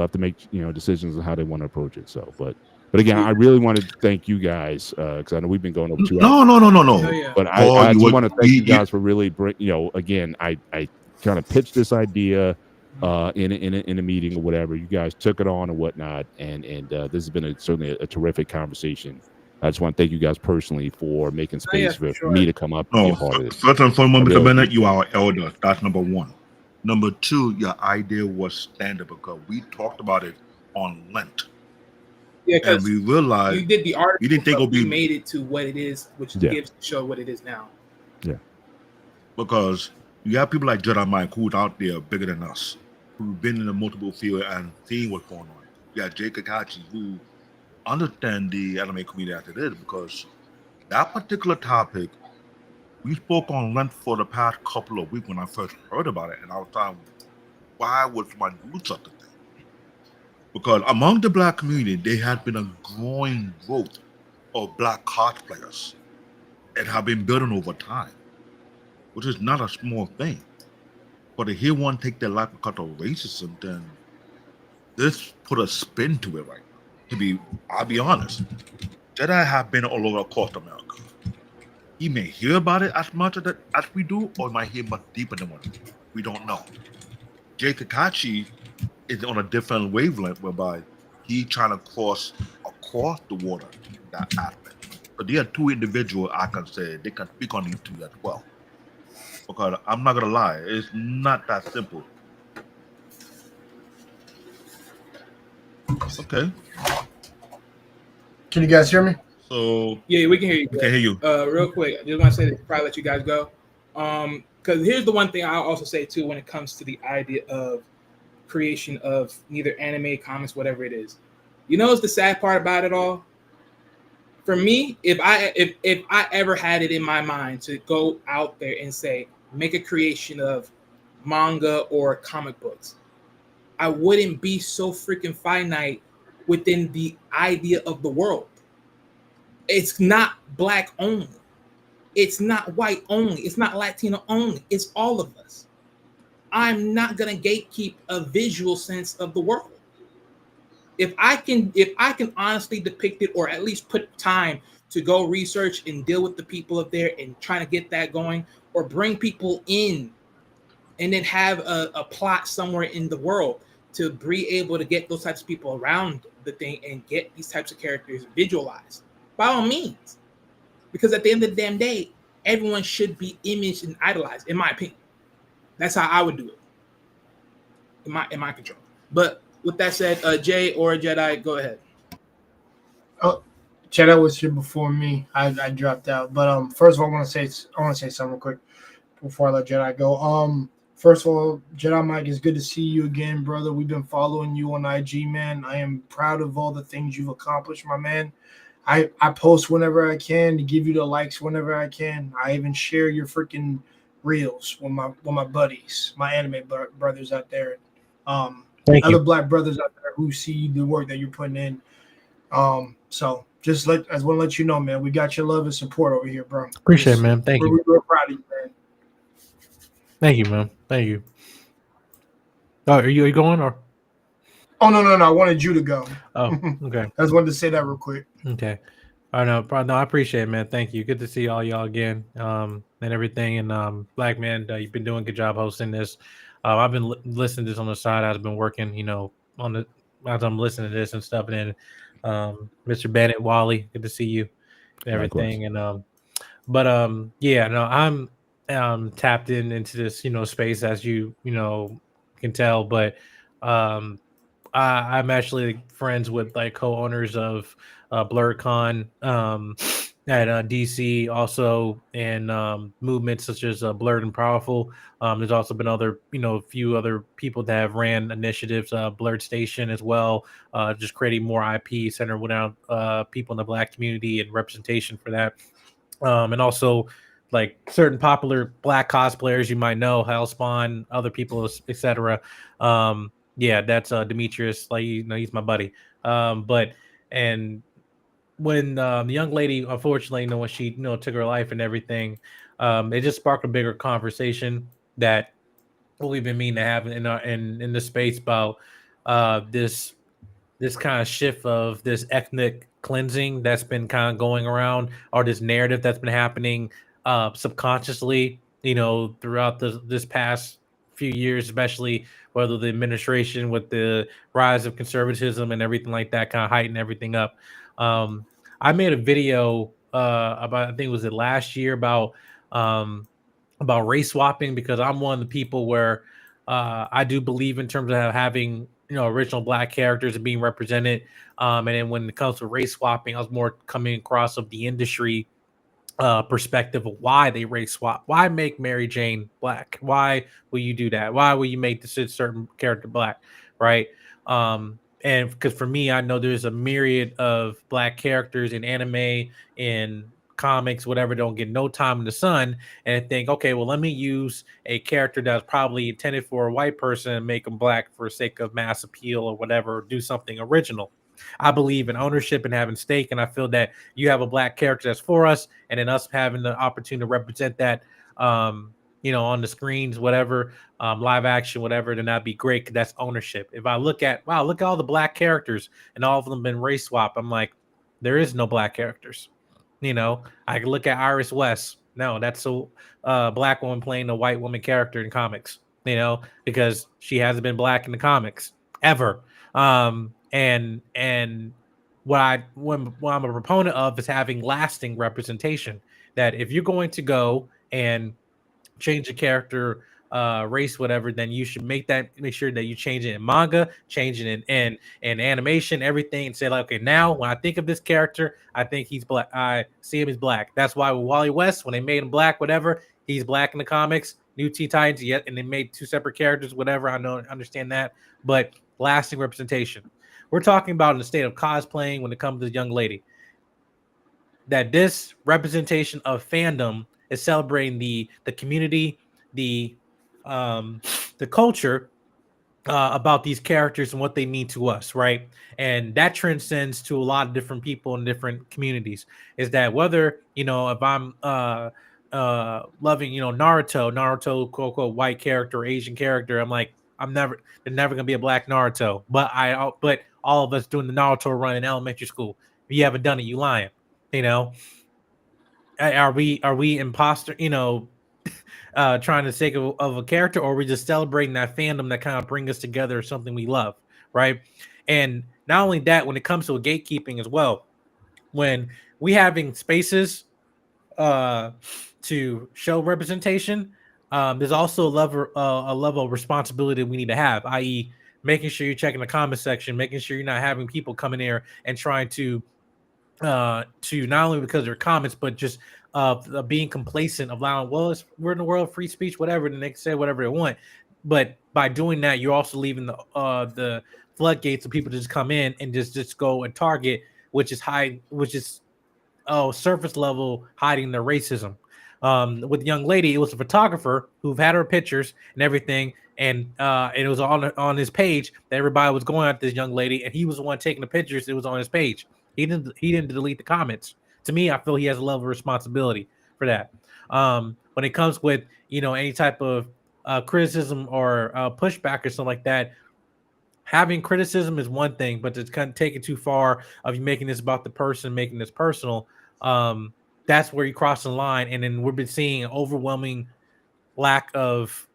have to make decisions on how they want to approach it. So, but again, I really want to thank you guys because I know we've been going over 2 hours. No. Yeah. But I do want to thank you guys for really again, I kind of pitched this idea in a meeting or whatever. You guys took it on and whatnot, and this has been certainly a terrific conversation. I just want to thank you guys personally for making space for me to come up and be a part of this. First and foremost, Mr. Bennett, you are our elder. That's number one. Number two, your idea was standard because we talked about it on Lent. Yeah, and we realized you did the article, you didn't think it would be made it to what it is, which gives the show what it is now. Yeah. Because you have people like Jedi Mike who's out there bigger than us, who've been in the multiple field and seen what's going on. You have Jake Kakachi who understand the anime community as it is, because that particular topic we spoke on Lent for the past couple of weeks when I first heard about it, and I was thinking, why would someone do such a thing? Because among the Black community, there had been a growing growth of Black cosplayers that have been building over time, which is not a small thing. But to hear one take their life because of racism, then this put a spin to it right now. I'll be honest, Jedi have been all over across America. He may hear about it as much as we do, or he might hear much deeper than what we do. We don't know. Jay Kakachi is on a different wavelength whereby he's trying to cross across the water in that aspect. But there are two individuals I can say they can speak on these two as well. Because I'm not gonna lie, it's not that simple. Okay. Can you guys hear me? So yeah, we can hear you. We can hear you. Real quick, I just want to say this, probably let you guys go. Because here's the one thing I'll also say too when it comes to the idea of creation of neither anime, comics, whatever it is. You know what's the sad part about it all? For me, if I ever had it in my mind to go out there and say, make a creation of manga or comic books, I wouldn't be so freaking finite within the idea of the world. It's not Black only. It's not white only. It's not Latino only. It's all of us. I'm not gonna gatekeep a visual sense of the world. If I can honestly depict it, or at least put time to go research and deal with the people up there and trying to get that going, or bring people in, and then have a plot somewhere in the world to be able to get those types of people around the thing and get these types of characters visualized, by all means. Because at the end of the damn day, everyone should be imaged and idolized, in my opinion. That's how I would do it, in my control. But with that said, Jay or Jedi, go ahead. Oh, Jedi was here before me. I dropped out. But first of all, I want to say something real quick before I let Jedi go. First of all, Jedi Mike, it's good to see you again, brother. We've been following you on IG, man. I am proud of all the things you've accomplished, my man. I post whenever I can to give you the likes whenever I can. I even share your freaking reels with my buddies, my anime brothers out there, Thank other you. black brothers out there who see the work that you're putting in. So just I just want to let you know, man, we got your love and support over here, bro. Appreciate it, man. Thank you. We're proud of you, man. Thank you, man. Thank you. Oh, are you going or? Oh no, I wanted you to go. Oh, okay. I just wanted to say that real quick. Okay. I know. No, I appreciate it, man. Thank you. Good to see all y'all again. And everything. And Black Man, you've been doing a good job hosting this. I've been listening to this on the side. I've been working, on the as I'm listening to this and stuff. And then Mr. Bennett, Wally, good to see you and everything. Likewise. And yeah, no, I'm tapped into this, space as you can tell, but um I'm actually friends with like co-owners of BlurCon at DC, also, and movements such as Blurred and Powerful. There's also been a few other people that have ran initiatives, Blurred Station as well, just creating more IP centered around people in the Black community and representation for that. And also like certain popular Black cosplayers you might know, Hellspawn, other people, etc. Yeah, that's Demetrius. Like, he's my buddy. But and when the young lady, unfortunately, when she took her life and everything, it just sparked a bigger conversation that we've been meaning to have in this space about this kind of shift of this ethnic cleansing that's been kind of going around, or this narrative that's been happening subconsciously, throughout this past few years, especially whether the administration with the rise of conservatism and everything like that kind of heighten everything up. I made a video about, I think it was it last year, about race swapping, because I'm one of the people where I do believe in terms of having original Black characters and being represented. And then when it comes to race swapping, I was more coming across of the industry perspective of why they race swap. Why make Mary Jane Black? Why will you do that? Why will you make this certain character Black? Right. And because for me, I know there's a myriad of Black characters in anime, in comics, whatever, don't get no time in the sun, and think, okay, well, let me use a character that's probably intended for a white person and make them Black for sake of mass appeal or whatever, or do something original. I believe in ownership and having stake, and I feel that you have a Black character that's for us, and then us having the opportunity to represent that, on the screens, whatever, live action, whatever, then that'd be great, because that's ownership. If I look at, wow, look at all the Black characters, and all of them been race swap, I'm like, there is no Black characters. I can look at Iris West. No, that's a Black woman playing a white woman character in comics, because she hasn't been Black in the comics ever. And what I'm a proponent of is having lasting representation. That if you're going to go and change a character race, whatever, then you should make sure that you change it in manga, change it in animation, everything, and say, like, okay, now when I think of this character, I think he's Black. I see him as Black. That's why with Wally West, when they made him Black, whatever, he's Black in the comics. New Teen Titans, yet, and they made two separate characters, whatever. I understand that, but lasting representation. We're talking about in the state of cosplaying when it comes to the young lady, that this representation of fandom is celebrating the community, the culture about these characters and what they mean to us, right? And that transcends to a lot of different people in different communities. Is that whether if I'm loving Naruto, quote unquote, white character or Asian character, I'm like, there's never gonna be a Black Naruto. But all of us doing the Naruto run in elementary school. If you haven't done it, you lying. Are we imposter? Trying to take of a character, or are we just celebrating that fandom that kind of bring us together, or something we love, right? And not only that, when it comes to gatekeeping as well, when we having spaces to show representation, there's also a level of responsibility we need to have, i.e., making sure you're checking the comment section, making sure you're not having people come in there and trying to not only because of their comments, but just of being complacent, allowing, well, we're in the world of free speech, whatever, and they can say whatever they want. But by doing that, you're also leaving the floodgates of people to just come in and just go and target, which is surface level hiding their racism. With the young lady, it was a photographer who've had her pictures and everything, and it was on his page that everybody was going at this young lady, and he was the one taking the pictures. It was on his page. He didn't delete the comments. To me, I feel he has a level of responsibility for that. When it comes with any type of criticism or pushback or something like that, having criticism is one thing, but to kind of take it too far of you making this about the person, making this personal, that's where you cross the line. And then we've been seeing an overwhelming lack of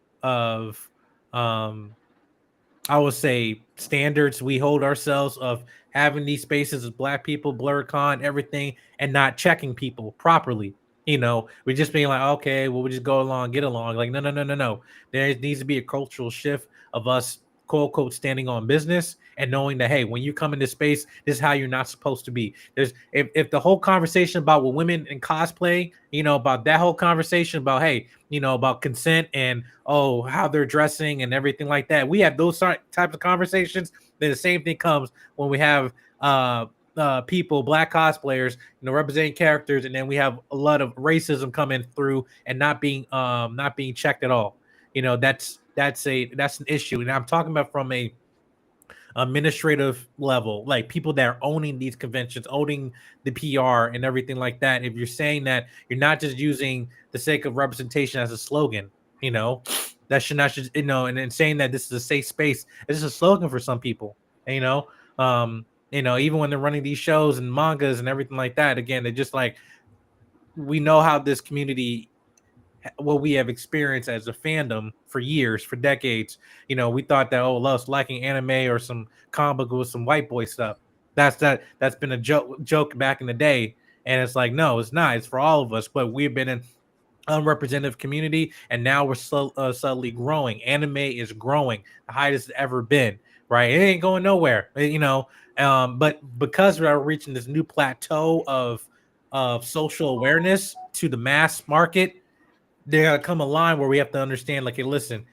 I would say standards we hold ourselves of having these spaces as Black people, BlurCon, everything, and not checking people properly. We're just being like, okay, well, we just go along, get along. Like, no. There needs to be a cultural shift of us, quote unquote, standing on business and knowing that, hey, when you come into space, this is how you're not supposed to be. If the whole conversation about what women in cosplay, about that whole conversation about, hey, about consent and how they're dressing and everything like that, we have those types of conversations, then the same thing comes when we have people, Black cosplayers, representing characters, and then we have a lot of racism coming through and not being checked at all. That's an issue, and I'm talking about from a administrative level, like people that are owning these conventions, owning the PR and everything like that. If you're saying that you're not just using the sake of representation as a slogan, that should not just and then saying that this is a safe space, this is a slogan for some people. Even when they're running these shows and mangas and everything like that, again, they're just like, we know how this community, what we have experienced as a fandom for years, for decades. We thought that, us liking anime or some comic book with some white boy stuff, that's been a joke back in the day, and it's like, no, it's not. It's for all of us. But we've been in unrepresentative community, and now we're subtly growing. Anime is growing, the highest it's ever been. Right, it ain't going nowhere. But because we are reaching this new plateau of social awareness to the mass market, there gotta come a line where we have to understand, like, hey, listen,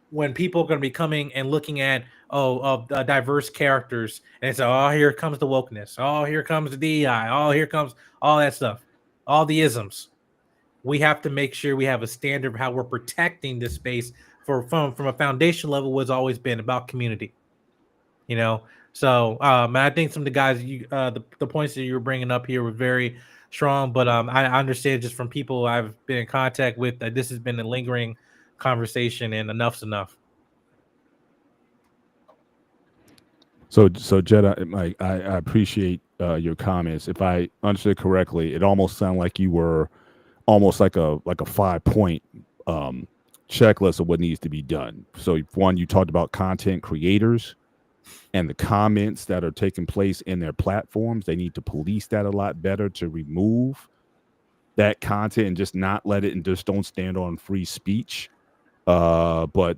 when people are going to be coming and looking at diverse characters, and it's here comes the wokeness, here comes the DEI, here comes all that stuff, all the isms. We have to make sure we have a standard of how we're protecting this space from a foundation level, was always been about community. So I think some of the guys, the points that you were bringing up here were very strong, but I understand just from people I've been in contact with that this has been a lingering conversation, and enough's enough. So Jed, I appreciate your comments. If I understood correctly, it almost sounded like you were almost like a 5-point checklist of what needs to be done. So one, you talked about content creators and the comments that are taking place in their platforms. They need to police that a lot better to remove that content and just not let it, and just don't stand on free speech. But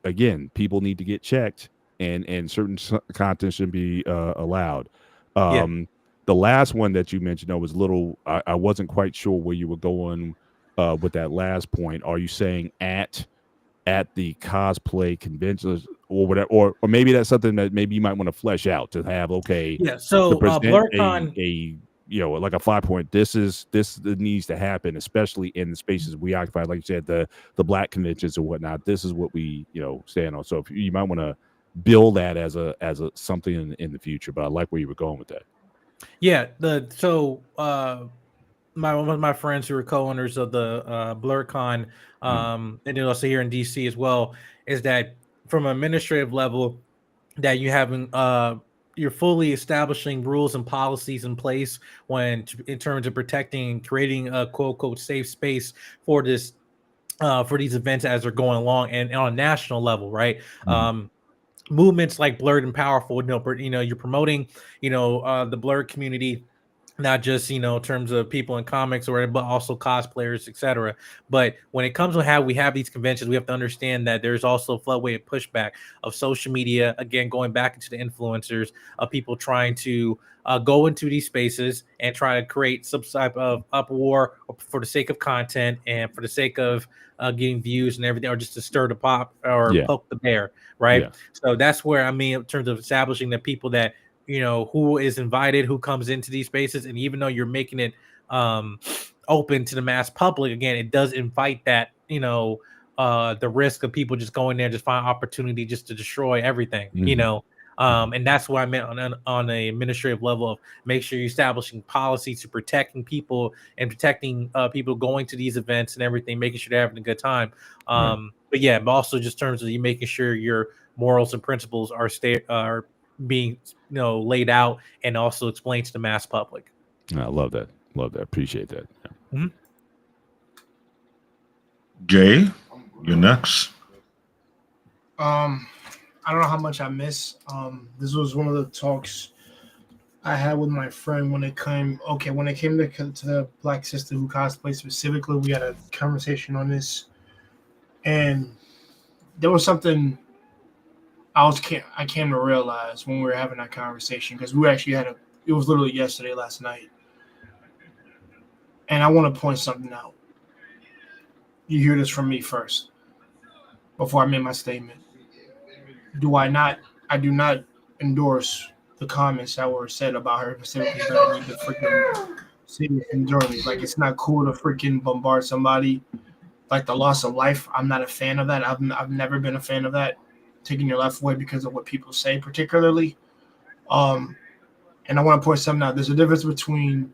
again, people need to get checked, and certain content shouldn't be allowed. The last one that you mentioned, though, was a little, I wasn't quite sure where you were going with that last point. Are you saying at the cosplay conventions or whatever, or maybe that's something that maybe you might want to flesh out to have, okay, so to present BlurCon, like a 5-point, this needs to happen, especially in the spaces we occupy, like you said, the Black conventions and whatnot. This is what we stand on. So if you might want to build that as a something in the future. But I like where you were going with that. One of my friends who are co-owners of the BlurCon, and then also here in DC as well, is that from an administrative level, that you having you're fully establishing rules and policies in place in terms of protecting and creating a quote unquote safe space for this for these events as they're going along, and on a national level, right? Movements like Blurred and Powerful, you're promoting, the Blurred community not just in terms of people in comics or but also cosplayers, etc. But when it comes to how we have these conventions, we have to understand that there's also a floodway of pushback of social media, again going back into the influencers, of people trying to go into these spaces and try to create some type of uproar for the sake of content and for the sake of getting views and everything, or just to stir the pot or Yeah. poke the bear, right? Yeah. So that's where, I mean, in terms of establishing the people that who is invited, who comes into these spaces, and even though you're making it open to the mass public, again, it does invite that the risk of people just going there, just find opportunity just to destroy everything, and that's what I meant on a administrative level of make sure you're establishing policies to protecting people and protecting people going to these events and everything, making sure they're having a good time. But yeah, but also just in terms of you making sure your morals and principles are being laid out and also explained to the mass public. I love that. Love that. Appreciate that. Yeah. Jay, you're next. I don't know how much I miss. This was one of the talks I had with my friend when it came to the Black sister who cosplays specifically. We had a conversation on this, and there was something I came to realize when we were having that conversation, because we actually it was literally last night, and I want to point something out. You hear this from me first before I make my statement. I do not endorse the comments that were said about her specifically, that I need to freaking see it and journey. Like, it's not cool to freaking bombard somebody. Like, the loss of life, I'm not a fan of that. I've never been a fan of that, taking your life away because of what people say, particularly. And I want to point something out. There's a difference between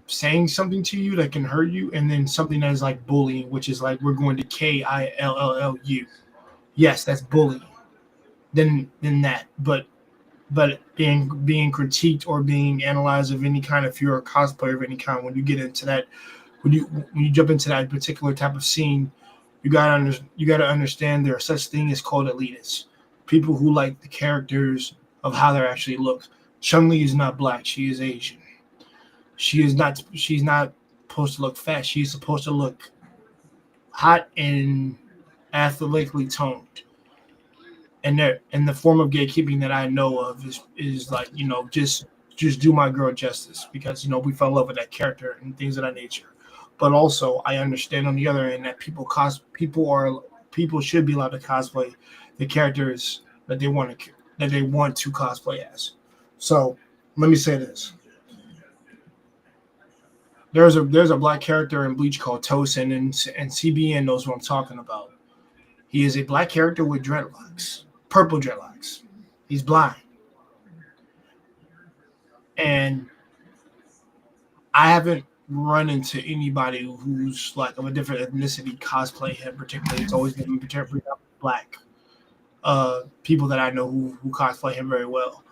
saying something to you that can hurt you and then something that is like bullying, which is like, we're going to KILLU. Yes, that's bullying. Then that, but being critiqued or being analyzed of any kind, if you're a cosplayer of any kind, when you get into that, when you jump into that particular type of scene, you gotta understand there are such thing as called elitists, people who like the characters of how they actually look. Chun-Li is not black; she is Asian. She's not supposed to look fat. She's supposed to look hot and athletically toned. And the form of gatekeeping that I know of is like, just do my girl justice, because we fell in love with that character and things of that nature. But also I understand on the other end that people should be allowed to cosplay the characters that they want to cosplay as. So let me say this. There's a black character in Bleach called Tosin, and CBN knows what I'm talking about. He is a black character with dreadlocks. Purple dreadlocks. He's blind. And I haven't run into anybody who's like of a different ethnicity cosplay him particularly. It's always been particularly black people that I know who cosplay him very well.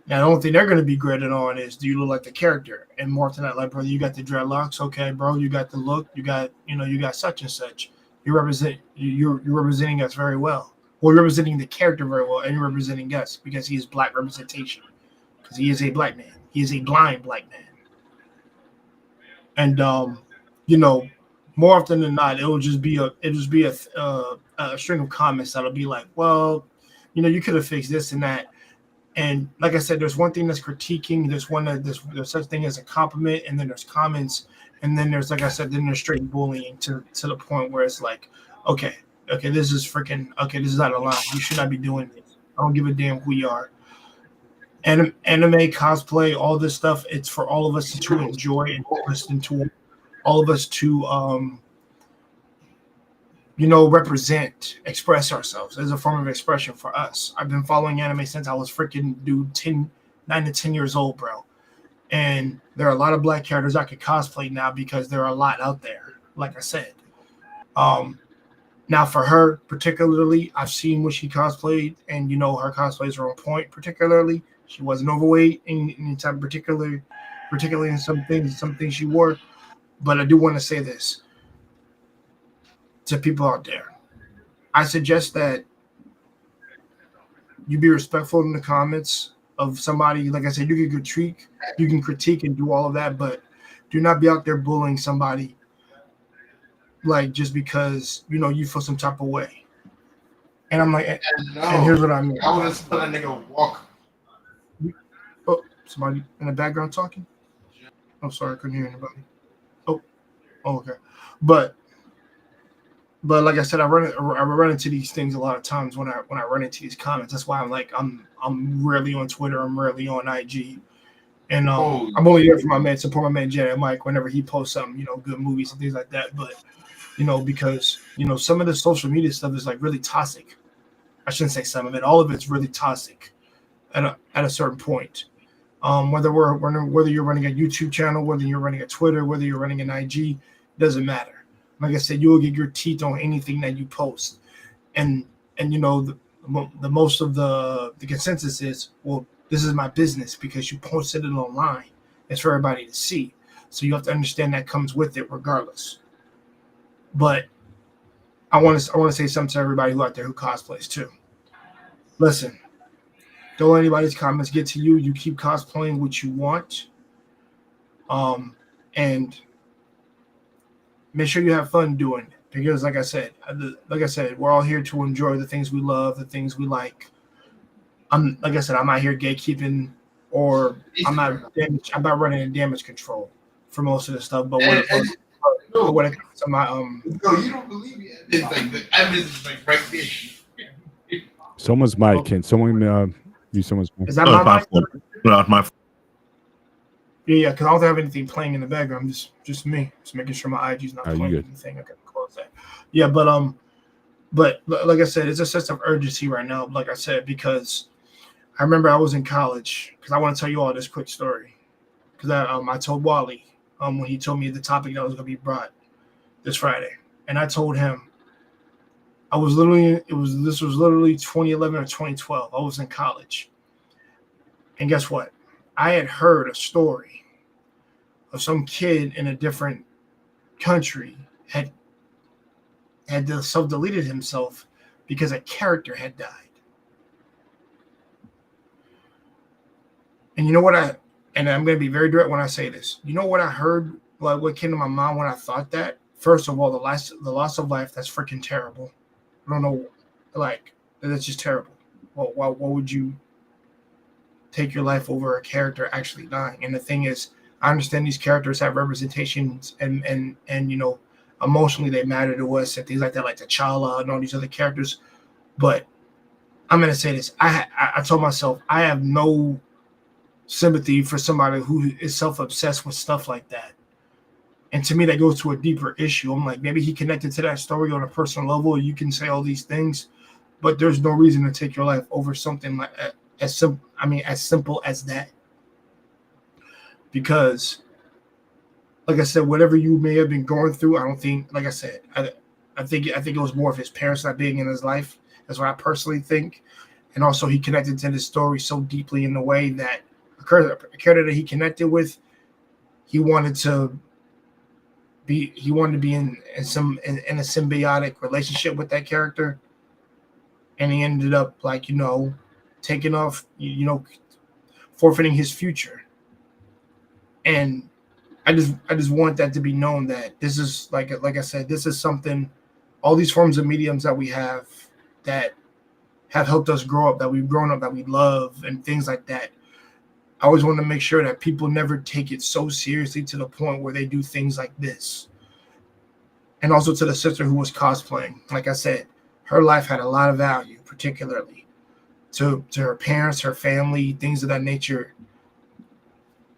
Now, the only thing they're going to be graded on is, do you look like the character? And more than that, like, brother, you got the dreadlocks. Okay, bro, you got the look. You got such and such. You're representing us very well. Well, you're representing the character very well, and you're representing us because he is black representation. Because he is a black man. He is a blind black man. And more often than not, it'll just be a string of comments that'll be like, well, you could have fixed this and that. And like I said, there's one thing that's critiquing. There's such thing as a compliment, and then there's comments, and then there's, like I said, then there's straight bullying to the point where it's like, okay, this is out of line. You should not be doing this. I don't give a damn who you are. Anime, cosplay, all this stuff, it's for all of us to enjoy and listen to, all of us to represent, express ourselves as a form of expression for us. I've been following anime since I was freaking 9 to 10 years old, bro. And there are a lot of black characters I could cosplay now because there are a lot out there, like I said. Now for her particularly, I've seen what she cosplayed, and her cosplays are on point. Particularly, she wasn't overweight in any time, particularly in some things she wore. But I do want to say this to people out there. I suggest that you be respectful in the comments of somebody. Like I said, you can critique and do all of that, but do not be out there bullying somebody like just because you feel some type of way. And I'm like, and here's what I mean. I want to let a nigga walk. Oh, somebody in the background talking. I'm sorry, I couldn't hear anybody. Oh, okay. But like I said, I run into these things a lot of times when I run into these comments. That's why I'm rarely on Twitter. I'm rarely on IG, and I'm only there for my man, support my man Jerry Mike whenever he posts something, good movies and things like that. But because some of the social media stuff is like really toxic. I shouldn't say some of it. All of it's really toxic at a certain point. Whether you're running a YouTube channel, whether you're running a Twitter, whether you're running an IG, doesn't matter. Like I said, you will get your teeth on anything that you post, and the most of the consensus is, well, this is my business because you posted it online. It's for everybody to see, so you have to understand that comes with it regardless. But I want to say something to everybody who out there who cosplays too. Listen, don't let anybody's comments get to you. You keep cosplaying what you want, and make sure you have fun doing it, because like I said, we're all here to enjoy the things we love, the things we like. I'm not here gatekeeping, or I'm not running in damage control for most of the stuff. But when it comes to my No, you don't believe me. It's like the evidence is like right there. Someone's mic. Can someone use someone's mic? Is that my mic? Not my fault. Yeah, because I don't have anything playing in the background. Just me, just making sure my IG's not playing anything. I gotta close that. Yeah, but like I said, it's a sense of urgency right now. Like I said, because I remember I was in college. Because I want to tell you all this quick story. Because I told Wally when he told me the topic that was going to be brought this Friday, and I told him this was literally 2011 or 2012. I was in college, and guess what? I had heard a story of some kid in a different country had self-deleted himself because a character had died. And you know what and I'm going to be very direct when I say this. You know what I heard, like what came to my mind when I thought that? First of all, the loss of life, that's freaking terrible. I don't know, like, that's just terrible. Well, why would you take your life over a character actually dying? And the thing is, I understand these characters have representations and emotionally they matter to us and things like that, like T'Challa and all these other characters. But I'm going to say this. I told myself I have no sympathy for somebody who is self-obsessed with stuff like that. And to me, that goes to a deeper issue. I'm like, maybe he connected to that story on a personal level. You can say all these things, but there's no reason to take your life over something like that. As simple as that. Because, like I said, whatever you may have been going through, I don't think, like I said, I think it was more of his parents not being in his life. That's what I personally think. And also, he connected to this story so deeply in the way that a character that he connected with, he wanted to be in a symbiotic relationship with that character, and he ended up taking off, forfeiting his future. And I just want that to be known that this is like I said, this is something, all these forms of mediums that we have that have helped us grow up, that we've grown up, that we love, and things like that. I always want to make sure that people never take it so seriously to the point where they do things like this. And also to the sister who was cosplaying, like I said, her life had a lot of value, particularly to her parents, her family, things of that nature.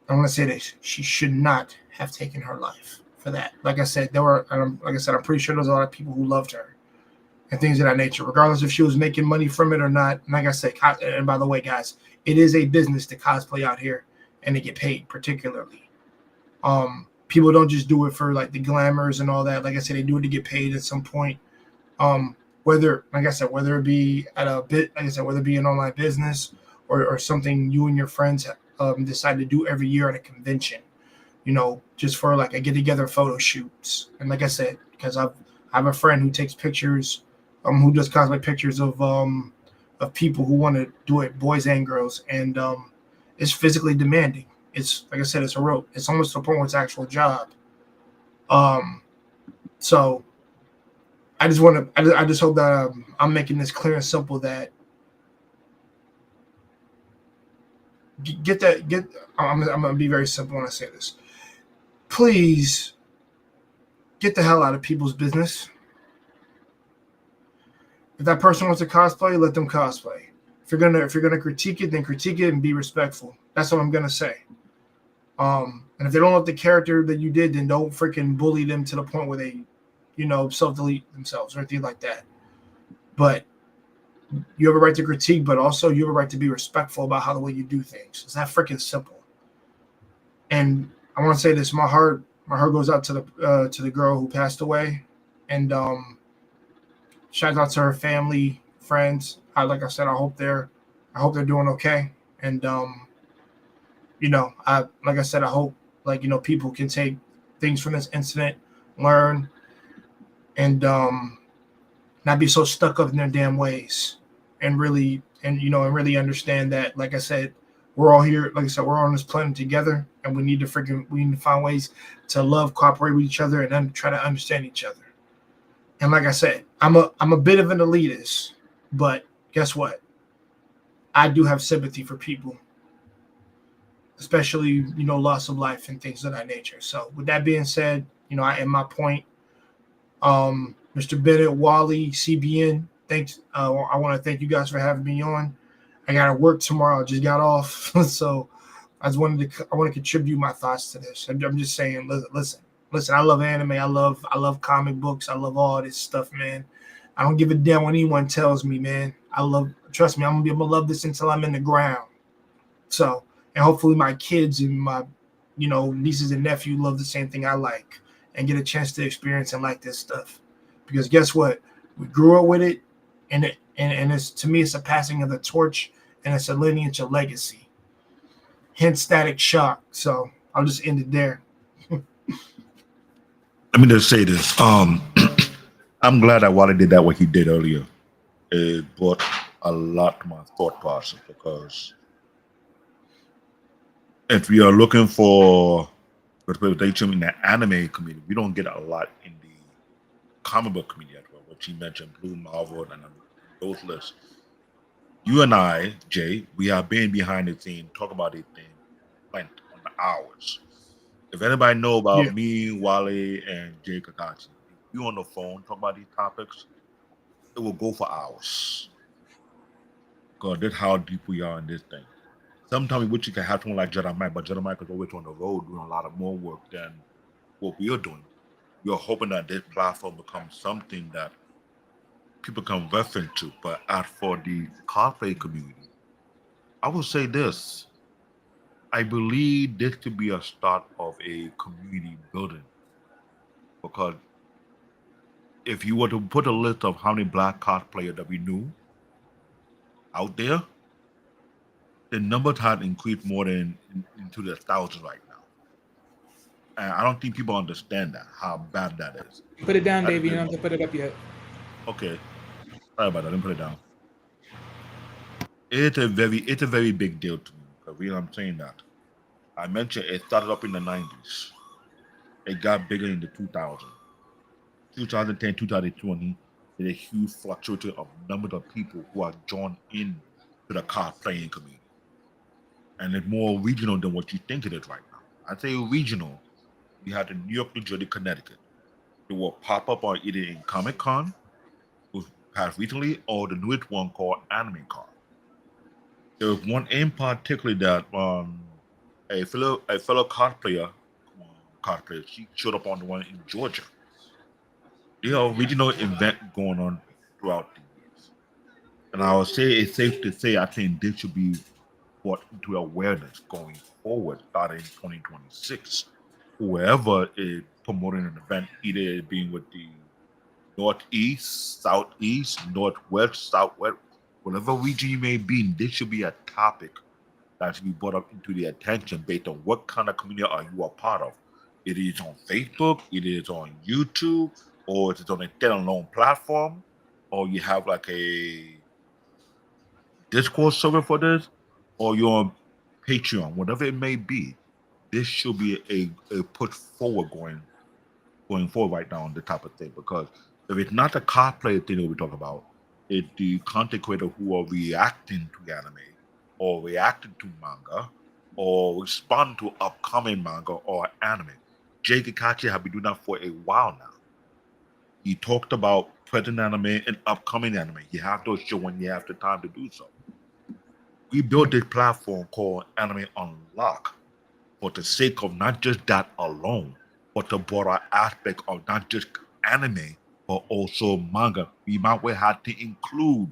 I want to say this: she should not have taken her life for that. Like I said, I'm pretty sure there's a lot of people who loved her and things of that nature, regardless if she was making money from it or not. And like I said, and by the way, guys, it is a business to cosplay out here, and they get paid particularly. People don't just do it for like the glamours and all that. Like I said, they do it to get paid at some point. Whether it be whether it be an online business or something you and your friends decide to do every year at a convention, just for like a get together photo shoots. And like I said, because I have a friend who takes pictures, who does cosplay pictures of people who want to do it, boys and girls. And it's physically demanding. It's like I said, it's it's almost to the point where it's an actual job. So I just want to. I just hope that I'm making this clear and simple. That get that get. I'm gonna be very simple when I say this. Please get the hell out of people's business. If that person wants to cosplay, let them cosplay. If you're gonna critique it, then critique it and be respectful. That's what I'm gonna say. And if they don't like the character that you did, then don't freaking bully them to the point where they, self-delete themselves or anything like that. But you have a right to critique, but also you have a right to be respectful about how the way you do things. It's that freaking simple. And I want to say this: my heart goes out to the girl who passed away, and shout out to her family, friends. Like I said, I hope they're doing okay. And like I said, I hope people can take things from this incident, learn, and not be so stuck up in their damn ways, and really understand that, like I said, we're all here. Like I said, we're all on this planet together, and we need to find ways to love, cooperate with each other, and then try to understand each other. And like I said, I'm a bit of an elitist, but guess what? I do have sympathy for people, especially loss of life and things of that nature. So with that being said, I end my point. Mr. Bennett, Wally, CBN, thanks. I want to thank you guys for having me on. I got to work tomorrow. I just got off, so I want to contribute my thoughts to this. I'm just saying, listen. I love anime. I love comic books. I love all this stuff, man. I don't give a damn what anyone tells me, man. Trust me, I'm gonna be able to love this until I'm in the ground. So, and hopefully my kids and my, nieces and nephews love the same thing I like and get a chance to experience and like this stuff. Because guess what? We grew up with it, and it's, to me, it's a passing of the torch, and it's a lineage of legacy. Hence Static Shock. So I'll just end it there. Let me just say this. I'm glad that Wally did that what he did earlier. It brought a lot to my thought process, because if we are looking for representation in the anime community, we don't get a lot in the comic book community as well. What you mentioned, Blue Marvel, and those lists. You and I, Jay, we have been behind the scene, talk about it thing, went on the hours. If anybody know about me, Wally, and Jay Kakachi, if you on the phone talk about these topics, it will go for hours. God, that's how deep we are in this thing. Sometimes we wish you could have someone like Jedi Mike, but Jedi Mike is always on the road doing a lot of more work than what we are doing. We are hoping that this platform becomes something that people can reference to. But as for the cosplay community, I will say this. I believe this could be a start of a community building, because if you were to put a list of how many black cosplayers that we knew out there, the numbers had increased more than into the thousands right now. And I don't think people understand that, how bad that is. Put it down, That Davey. is You don't have to put it up yet. okay. Sorry about that. Let me put it down. It's a very big deal to me. The reason I'm saying that, I mentioned it started up in the 90s. It got bigger in the 2000s. 2010, 2020, there's a huge fluctuation of number of people who are joined in to the cosplaying community. And it's more regional than what you think it is right now. I say regional. You have the New York, New Jersey, Connecticut. It will pop up on either in Comic Con, which passed recently, or the newest one called Anime Con. There was one in particular that a fellow cosplayer, she showed up on the one in Georgia. There are regional event going on throughout the years. And I would say it's safe to say I think this should be brought into awareness going forward, starting in 2026. Whoever is promoting an event, either it being with the Northeast, Southeast, Northwest, Southwest, whatever region you may be in, this should be a topic that should be brought up into the attention based on what kind of community are you a part of. It is on Facebook, it is on YouTube, or it is on a standalone platform, or you have like a Discord server for this, or you're on Patreon, whatever it may be, this should be a push forward going forward right now on the type of thing. Because if it's not the cosplay thing that we talk about, it's the content creator who are reacting to anime or reacting to manga or responding to upcoming manga or anime. Jay Kakashi have been doing that for a while now. He talked about present anime and upcoming anime. You have to show when you have the time to do so. We built this platform called Anime Unlock for the sake of not just that alone, but the broader aspect of not just anime, but also manga. We might well have to include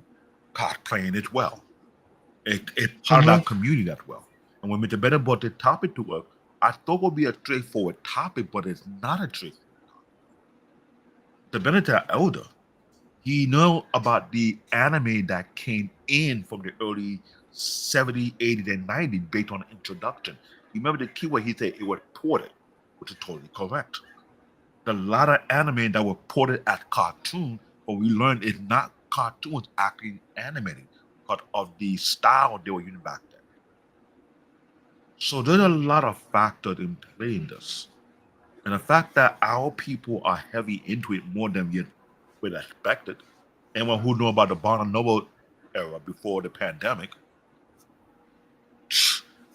cosplaying as well. It's part of that community as well. And when Mr. Better brought the topic to us, I thought it would be a straightforward topic, but it's not a straightforward topic. The Benedict Elder, he know about the anime that came in from the early 70s, 80s, and 90s based on the introduction. Remember the keyword he said it was ported, which is totally correct. A lot of anime that were ported as cartoon, but we learned it's not cartoons actually animated because of the style they were using back then. So there's a lot of factors in play in this. And the fact that our people are heavy into it more than we would expected. Anyone who knew about the Barnes & Noble era before the pandemic,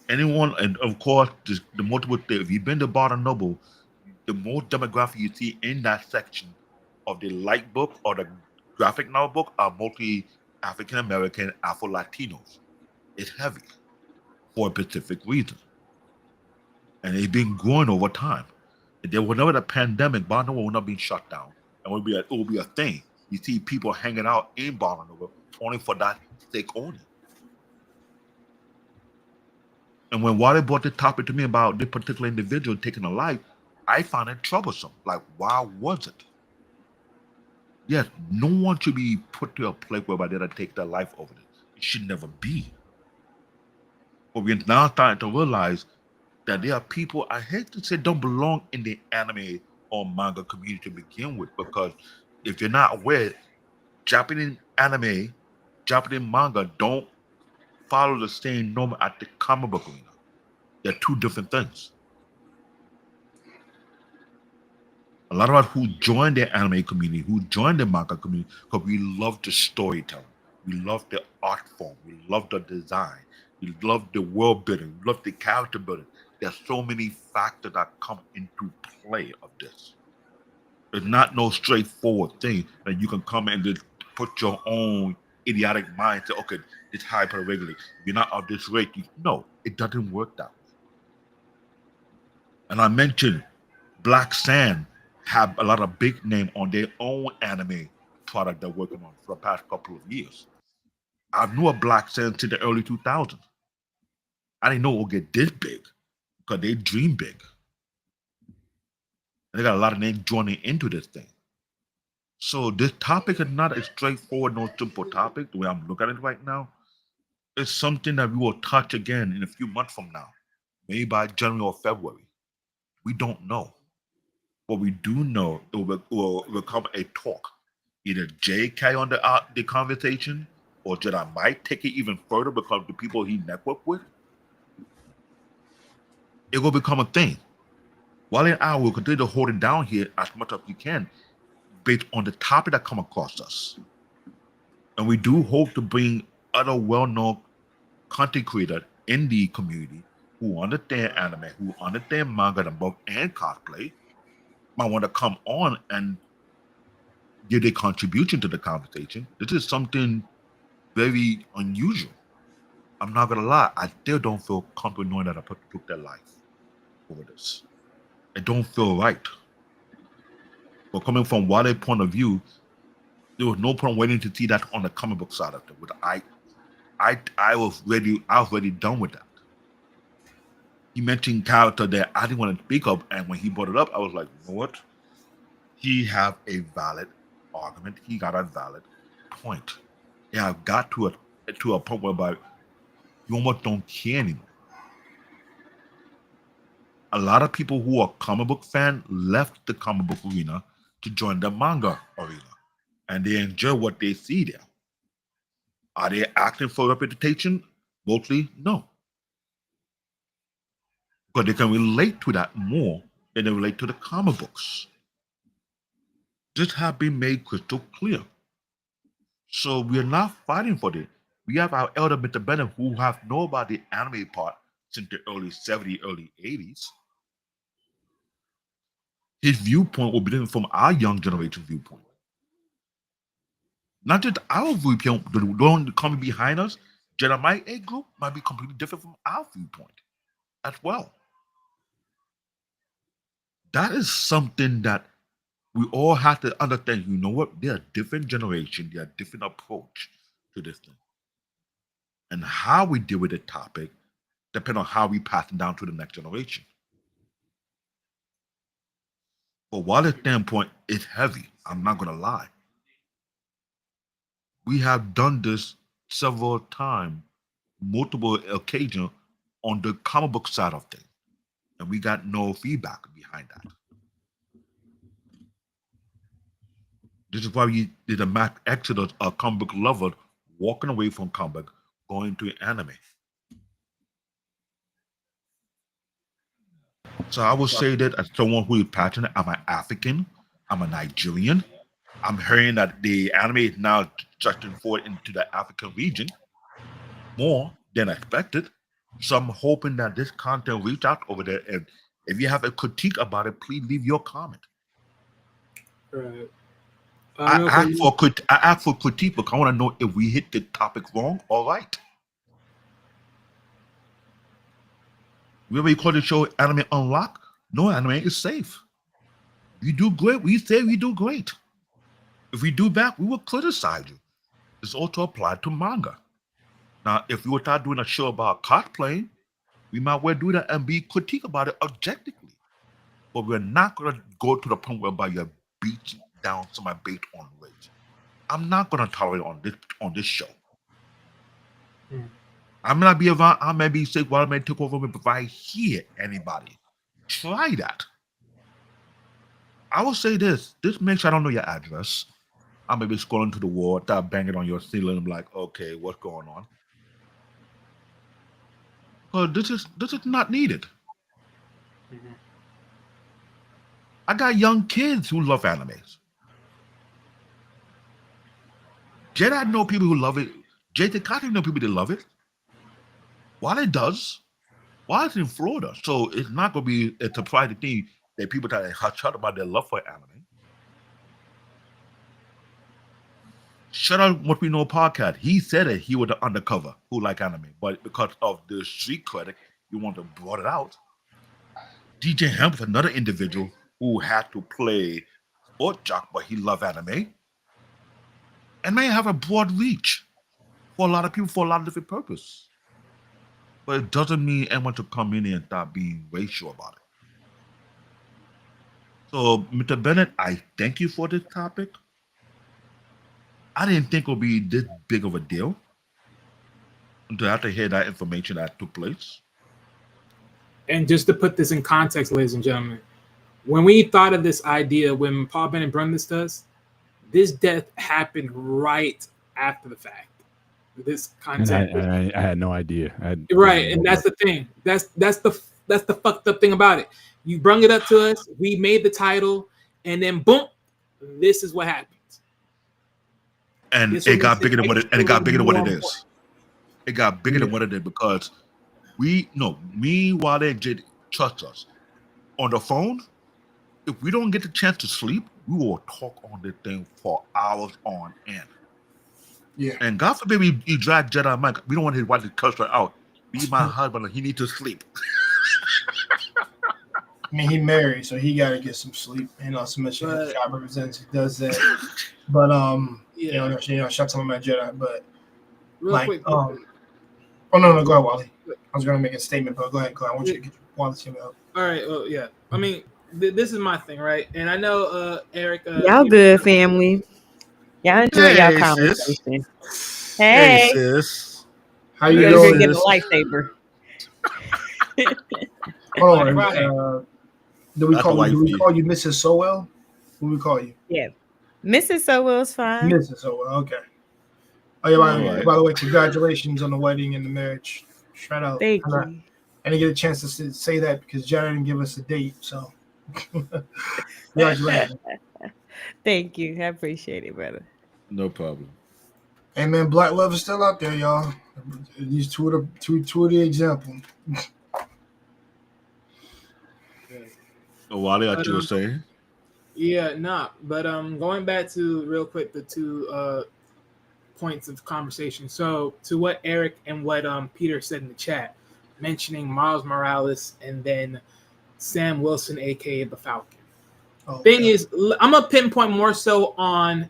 anyone, and of course, the multiple things. If you've been to Barnes & Noble, the more demographic you see in that section of the light book or the graphic novel book are mostly African American, Afro Latinos. It's heavy for a specific reason. And it's been growing over time. If there was never the pandemic, Barnes & Noble would not be shut down. And it would be a thing. You see people hanging out in Barnes & Noble only for that sake only. And when Wally brought the topic to me about this particular individual taking a life, I found it troublesome. Like, why was it? Yes, no one should be put to a place whereby they're going to take their life over it. It should never be. But we're now starting to realize that there are people, I hate to say, don't belong in the anime or manga community to begin with, because if you're not aware, Japanese anime, Japanese manga don't follow the same norm at the comic book arena. They're two different things. A lot of us who join the anime community, who join the manga community, because we love the storytelling, we love the art form, we love the design, we love the world building, we love the character building. There's so many factors that come into play of this. It's not no straightforward thing that you can come and just put your own idiotic mind to, okay, this hyper regulate. You're not of this rate. No, it doesn't work that way. And I mentioned Black Sand have a lot of big name on their own anime product they're working on for the past couple of years. I knew of Black Sand since the early 2000s. I didn't know it would get this big because they dream big. And they got a lot of names joining into this thing. So this topic is not a straightforward, no simple topic, the way I'm looking at it right now. It's something that we will touch again in a few months from now, maybe by January or February. We don't know. But we do know it will become a talk. Either Jay carry on the conversation, or Jedi might take it even further because the people he networked with. It will become a thing. Wally and I will continue to hold it down here as much as we can based on the topic that come across us. And we do hope to bring other well-known content creators in the community who understand anime, who understand manga and book and cosplay, might want to come on and give their contribution to the conversation. This is something very unusual. I'm not gonna lie, I still don't feel comfortable knowing that I took their life over this. It don't feel right. But coming from Wale's point of view, there was no point waiting to see that on the comic book side of it. But I was ready done with that. He mentioned character that I didn't want to speak of, and when he brought it up, I was like, you know what? He have a valid argument. He got a valid point. Yeah, I've got to a point whereby you almost don't care anymore. A lot of people who are comic book fan left the comic book arena to join the manga arena, and they enjoy what they see there. Are they acting for reputation? Mostly, no. But they can relate to that more than they relate to the comic books. This has been made crystal clear. So we are not fighting for this. We have our elder Mr. Bennett who have known about the anime part since the early 70s, early 80s. His viewpoint will be different from our young generation viewpoint. Not just our viewpoint, the one coming behind us, Jeremiah A group might be completely different from our viewpoint as well. That is something that we all have to understand. You know what? There are different generations, there are different approach to this thing. And how we deal with the topic depends on how we pass it down to the next generation. But while the standpoint is heavy, I'm not gonna lie. We have done this several times, multiple occasions on the comic book side of things. And we got no feedback behind that. This is why we did a mass exodus of comic book lovers walking away from comic book, going to anime. So I would say that as someone who is passionate, I'm an African, I'm a Nigerian. I'm hearing that the anime is now stretching forward into the African region more than expected. So I'm hoping that this content reach out over there. And if you have a critique about it, please leave your comment. Right. I ask for critique because I want to know if we hit the topic wrong or right. Remember you call the show Anime Unlock? No, anime is safe. You do great. We say we do great. If we do bad, we will criticize you. It's also applied to manga. Now, if we were to doing a show about cosplaying, we might well do that and be critique about it objectively. But we're not going to go to the point whereby you're beating down somebody based on race. I'm not going to tolerate on this show. I may not be around. I may be sick while I may take over. But if I hear anybody try that, I will say this. This makes sure I don't know your address. I may be scrolling to the wall, start banging on your ceiling. I'm like, okay, what's going on? Well, this is not needed. I got young kids who love animes. Jedi know people who love it. JTK know people that love it. While it does, while it's in Florida, so it's not going to be a surprising thing that people try to hush up about their love for anime. Shout out What We Know podcast. He said it. He was the undercover who like anime, but because of the street credit, you want to brought it out. DJ Hemp is another individual who had to play sport jock, but he loved anime. And may have a broad reach for a lot of people for a lot of different purposes. But it doesn't mean anyone to come in and start being racial about it. So, Mr. Bennett, I thank you for this topic. I didn't think it would be this big of a deal until I had to hear that information that took place. And just to put this in context, ladies and gentlemen, when we thought of this idea, when Paul Bennett brought this to us, this death happened right after the fact. This concept, I had no idea. Right, and that's the thing. That's the fucked up thing about it. You brung it up to us. We made the title, and then boom, this is what happens. And it got bigger than what it. And it got bigger than what it is. It got bigger than what it is because me, Wale, and Jade trust us on the phone. If we don't get the chance to sleep, we will talk on this thing for hours on end. Yeah. And God forbid you drag Jedi Mike. We don't want his wife to cuss her out. Be my husband. He needs to sleep. I mean, he married, so he got to get some sleep. You know, so much his job represents he does that. But you know, shout to my Jedi. But Real like, quick, oh no, go ahead, Wally. I was gonna make a statement, but go ahead. I want you to get Wally's statement out. All right. Well, yeah. I mean, this is my thing, right? And I know, Eric. Y'all good, family. Y'all enjoy y'all conversation. Hey, sis. How you you doing? get a lightsaber. Hold on. Do we call you Mrs. Sowell? What do we call you? Yeah, Mrs. Sowell's fine. Mrs. Sowell. Okay. Oh yeah. By the way, congratulations on the wedding and the marriage. Shout out. Thank you. I didn't get a chance to say that because Jared didn't give us a date. So, congratulations. Thank you. I appreciate it, brother. No problem. Hey man, black love is still out there, y'all. These two of the example. Oh, Wally, what you were saying? Yeah, nah. But going back to real quick the two points of conversation. So to what Eric and what Peter said in the chat, mentioning Miles Morales and then Sam Wilson, aka the Falcon. Oh, Thing is, I'm gonna pinpoint more so on,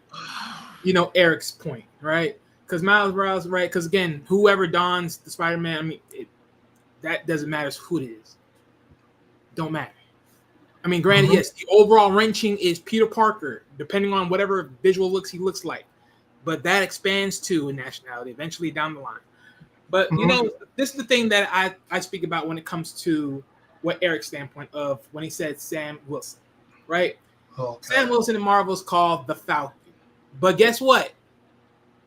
Eric's point, right? Because Miles Morales, right? Because again, whoever dons the Spider-Man, I mean, that doesn't matter who it is. Don't matter. I mean, granted, yes, the overall wrenching is Peter Parker, depending on whatever visual looks he looks like. But that expands to a nationality eventually down the line. But, this is the thing that I speak about when it comes to what Eric's standpoint of when he said Sam Wilson, right? Okay. Sam Wilson in Marvel's called the Falcon. But guess what?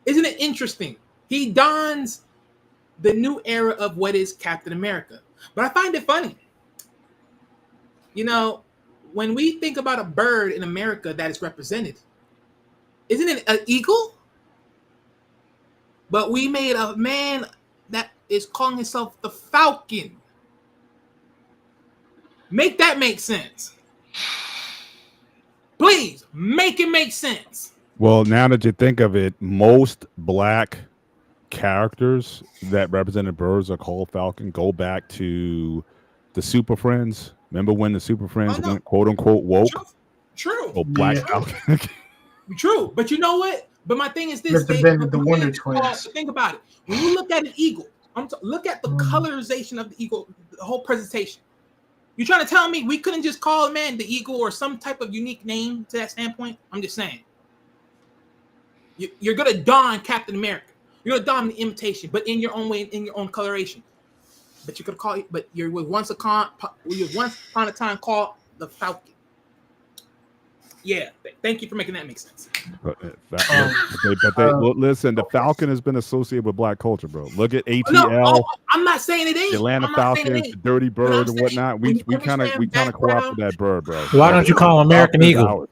Isn't it interesting? He dons the new era of what is Captain America. But I find it funny. When we think about a bird in America that is represented, isn't it an eagle? But we made a man that is calling himself the Falcon. Make that make sense. Please, make it make sense. Well, now that you think of it, most black characters that represented birds are called Falcon. Go back to the Super Friends. Remember when the Super Friends went quote unquote woke? True. Oh, Black Falcon. True. But you know what? But my thing is this. The Wonder Twins. Think about it. When you look at an eagle, look at the colorization of the eagle, the whole presentation. You trying to tell me we couldn't just call a man the eagle or some type of unique name to that standpoint? I'm just saying. You're gonna don Captain America. You're gonna don the imitation, but in your own way, in your own coloration. But you could call it. But you once upon a time called the Falcon. Yeah, thank you for making that make sense. Listen, the Falcon has been associated with black culture, bro. Look at ATL. No, I'm not saying it ain't. Atlanta Falcons, the Dirty Bird, and whatnot. We kind of co-opted that bird, bro. Why don't you call him American Eagle?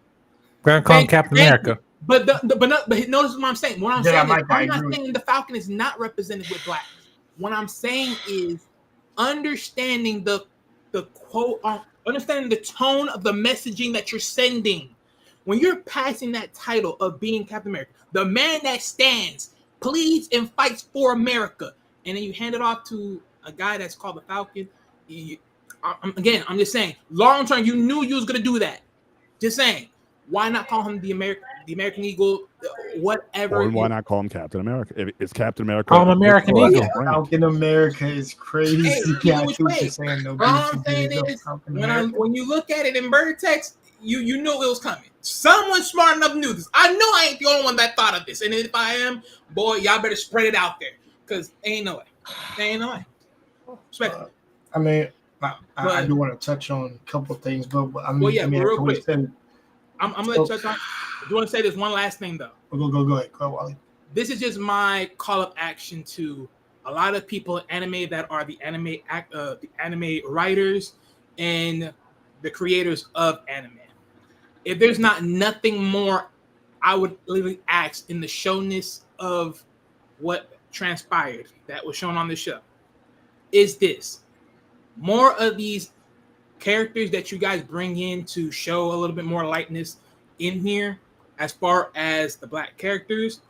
Grant call him Captain America. But notice what I'm saying. What I'm saying is, I'm not saying the Falcon is not represented with black. What I'm saying is understanding the quote, understanding the tone of the messaging that you're sending. When you're passing that title of being Captain America, the man that stands, pleads, and fights for America, and then you hand it off to a guy that's called the Falcon. I'm just saying, long term, you knew you was gonna do that. Just saying, why not call him the American Eagle, whatever? Or why not call him Captain America? If it's Captain America. Call him American Eagle. Falcon America is crazy. When you look at it in bird text, you knew it was coming. Someone smart enough knew this. I know I ain't the only one that thought of this. And if I am, boy, y'all better spread it out there. Because ain't no way. Ain't no way. I mean, I do want to touch on a couple of things, but I mean, real quick. I'm going to touch on. I do want to say this one last thing, though. Go ahead, Wally. This is just my call of action to a lot of people in anime that are the anime writers and the creators of anime. If there's nothing more, I would literally ask in the showness of what transpired that was shown on the show. Is this more of these characters that you guys bring in to show a little bit more lightness in here as far as the black characters?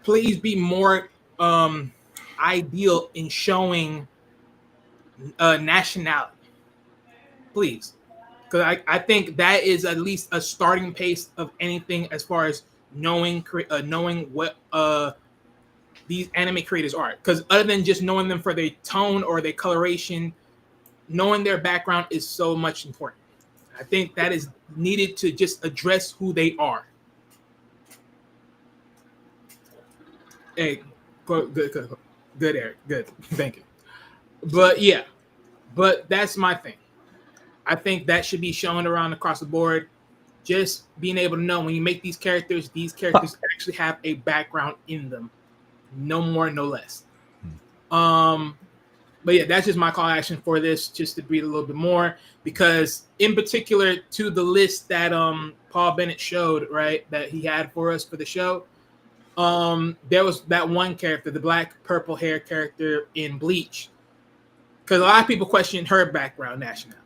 Please be more ideal in showing nationality. Please. Because I think that is at least a starting pace of anything as far as knowing what these anime creators are. Because other than just knowing them for their tone or their coloration, knowing their background is so much important. I think that is needed to just address who they are. Hey, good, Eric. Good. Thank you. But that's my thing. I think that should be shown around across the board. Just being able to know when you make these characters actually have a background in them. No more, no less. But yeah, that's just my call to action for this, just to read a little bit more, because in particular to the list that Paul Bennett showed, right, that he had for us for the show, there was that one character, the black purple hair character in Bleach, because a lot of people question her background nationality,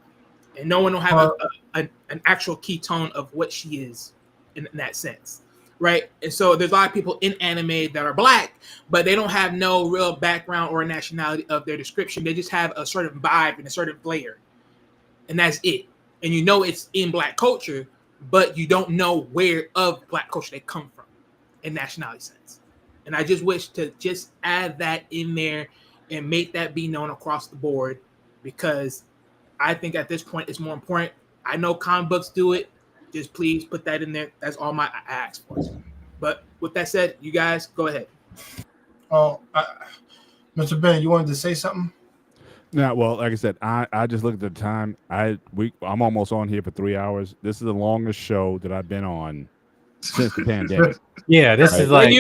and no one will have an actual key tone of what she is in that sense. Right, and so there's a lot of people in anime that are black, but they don't have no real background or nationality of their description. They just have a certain vibe and a certain flair, and that's it. And you know it's in black culture, but you don't know where of black culture they come from in nationality sense. And I just wish to just add that in there and make that be known across the board, because I think at this point it's more important. I know comic books do it. Just please put that in there. That's all I ask for. But with that said, you guys go ahead. Oh, Mr. Ben, you wanted to say something? Now, well, like I said, I just looked at the time. I'm almost on here for 3 hours. This is the longest show that I've been on since the pandemic. Yeah, this is like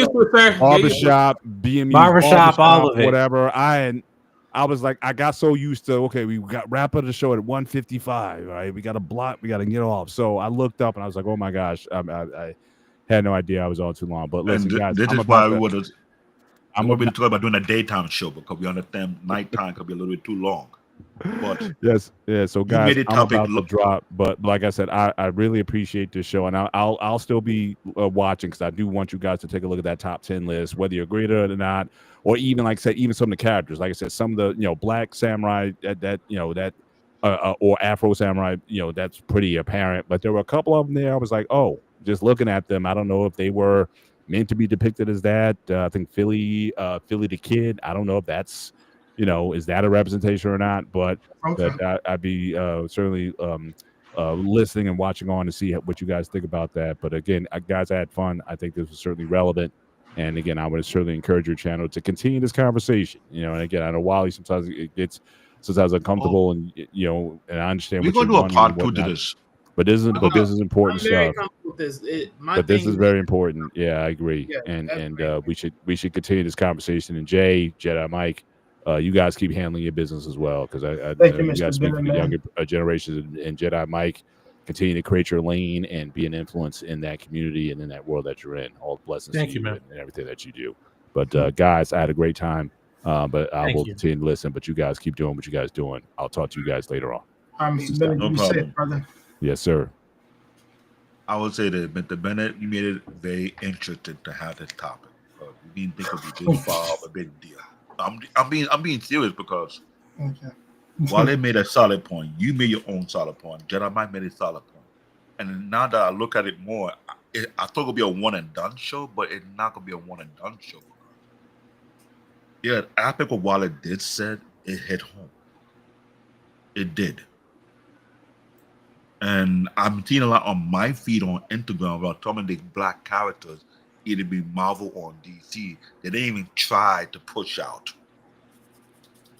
barbershop, BME, barbershop, all of it. Whatever. I was like, I got so used to, okay, we got wrap up the show at 1:55, right? We got a block, we got to get off. So I looked up and I was like, oh my gosh, I had no idea I was on too long. But listen, guys, this is why we I'm going to be talking about doing a daytime show, because we understand nighttime could be a little bit too long. But yes, yeah. So guys, I'm about to drop, but like I said, I really appreciate this show, and I'll still be watching, because I do want you guys to take a look at that top 10 list, whether you agree to it or not, or even like I said, even some of the characters. Like I said, some of the black samurai or Afro samurai, that's pretty apparent. But there were a couple of them there. I was like, oh, just looking at them, I don't know if they were meant to be depicted as that. I think Philly the Kid. I don't know if that's is that a representation or not? But I'd be certainly listening and watching on to see what you guys think about that. But again, guys, I had fun. I think this was certainly relevant. And again, I would certainly encourage your channel to continue this conversation. And again, I know Wally sometimes it gets uncomfortable, and and I understand. We're going to do a part 2 to this. But this is important stuff. This is very important. Yeah, I agree. Yeah, and we should continue this conversation. And Jay, Jedi Mike, you guys keep handling your business as well, because I you guys speak for the younger generations, and Jedi Mike, continue to create your lane and be an influence in that community and in that world that you're in. All the blessings to you, man, and everything that you do. But guys, I had a great time. But I will continue to listen. But you guys keep doing what you guys doing. I'll talk to you guys later on. Mr. Bennett, no problem, brother. Yes, sir. I would say that Mr. Bennett, you made it very interesting to have this topic. We didn't think it would be this far of a big deal. I'm being serious, because while they made a solid point, you made your own solid point. Jedi Mike made a solid point. And now that I look at it more, I thought it would be a one and done show, but it's not going to be a one and done show. Yeah, I think what Wally did said, it hit home. It did. And I'm seeing a lot on my feed on Instagram about some of the black characters, either be Marvel or DC, they didn't even try to push out.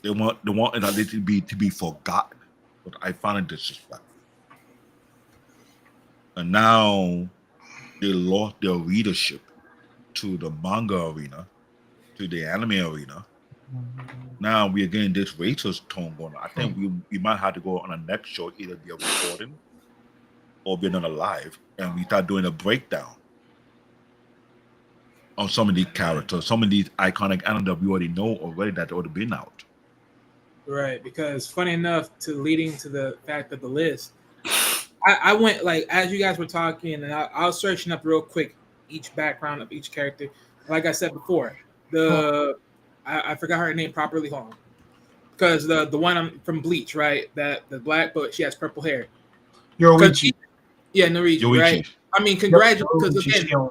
They want it to be forgotten. But I find it disrespectful. And now they lost their readership to the manga arena, to the anime arena. Now we're getting this racist tone going on. I think we might have to go on a next show, either be a recording or be on a live, and we start doing a breakdown on some of these characters, some of these iconic anime that we already know already that already been out. Right, because funny enough, leading to the fact of the list, I went, like, as you guys were talking, and I was searching up real quick each background of each character. Like I said before, I forgot her name properly. Hold on, because the one from Bleach, right? That the black, but she has purple hair. Yoichi. Yeah, Noriji, right? I mean, congratulations, because again,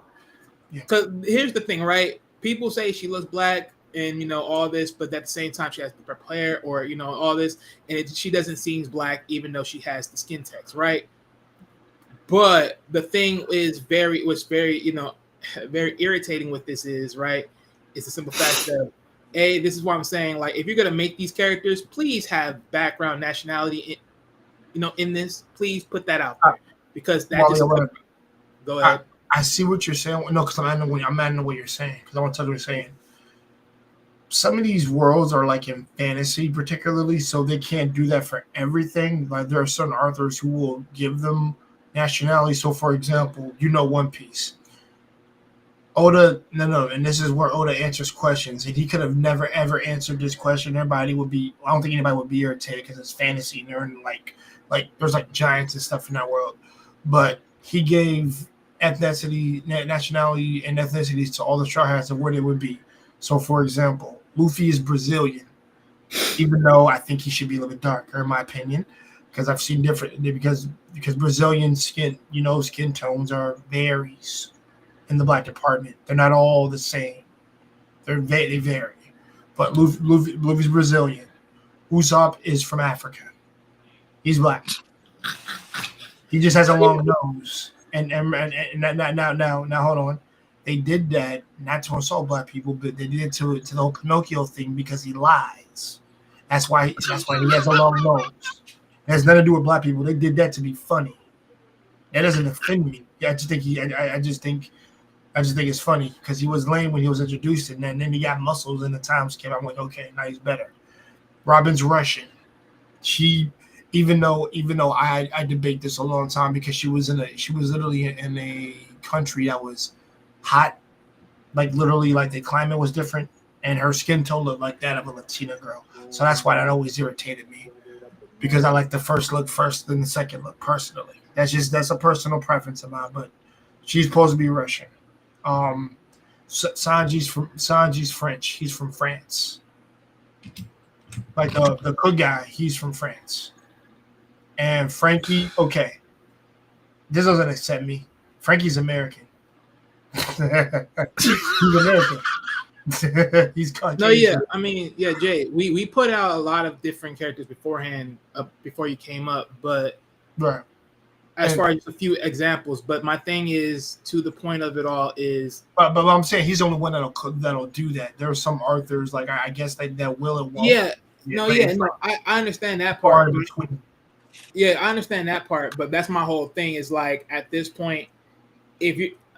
because here's the thing, right? People say she looks black and all this, but at the same time she has the purple hair, or all this, and she doesn't seem black even though she has the skin text, right? But the thing is very very irritating with this is, right, it's the simple fact that this is what I'm saying, like, if you're gonna make these characters, please have background nationality in this. Please put that out there, because that go ahead. I see what you're saying. No, because I'm adding what you're saying, because I want to tell you what you're saying. some of these worlds are like in fantasy, particularly, so they can't do that for everything. Like there are certain authors who will give them nationality. So, for example, One Piece. Oda, no, and this is where Oda answers questions. And he could have never ever answered this question. Everybody would be. I don't think anybody would be irritated because it's fantasy and they're in like there's like giants and stuff in that world. But he gave ethnicity, nationality, and ethnicities to all the Straw Hats and where they would be. So, for example, Luffy is Brazilian, even though I think he should be a little bit darker, in my opinion, because I've seen different because Brazilian skin, skin tones varies in the black department. They're not all the same. They vary. But Luffy's Brazilian. Usopp is from Africa. He's black. He just has a long nose. And now hold on. They did that not to insult black people, but they did it to the whole Pinocchio thing because he lies. That's why he has a long nose. It has nothing to do with black people. They did that to be funny. That doesn't offend me. I just think it's funny because he was lame when he was introduced, and then he got muscles and the times came. I'm like, okay, now he's better. Robin's Russian. She, even though I debate this a long time because she was literally in a country that was hot, like literally like the climate was different, and her skin tone looked like that of a Latina girl. So that's why that always irritated me because I like the first look first, then the second look personally. That's a personal preference of mine, but she's supposed to be Russian. Sanji's French. He's from France. Like the good guy, he's from France. And Frankie, okay, this doesn't upset me. Frankie's American. He's American. He's Caucasian. No, yeah. I mean, yeah, Jay, we put out a lot of different characters beforehand, before you came up, but right. As far as a few examples, but my thing is to the point of it all is. But I'm saying he's the only one that'll do that. There are some authors like I guess that will and won't. Yeah. I understand that part. Yeah, I understand that part, but that's my whole thing is like at this point,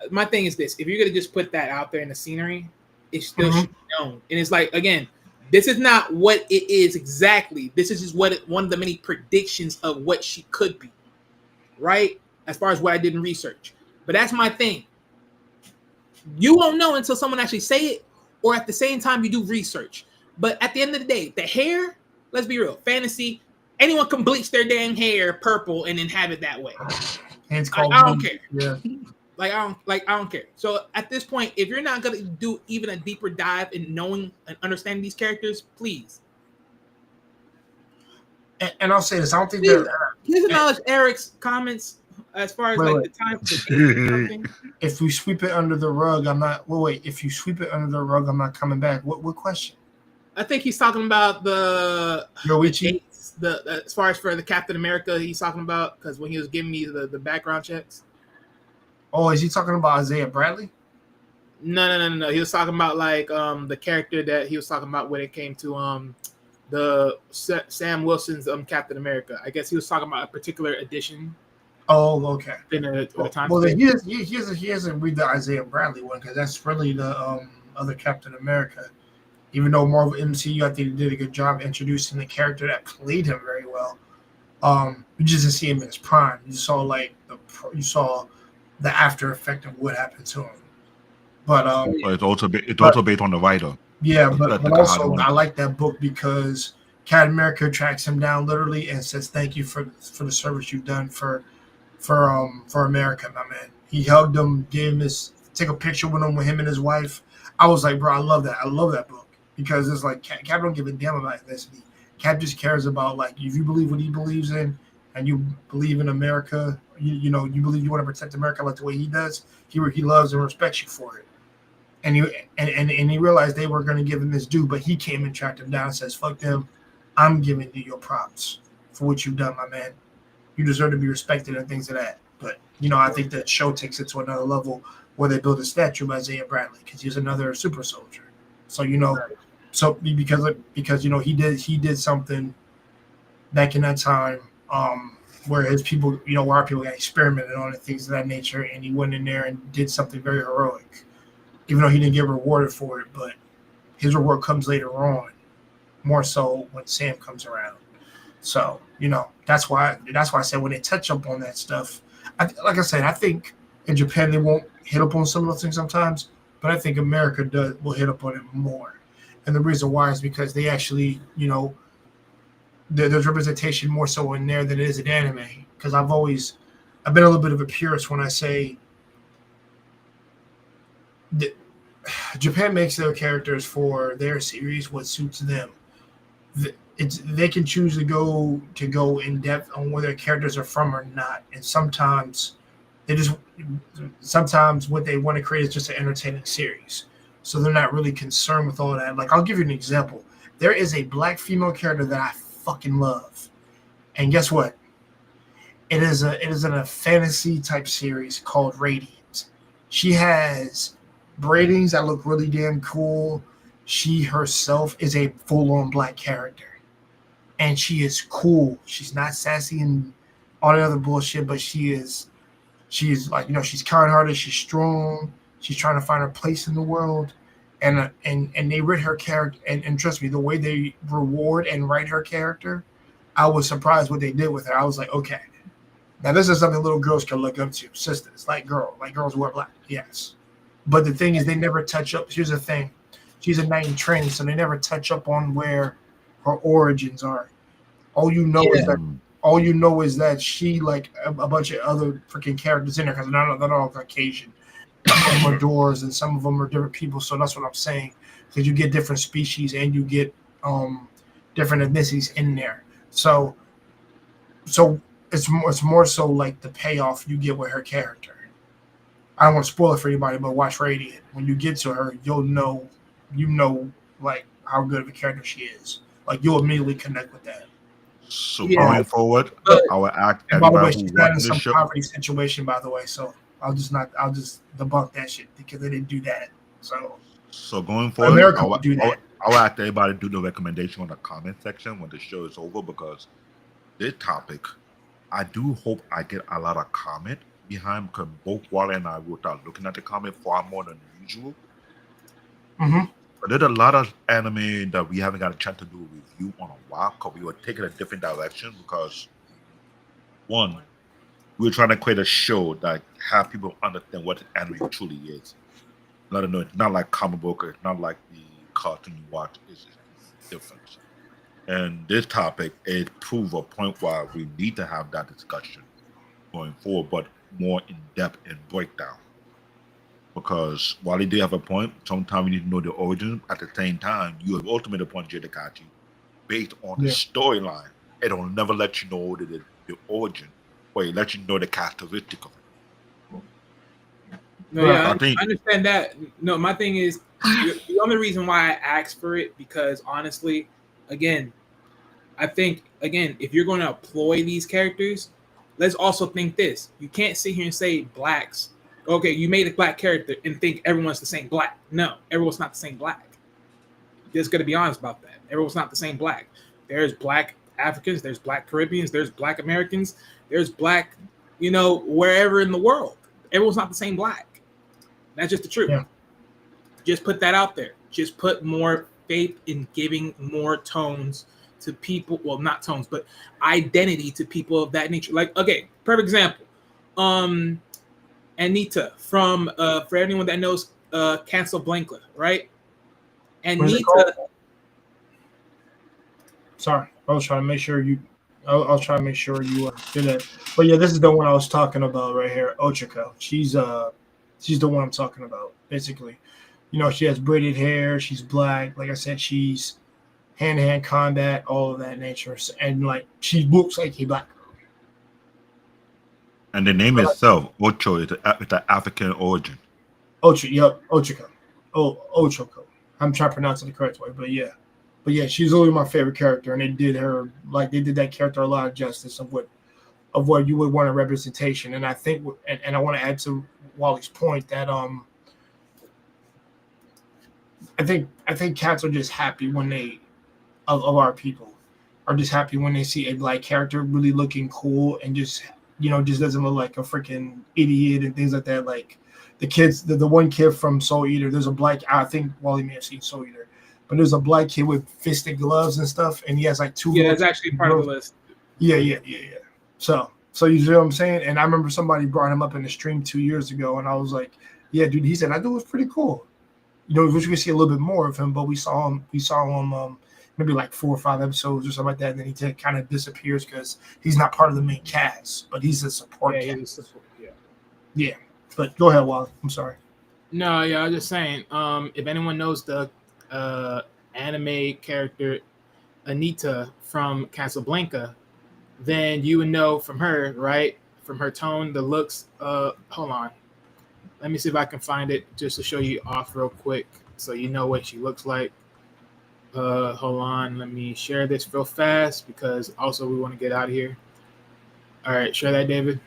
my thing is this: if you're gonna just put that out there in the scenery, it still should be known. And it's like again, this is not what it is exactly. This is just one of the many predictions of what she could be, right? As far as what I did in research, but that's my thing. You won't know until someone actually say it, or at the same time you do research. But at the end of the day, the hair. Let's be real, fantasy. Anyone can bleach their damn hair purple and then have it that way. And it's called I don't care. Yeah. I don't care. So at this point, if you're not gonna do even a deeper dive in knowing and understanding these characters, please. And I'll say this: I don't think please acknowledge Eric's comments as far as the time. If we sweep it under the rug, I'm not. Well, wait. If you sweep it under the rug, I'm not coming back. What question? I think he's talking about the dates, as far as for the Captain America, he's talking about because when he was giving me the background checks. Oh, is he talking about Isaiah Bradley? No. He was talking about like the character that he was talking about when it came to the Sam Wilson's Captain America. I guess he was talking about a particular edition. Oh, okay. In the time. Well, then he hasn't read the Isaiah Bradley one because that's really the other Captain America. Even though Marvel MCU, I think, did a good job introducing the character that played him very well. You just didn't see him in his prime. You saw the after effect of what happened to him. But it's also based on the writer. Yeah, but also I like that book because Captain America tracks him down literally and says thank you for the service you've done for America, my man. He hugged him, gave him take a picture with him and his wife. I was like, bro, I love that. I love that book because it's like Cap don't give a damn about ethnicity. Cap just cares about like if you believe what he believes in and you believe in America, you believe you want to protect America like the way he does. He loves and respects you for it. And he realized they were going to give him his due, but he came and tracked him down and says, "Fuck them, I'm giving you your props for what you've done, my man. You deserve to be respected and things of that." But I think that show takes it to another level where they build a statue of Isaiah Bradley because he's another super soldier. So because he did something back in that time where his people, where our people got experimented on and things of that nature, and he went in there and did something very heroic, even though he didn't get rewarded for it. But his reward comes later on, more so when Sam comes around. So that's why I said when they touch up on that stuff, like I said, I think in Japan they won't hit up on some of those things sometimes, but I think America will hit up on it more. And the reason why is because they actually, there's representation more so in there than it is in anime. Because I've been a little bit of a purist when I say that Japan makes their characters for their series what suits them. They can choose to go in depth on where their characters are from or not, and sometimes what they want to create is just an entertaining series, so they're not really concerned with all that. Like, I'll give you an example. There is a black female character that I fucking love, and guess what? It is in a fantasy type series called Radiant. She has braidings that look really damn cool. She herself is a full-on black character, and she is cool. She's not sassy and all that other bullshit, but she's like, she's kind-hearted, she's strong, she's trying to find her place in the world, and they write her character, and trust me, the way they reward and write her character, I was surprised what they did with her. I was like, okay, now this is something little girls can look up to, sisters, like girls who are black, yes. But the thing is, they never touch up. Here's the thing. She's a knight in training, so they never touch up on where her origins are. All you know is that she, like a bunch of other freaking characters in there, because they're not all Caucasian. Some of them are doors, and some of them are different people. So that's what I'm saying. Because you get different species and you get different ethnicities in there. So it's more so like the payoff you get with her character. I don't want to spoil it for anybody, but watch Radiant. When you get to her, you'll know, like how good of a character she is. Like, you'll immediately connect with that. So going forward, I will act. And by the way, she's not in some poverty situation, by the way. So I'll just debunk that shit because they didn't do that. So going forward, America will do that. I will ask everybody to do the recommendation on the comment section when the show is over, because this topic, I do hope I get a lot of comment behind, because both Wally and I will start looking at the comment far more than usual. Mm-hmm. But there's a lot of anime that we haven't got a chance to do a review on a while, because we were taking a different direction. Because one, we were trying to create a show that have people understand what anime truly is. Let them know it's not like comic book, it's not like the cartoon you watch. It's different. And this topic, it proved a point where we need to have that discussion going forward, but more in depth and breakdown. Because while he did have a point, sometimes you need to know the origin. At the same time, you have ultimate upon Jitakachi based on the storyline. It'll never let you know the origin, or it lets you know the characteristic of it. No, yeah, I understand that. No, my thing is, the only reason why I asked for it, because honestly, again, I think, if you're going to employ these characters, let's also think this. You can't sit here and say blacks. Okay, you made a black character and think everyone's the same black. No, everyone's not the same black. Just going to be honest about that. Everyone's not the same black. There's black Africans, there's black Caribbeans, there's black Americans, there's black, wherever in the world. Everyone's not the same black. That's just the truth. Yeah. Just put that out there. Just put more faith in giving more tones to people. Well, not tones, but identity to people of that nature. Like, okay, perfect example. Anita from for anyone that knows Casablanca, right? Anita. Sorry, I was trying to make sure you did it. But yeah, this is the one I was talking about right here, Ochako. She's the one I'm talking about. Basically, she has braided hair. She's black. Like I said, she's hand-to-hand combat, all of that nature, and like she looks like a black girl. And the name itself, Ocho, is an African origin. Ocho, yep, Ochako. Ochako. I'm trying to pronounce it the correct way, but yeah, she's really my favorite character, and they did that character a lot of justice of what you would want a representation. And I think, and I want to add to Wally's point that I think cats are just happy when they of our people are just happy when they see a black character really looking cool and just doesn't look like a freaking idiot and things like that. Like the kids, the one kid from Soul Eater, there's a black, I think Wally may have seen Soul Eater. but there's a black kid with fisted gloves and stuff, and he has like two. Yeah, it's actually part of the list. Yeah. So you see what I'm saying? And I remember somebody brought him up in the stream 2 years ago, and I was like, yeah, dude. He said that dude was pretty cool. You know, we could see a little bit more of him, but we saw him maybe like 4 or 5 episodes or something like that, and then he kind of disappears because he's not part of the main cast, but he's a support cast. Yeah. But go ahead, Wally. I'm sorry. No, yeah, I was just saying. If anyone knows the anime character Anita from Casablanca, then you would know from her, right? From her tone, the looks. Hold on. Let me see if I can find it just to show you off real quick so you know what she looks like. Hold on. Let me share this real fast because also we want to get out of here. All right. Share that, David.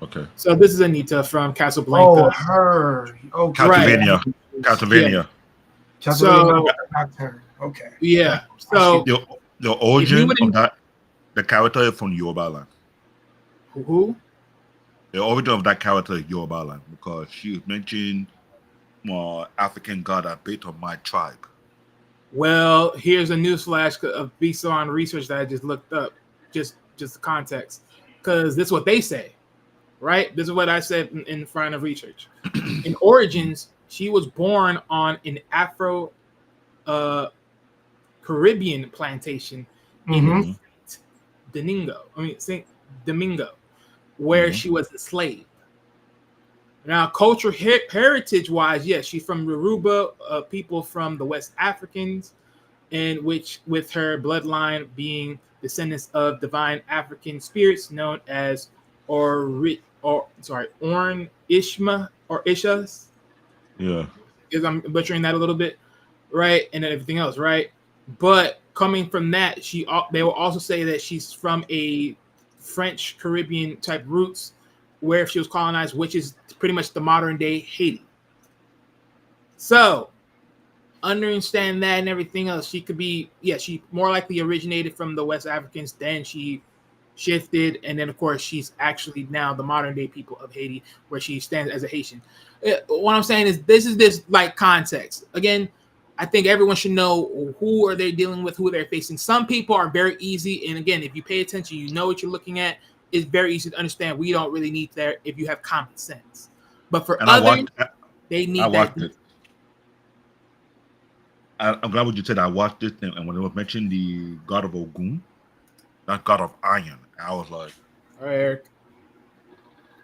Okay. So this is Anita from Casablanca. Oh, her. Oh, Castlevania. Right. Castlevania. Yeah. So, not her. Okay. Yeah. So the origin of that, the character is from Yoruba land. Who? The origin of that character is Yoruba land because she mentioned African god are based on my tribe. Well, here's a newsflash based on research that I just looked up, just the context, because this is what they say, right? This is what I said in front of research. In origins, she was born on an Afro Caribbean plantation in Saint Domingo, where she was a slave. Now, cultural heritage-wise, yes, she's from Yoruba, people from the West Africans, and which with her bloodline being descendants of divine African spirits known as Orn Ishma or Ishas. Yeah. Because I'm butchering that a little bit, right? And then everything else, right? But coming from that, they will also say that she's from a French Caribbean type roots, where she was colonized, which is pretty much the modern day Haiti. So, understand that and everything else. She could be, she more likely originated from the West Africans, then she shifted, and then of course she's actually now the modern day people of Haiti, where she stands as a Haitian. What I'm saying is this like context. Again, I think everyone should know who are they dealing with, who they're facing. Some people are very easy, and again, if you pay attention, you know what you're looking at. It's very easy to understand. We don't really need that if you have common sense. But for others, they need that. I'm glad what you said. I watched this thing, and when it was mentioned the god of Ogun, that god of iron, I was like, all right, Eric.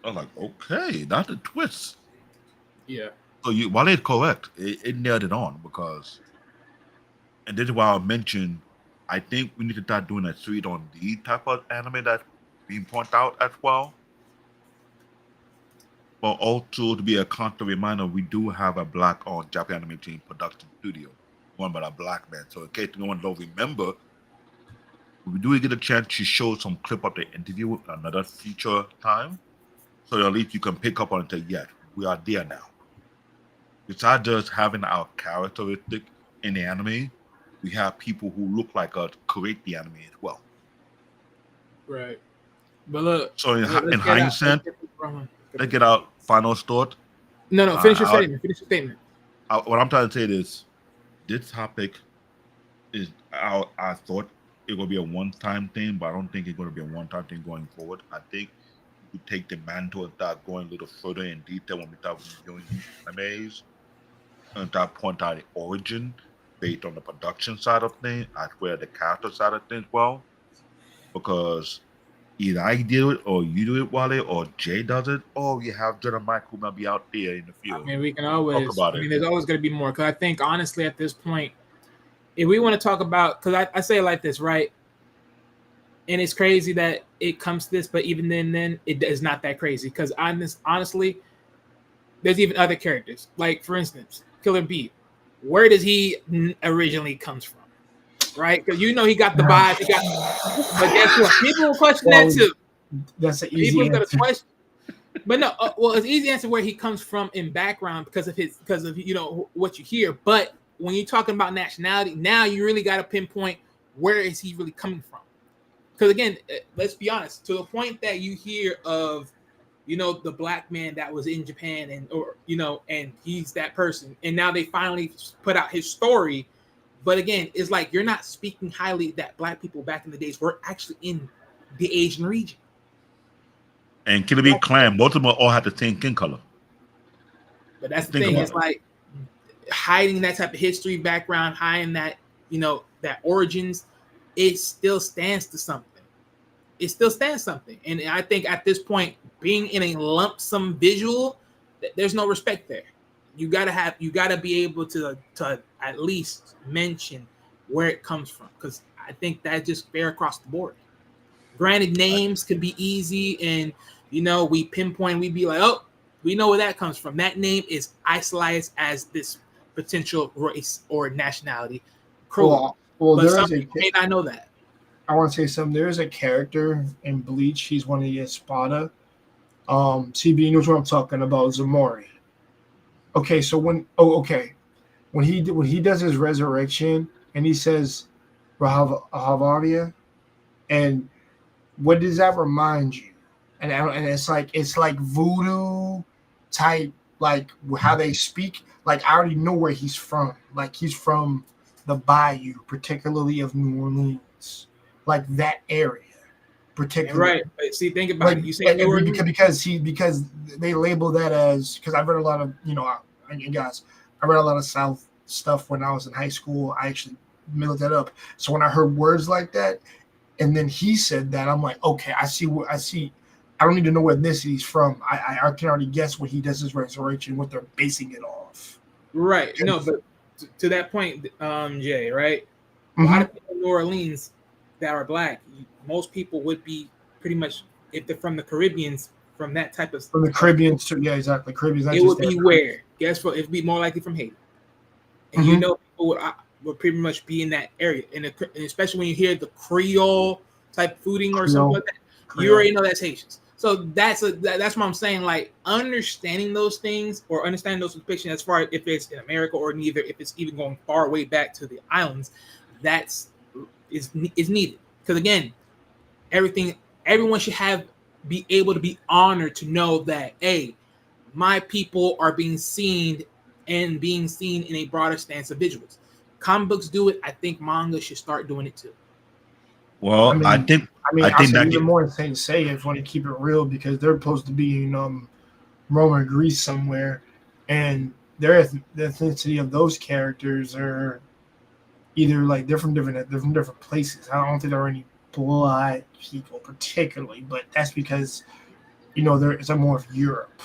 I was like, okay, that's a twist. Yeah. So while it's correct, it nailed it on because, and this is why I mentioned, I think we need to start doing a 3D type of anime that's being pointed out as well. But also to be a constant reminder, we do have a black-owned Japanese animation production studio run by a black man. So in case no one don't remember, we do get a chance to show some clip of the interview another future time. So at least you can pick up on it and say, yes, we are there now. Besides just having our characteristic in the anime, we have people who look like us create the anime as well. Right. But look. So in hindsight, let's get our final thought. No, finish your statement. Finish your statement. What I'm trying to say is, this topic is, I thought it would be a one-time thing, but I don't think it's going to be a one-time thing going forward. I think we take the mantle and start going a little further in detail when we start doing these animes and start point out the origin based on the production side of things, as well as the character side of things. Well, because either I do it, or you do it, Wale, or Jay does it, or you have Jenna Mike who might be out there in the field. I mean, we can always talk about it. There's always going to be more. Because I think, honestly, at this point, if we want to talk about, because I say it like this, right? And it's crazy that it comes to this, but even then it is not that crazy. Because honestly, there's even other characters. Like, for instance, Killer Bee. Where does he originally comes from? Right? Because you know he got the vibe. But guess what? People will question that too. That's an easy answer. Gonna question. But no, well, it's easy answer where he comes from in background because of you know what you hear. But when you're talking about nationality, now you really got to pinpoint where is he really coming from. Because again, let's be honest, to the point that you hear of the black man that was in Japan, and he's that person. And now they finally put out his story. But again, it's like you're not speaking highly that black people back in the days were actually in the Asian region. And Killer Bee Clan, both of them all had the same skin color. But that's the thing. It's like hiding that type of history background, hiding that, that origins, it still stands to something. It still stands something. And I think at this point, being in a lump sum visual, there's no respect there. You gotta be able to at least mention where it comes from, because I think that's just fair across the board. Granted, names can be easy, and we pinpoint, we be like, oh, we know where that comes from. That name is isolated as this potential race or nationality. Well, but some people may not know that. I want to say something. There is a character in Bleach. He's one of the Espada. CB knows what I'm talking about. Zamori. Okay, so when he does his resurrection and he says Rahavaria, and what does that remind you? And it's like voodoo type, like how they speak. Like I already know where he's from. Like he's from the Bayou, particularly of New Orleans, like that area, particularly. Right. See, think about it. You say because they label that as, because I've read a lot of I read a lot of South stuff when I was in high school. I actually looked that up. So when I heard words like that, and then he said that, I'm like, okay, I see. I don't need to know where ethnicity he's from. I can already guess what he does his resurrection, what they're basing it off. Right. No, but to that point, Jay, right? Mm-hmm. A lot of people in New Orleans that are black, most people would be pretty much, if they're from the Caribbeans, from that type of. From the Caribbean, yeah, exactly. Caribbean. It would be where? Guess what? It'd be more likely from Haiti. And people would pretty much be in that area. And especially when you hear the Creole type fooding or something like that, you already know that's Haitians. So that's what I'm saying. Like understanding those things or understanding those depictions, as far as if it's in America or neither, if it's even going far way back to the islands, is needed. Because again, everyone should be able to be honored to know that, hey, my people are being seen in a broader stance of visuals. Comic books do it. I think manga should start doing it too. Well, I think that even more insane to say if you want to keep it real, because they're supposed to be in Rome or Greece somewhere, and the ethnicity of those characters are either like different places. I don't think there are any black people particularly, but that's because it's more of Europe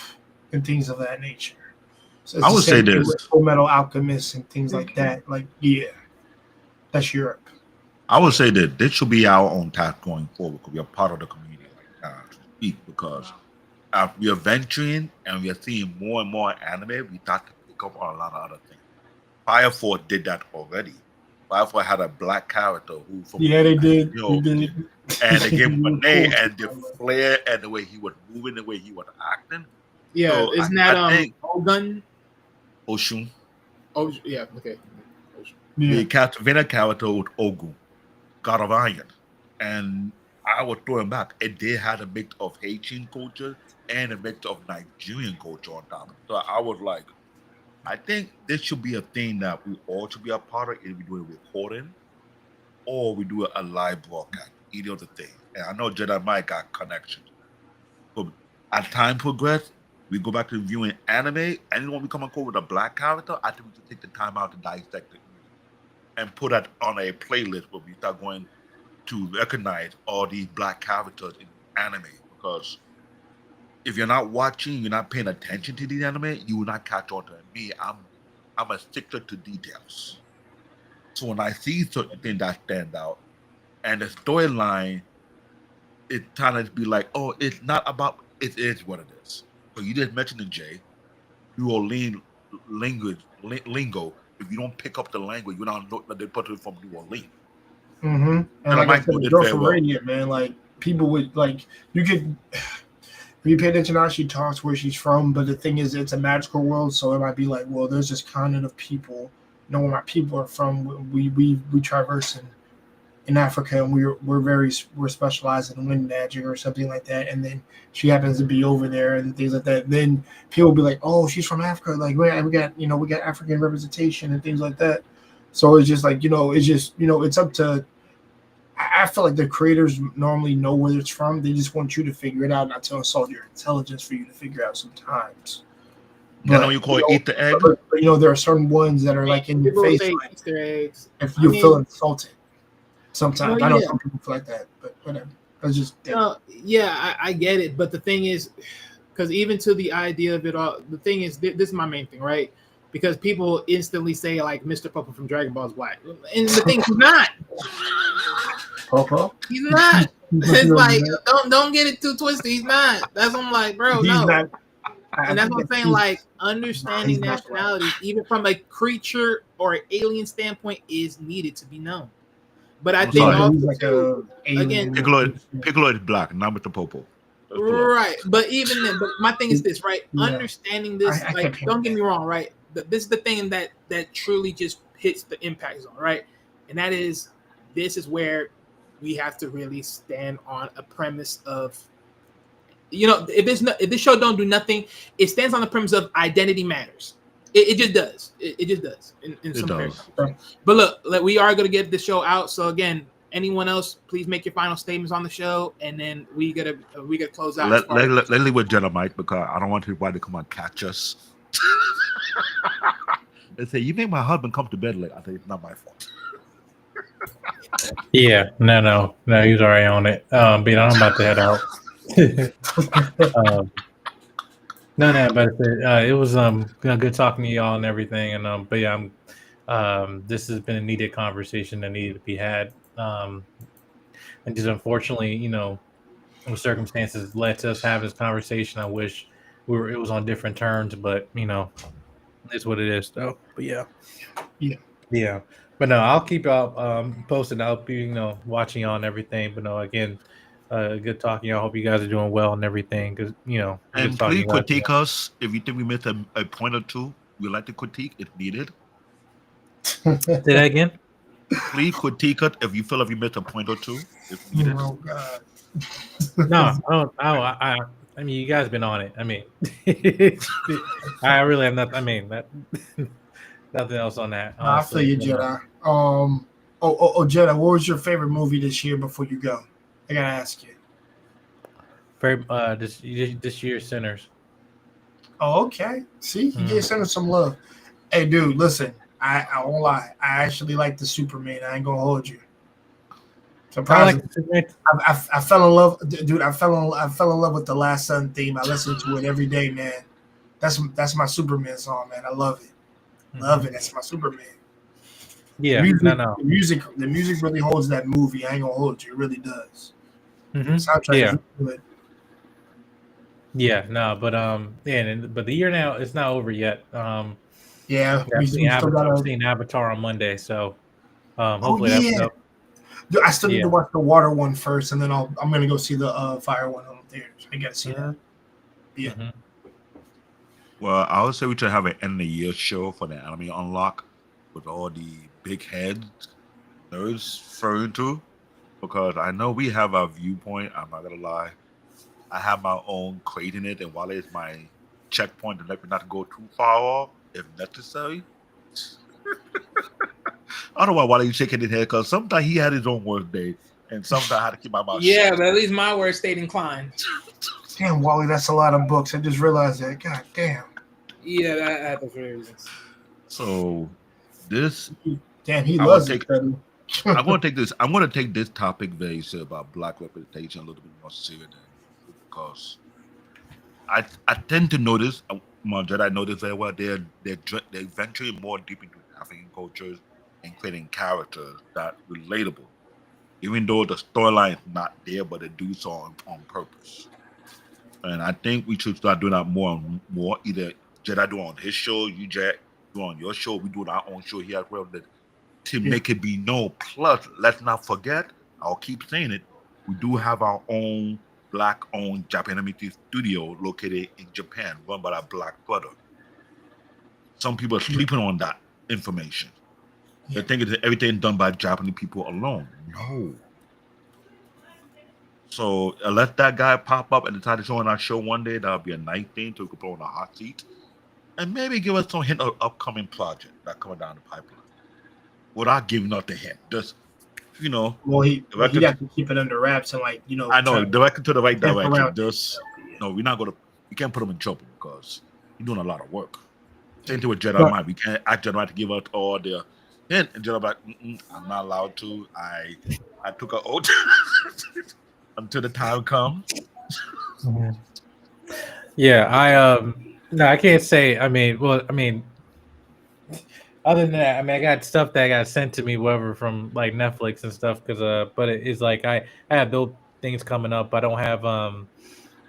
and things of that nature. So I would say this: Full Metal Alchemists and things like that. Like, yeah, that's Europe. I would say that this should be our own task going forward, because we are part of the community right now to speak, because we are venturing and we are seeing more and more anime, we start to pick up on a lot of other things. Fire Force did that already. Fire Force had a black character who they did. And they gave him a name and the flair and the way he was moving, the way he was acting. Yeah, so isn't that Ogun? Oshun. Oh yeah, okay. The Castlevania character with Ogun, God of Iron, and I was throwing back. It did have a mix of Haitian culture and a mix of Nigerian culture on top. So I was like, I think this should be a thing that we all should be a part of. Either we do a recording or we do a live broadcast. Either of the thing. And I know Jedi Mike got connections. But as time progressed, we go back to viewing anime, and when we come across with a black character, I think we should take the time out to dissect it and put that on a playlist where we start going to recognize all these black characters in anime. Because if you're not watching, you're not paying attention to these anime, you will not catch on to it. Me, I'm a stickler to details. So when I see certain things that stand out, and the storyline, it kind of be like, oh, it's not about, it is what it is. So you just mentioned the J, New Orleans lingo. If you don't pick up the language, you don't know that they put it from New Orleans. Mm-hmm. And like I said, the girl from Radiant, man, like people would like, you could, if you pay attention to how she talks, where she's from, but the thing is, it's a magical world, so it might be like, well, there's this continent of people, where my people are from, we traversing in Africa, and we're specialized in wind magic or something like that, and then she happens to be over there and things like that. Then people will be like, "Oh, she's from Africa." Like, we got African representation and things like that. So it's just like it's up to. I feel like the creators normally know where it's from. They just want you to figure it out, not to insult your intelligence for you to figure out sometimes. You know, you call it eat the egg. But, there are certain ones that are like in your People face. say Like, Easter eggs. if you feel insulted, sometimes Oh, I know yeah. some people feel like that, but whatever. That's just No, yeah, I get it, but the thing is, because even to the idea of it all, the thing is, this is my main thing, right? Because people instantly say like Mr. Popo from Dragon Ball is black, and the thing he's not. Popo. He's not. It's like don't get it too twisted. He's not. That's what I'm like, bro. He's No. not. And that's what I'm saying. Like understanding nationality, even from a creature or alien standpoint, is needed to be known. But I think sorry. also Like too, again, Piccolo is black, not Mr. Popo. right. But even then, but my thing is this, right? Yeah. Understanding this, I like, can't don't get me wrong, right? This is the thing that truly just hits the impact zone, right? And that is, this is where we have to really stand on a premise of, if this show don't do nothing, it stands on the premise of identity matters. It just does. It just does. In some does. But look, we are going to get the show out. So again, anyone else, please make your final statements on the show, and then we gotta close out. Let's leave with Jenna because I don't want everybody to come and catch us. They say you made my husband come to bed late. I think it's not my fault. Yeah, no, he's already on it. But I'm about to head out. But it was good talking to y'all and everything. And but yeah, this has been a needed conversation that needed to be had. And just unfortunately, the circumstances led to us have this conversation. I wish it was on different terms, but it's what it is. So, but yeah. But no, I'll keep y'all posted. I'll be watching y'all and everything. But no, again, good talking. I hope you guys are doing well and everything. Because and please critique us if you think we missed a point or two. We like to critique if needed. Say that again. Please critique it if you feel like you missed a point or two. If needed. Oh God. No, I mean, you guys been on it. I mean, I really have nothing. I mean, nothing else on that. I feel you, Jedi. Jedi, what was your favorite movie this year? Before you go, I gotta ask you. This year, Sinners. Oh, okay. See, you gave Sinners some love. Hey, dude, listen. I won't lie. I actually like the Superman. I ain't gonna hold you. Surprisingly, I fell in love, dude. I fell in love with the Last Sun theme. I listen to it every day, man. That's my Superman song, man. I love it. Love it. That's my Superman. Yeah, the music really holds that movie. I ain't gonna hold you. It really does. Yeah. Is good. Yeah, no, but but the year now it's not over yet. Yeah, I'm seeing Avatar on Monday, so hopefully Dude, I still need to watch the water one first, and then I'm gonna go see the fire one on theaters. I gotta see that. Yeah. Mm-hmm. Well, I would say we should have an end of the year show for the anime unlock with all the big heads nerds referring to, because I know we have our viewpoint. I'm not gonna lie, I have my own crate in it, and while it's my checkpoint to let me not go too far off if necessary. I don't know why he's shaking his head, because sometimes he had his own worst day, and sometimes I had to keep my mouth shut. But at least my word stayed inclined. Damn, Wally, that's a lot of books. I just realized that. God damn. Yeah, that happens for reasons. So this. Damn, he loves it. I'm going to take this topic very serious about Black representation a little bit more serious, because I tend to notice, I notice very well, they're venturing more deep into African cultures and creating characters that relatable, even though the storyline is not there, but they do so on purpose. And I think we should start doing that more and more. Either Jedi do on his show, you Jack do on your show, we do our own show here as well, to make it be known. Plus, let's not forget, I'll keep saying it, we do have our own Black-owned Japanese studio located in Japan, run by our Black brother. Some people are sleeping on that information. They think it's everything done by Japanese people alone. No. So let that guy pop up and decide to join our show one day. That'll be a nice thing to put on a hot seat, and maybe give us some hint of upcoming project that coming down the pipeline. Without giving up the hint, just Well, he'd have to keep it under wraps and I know, direct it to the right direction. around. Just no, we're not gonna. We can't put him in trouble because he's doing a lot of work. Same thing with Jedi Mind. We can't ask Jedi Mind to give out all the hint, and Jedi like, I'm not allowed to. I took an oath until the time comes. Yeah, no, I can't say. I mean, other than that, I mean, I got stuff that got sent to me, whatever, from like Netflix and stuff. But it's like I have those things coming up. I don't have I'm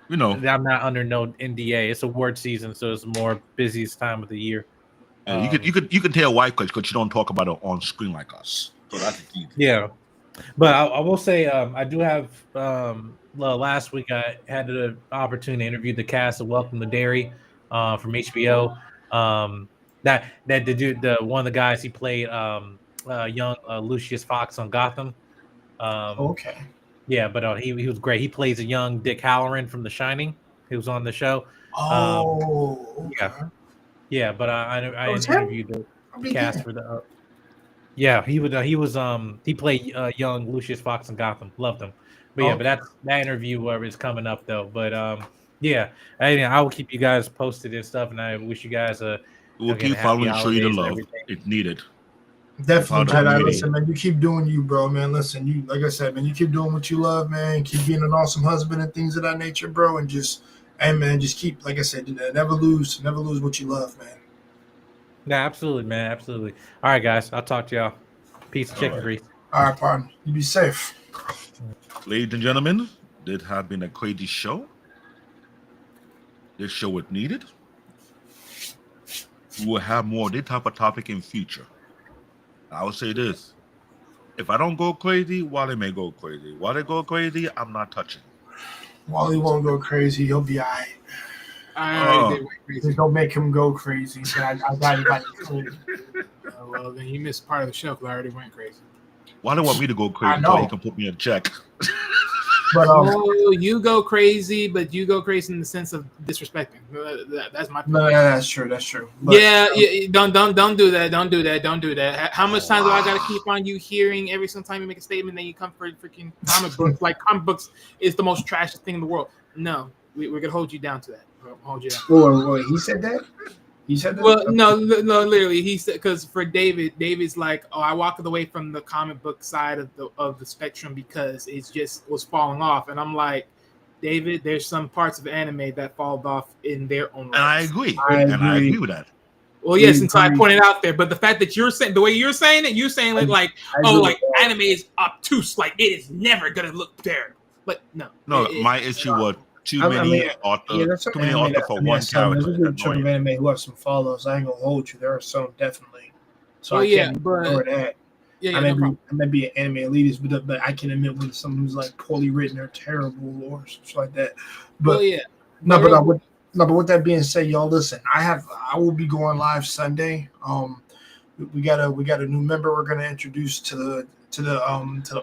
not under no NDA. It's award season, so it's more busiest time of the year. You can tell why because you don't talk about it on screen like us. So that's the key. Yeah, but I will say I do have. Last week I had the opportunity to interview the cast of Welcome to Derry from HBO. That the dude, one of the guys, he played young Lucius Fox on Gotham. Okay. Yeah, but he was great. He plays a young Dick Halloran from The Shining. He was on the show. Okay. Yeah, but I interviewed the cast for the. Yeah, he played young Lucius Fox in Gotham. Loved him. But that interview is coming up though. But I will keep you guys posted and stuff, and I wish you guys we'll keep following, show you the love. It's needed. Definitely, Jedi. Listen, man, you keep doing you, bro, man. Listen, you, like I said, man, you keep doing what you love, man. Keep being an awesome husband and things of that nature, bro. And just keep, like I said, never lose what you love, man. Yeah, absolutely, man, absolutely. All right, guys, I'll talk to y'all. Peace, chicken grease. All right, partner. You be safe. Ladies and gentlemen, this has been a crazy show. This show is needed. We will have more of this type of topic in future. I will say this. If I don't go crazy, Wally may go crazy. Wally go crazy, I'm not touching. Wally won't go crazy. He'll be all right. I already did went crazy. Just don't make him go crazy. I got it. Well, then you missed part of the show because I already went crazy. Why do you want me to go crazy so he can put me in check? But you go crazy, but you go crazy in the sense of disrespecting. That's my point. No, that's true. But, don't do that. Don't do that. How much time do I gotta keep on you hearing every single time you make a statement that you come for freaking comic books? Like comic books is the most trashiest thing in the world. No, we're gonna hold you down to that. Hold you down. Wait, he said that? He said that? Well, no, literally, he said because for David's like, I walked away from the comic book side of the spectrum because it just was falling off, and I'm like, David, there's some parts of anime that fall off in their own rights. And I agree with that. Well, yes, until I pointed out there, but the fact that you're saying the way you're saying it like anime is obtuse, like it is never gonna look terrible. But no, my issue was too many authors for one character. There's a good chunk of anime who have some follows. I ain't gonna hold you. There are some definitely. So I can't ignore that. I may be an anime elitist, but I can admit when someone who's like poorly written or terrible or something like that. But but with that being said, y'all listen. I will be going live Sunday. We got a new member we're gonna introduce to the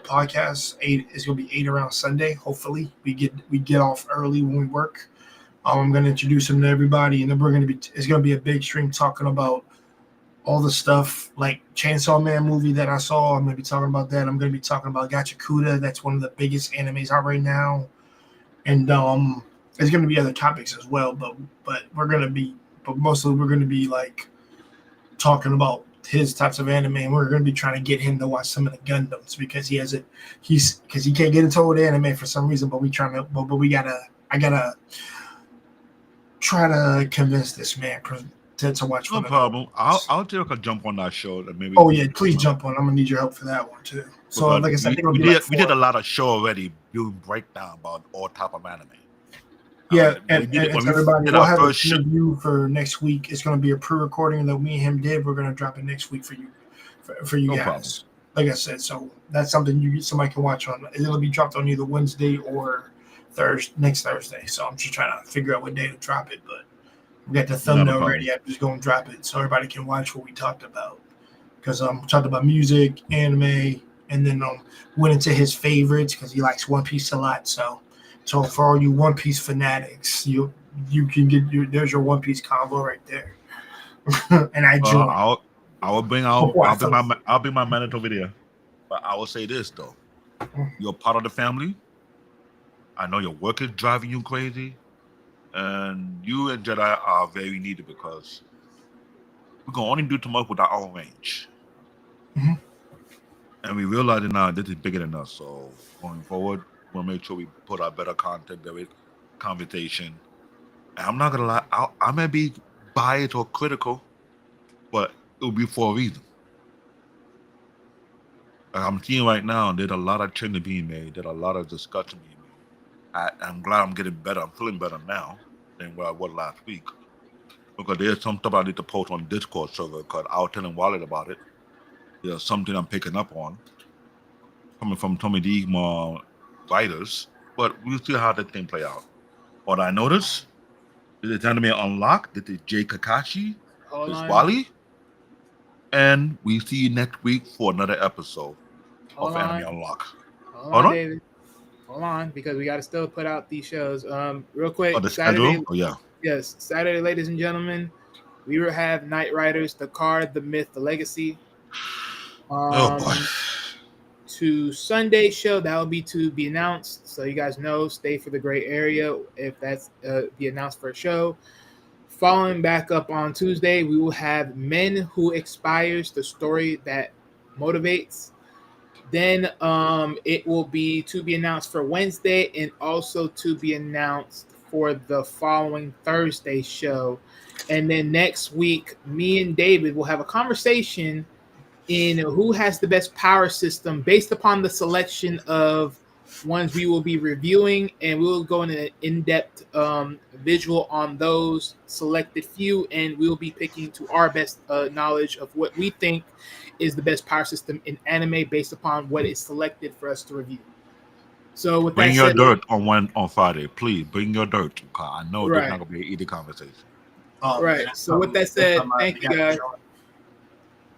podcast. It's gonna be 8 around Sunday. Hopefully we get off early when we work. I'm gonna introduce him to everybody, and then it's gonna be a big stream talking about all the stuff like Chainsaw Man movie that I saw. I'm gonna be talking about that. I'm gonna be talking about Gachakuda. That's one of the biggest animes out right now, and there's gonna be other topics as well. But mostly we're gonna be like talking about his types of anime, and we're going to be trying to get him to watch some of the Gundams because he can't get into old anime for some reason. But I gotta try to convince this man to watch. No problem. I'll take a jump on that show. Maybe. Oh yeah, please jump on. I'm gonna need your help for that one too. So like I said, we did a lot of show already doing breakdown about all type of anime. Yeah, and everybody, we'll have a review for next week. It's going to be a pre-recording that me and him did. We're going to drop it next week for you guys. Problem. Like I said, so that's something somebody can watch on. It'll be dropped on either Wednesday or next Thursday. So I'm just trying to figure out what day to drop it. But we got the thumbnail ready. I'm just going to drop it so everybody can watch what we talked about. because talked about music, anime, and then went into his favorites because he likes One Piece a lot. So for all you One Piece fanatics, you can get there's your One Piece combo right there. And I joined. I'll be my mandatory video. But I will say this though. You're part of the family. I know your work is driving you crazy. And you and Jedi are very needed because we can only do too much with our own range. Mhm. And we realize now this is bigger than us. So going forward, we'll make sure we put out better content, better conversation. And I'm not gonna lie, I may be biased or critical, but it'll be for a reason. Like I'm seeing right now, there's a lot of change being made. There's a lot of discussion being made. I'm glad I'm getting better. I'm feeling better now than what I was last week. Because there's some stuff I need to post on Discord server because I was telling Wallet about it. There's something I'm picking up on coming from some of these more writers, but we'll see how that thing play out. What I noticed, this is Anime Unlocked. This is Jay Kakashi. Hold This is on. Wally. And we see you next week for another episode of Anime Unlocked. Hold on, David. Hold on, because we got to still put out these shows. Real quick. The Saturday. schedule? Oh, yeah. Yes, Saturday, ladies and gentlemen, we will have Knight Riders, the card, the myth, the legacy. Oh boy. To Sunday show, that will be to be announced. So you guys know, stay for the gray area if that's be announced for a show. Following back up on Tuesday, we will have Men Who Expires, the story that motivates. Then it will be to be announced for Wednesday and also to be announced for the following Thursday show. And then next week, me and David will have a conversation in who has the best power system based upon the selection of ones we will be reviewing, and we'll go in an in-depth visual on those selected few, and we'll be picking to our best knowledge of what we think is the best power system in anime based upon what is selected for us to review. So with bring that your said, dirt on Friday, please. Bring your dirt. I know there's not gonna be an easy conversation. Right. So with that said, thank you guys.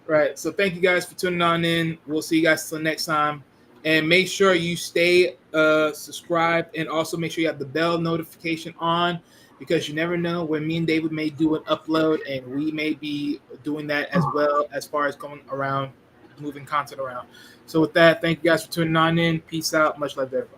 Right. So thank you guys for tuning on in. We'll see you guys till next time. And make sure you stay subscribed, and also make sure you have the bell notification on, because you never know when me and David may do an upload, and we may be doing that as well as far as going around, moving content around. So with that, thank you guys for tuning on in. Peace out. Much love to everybody.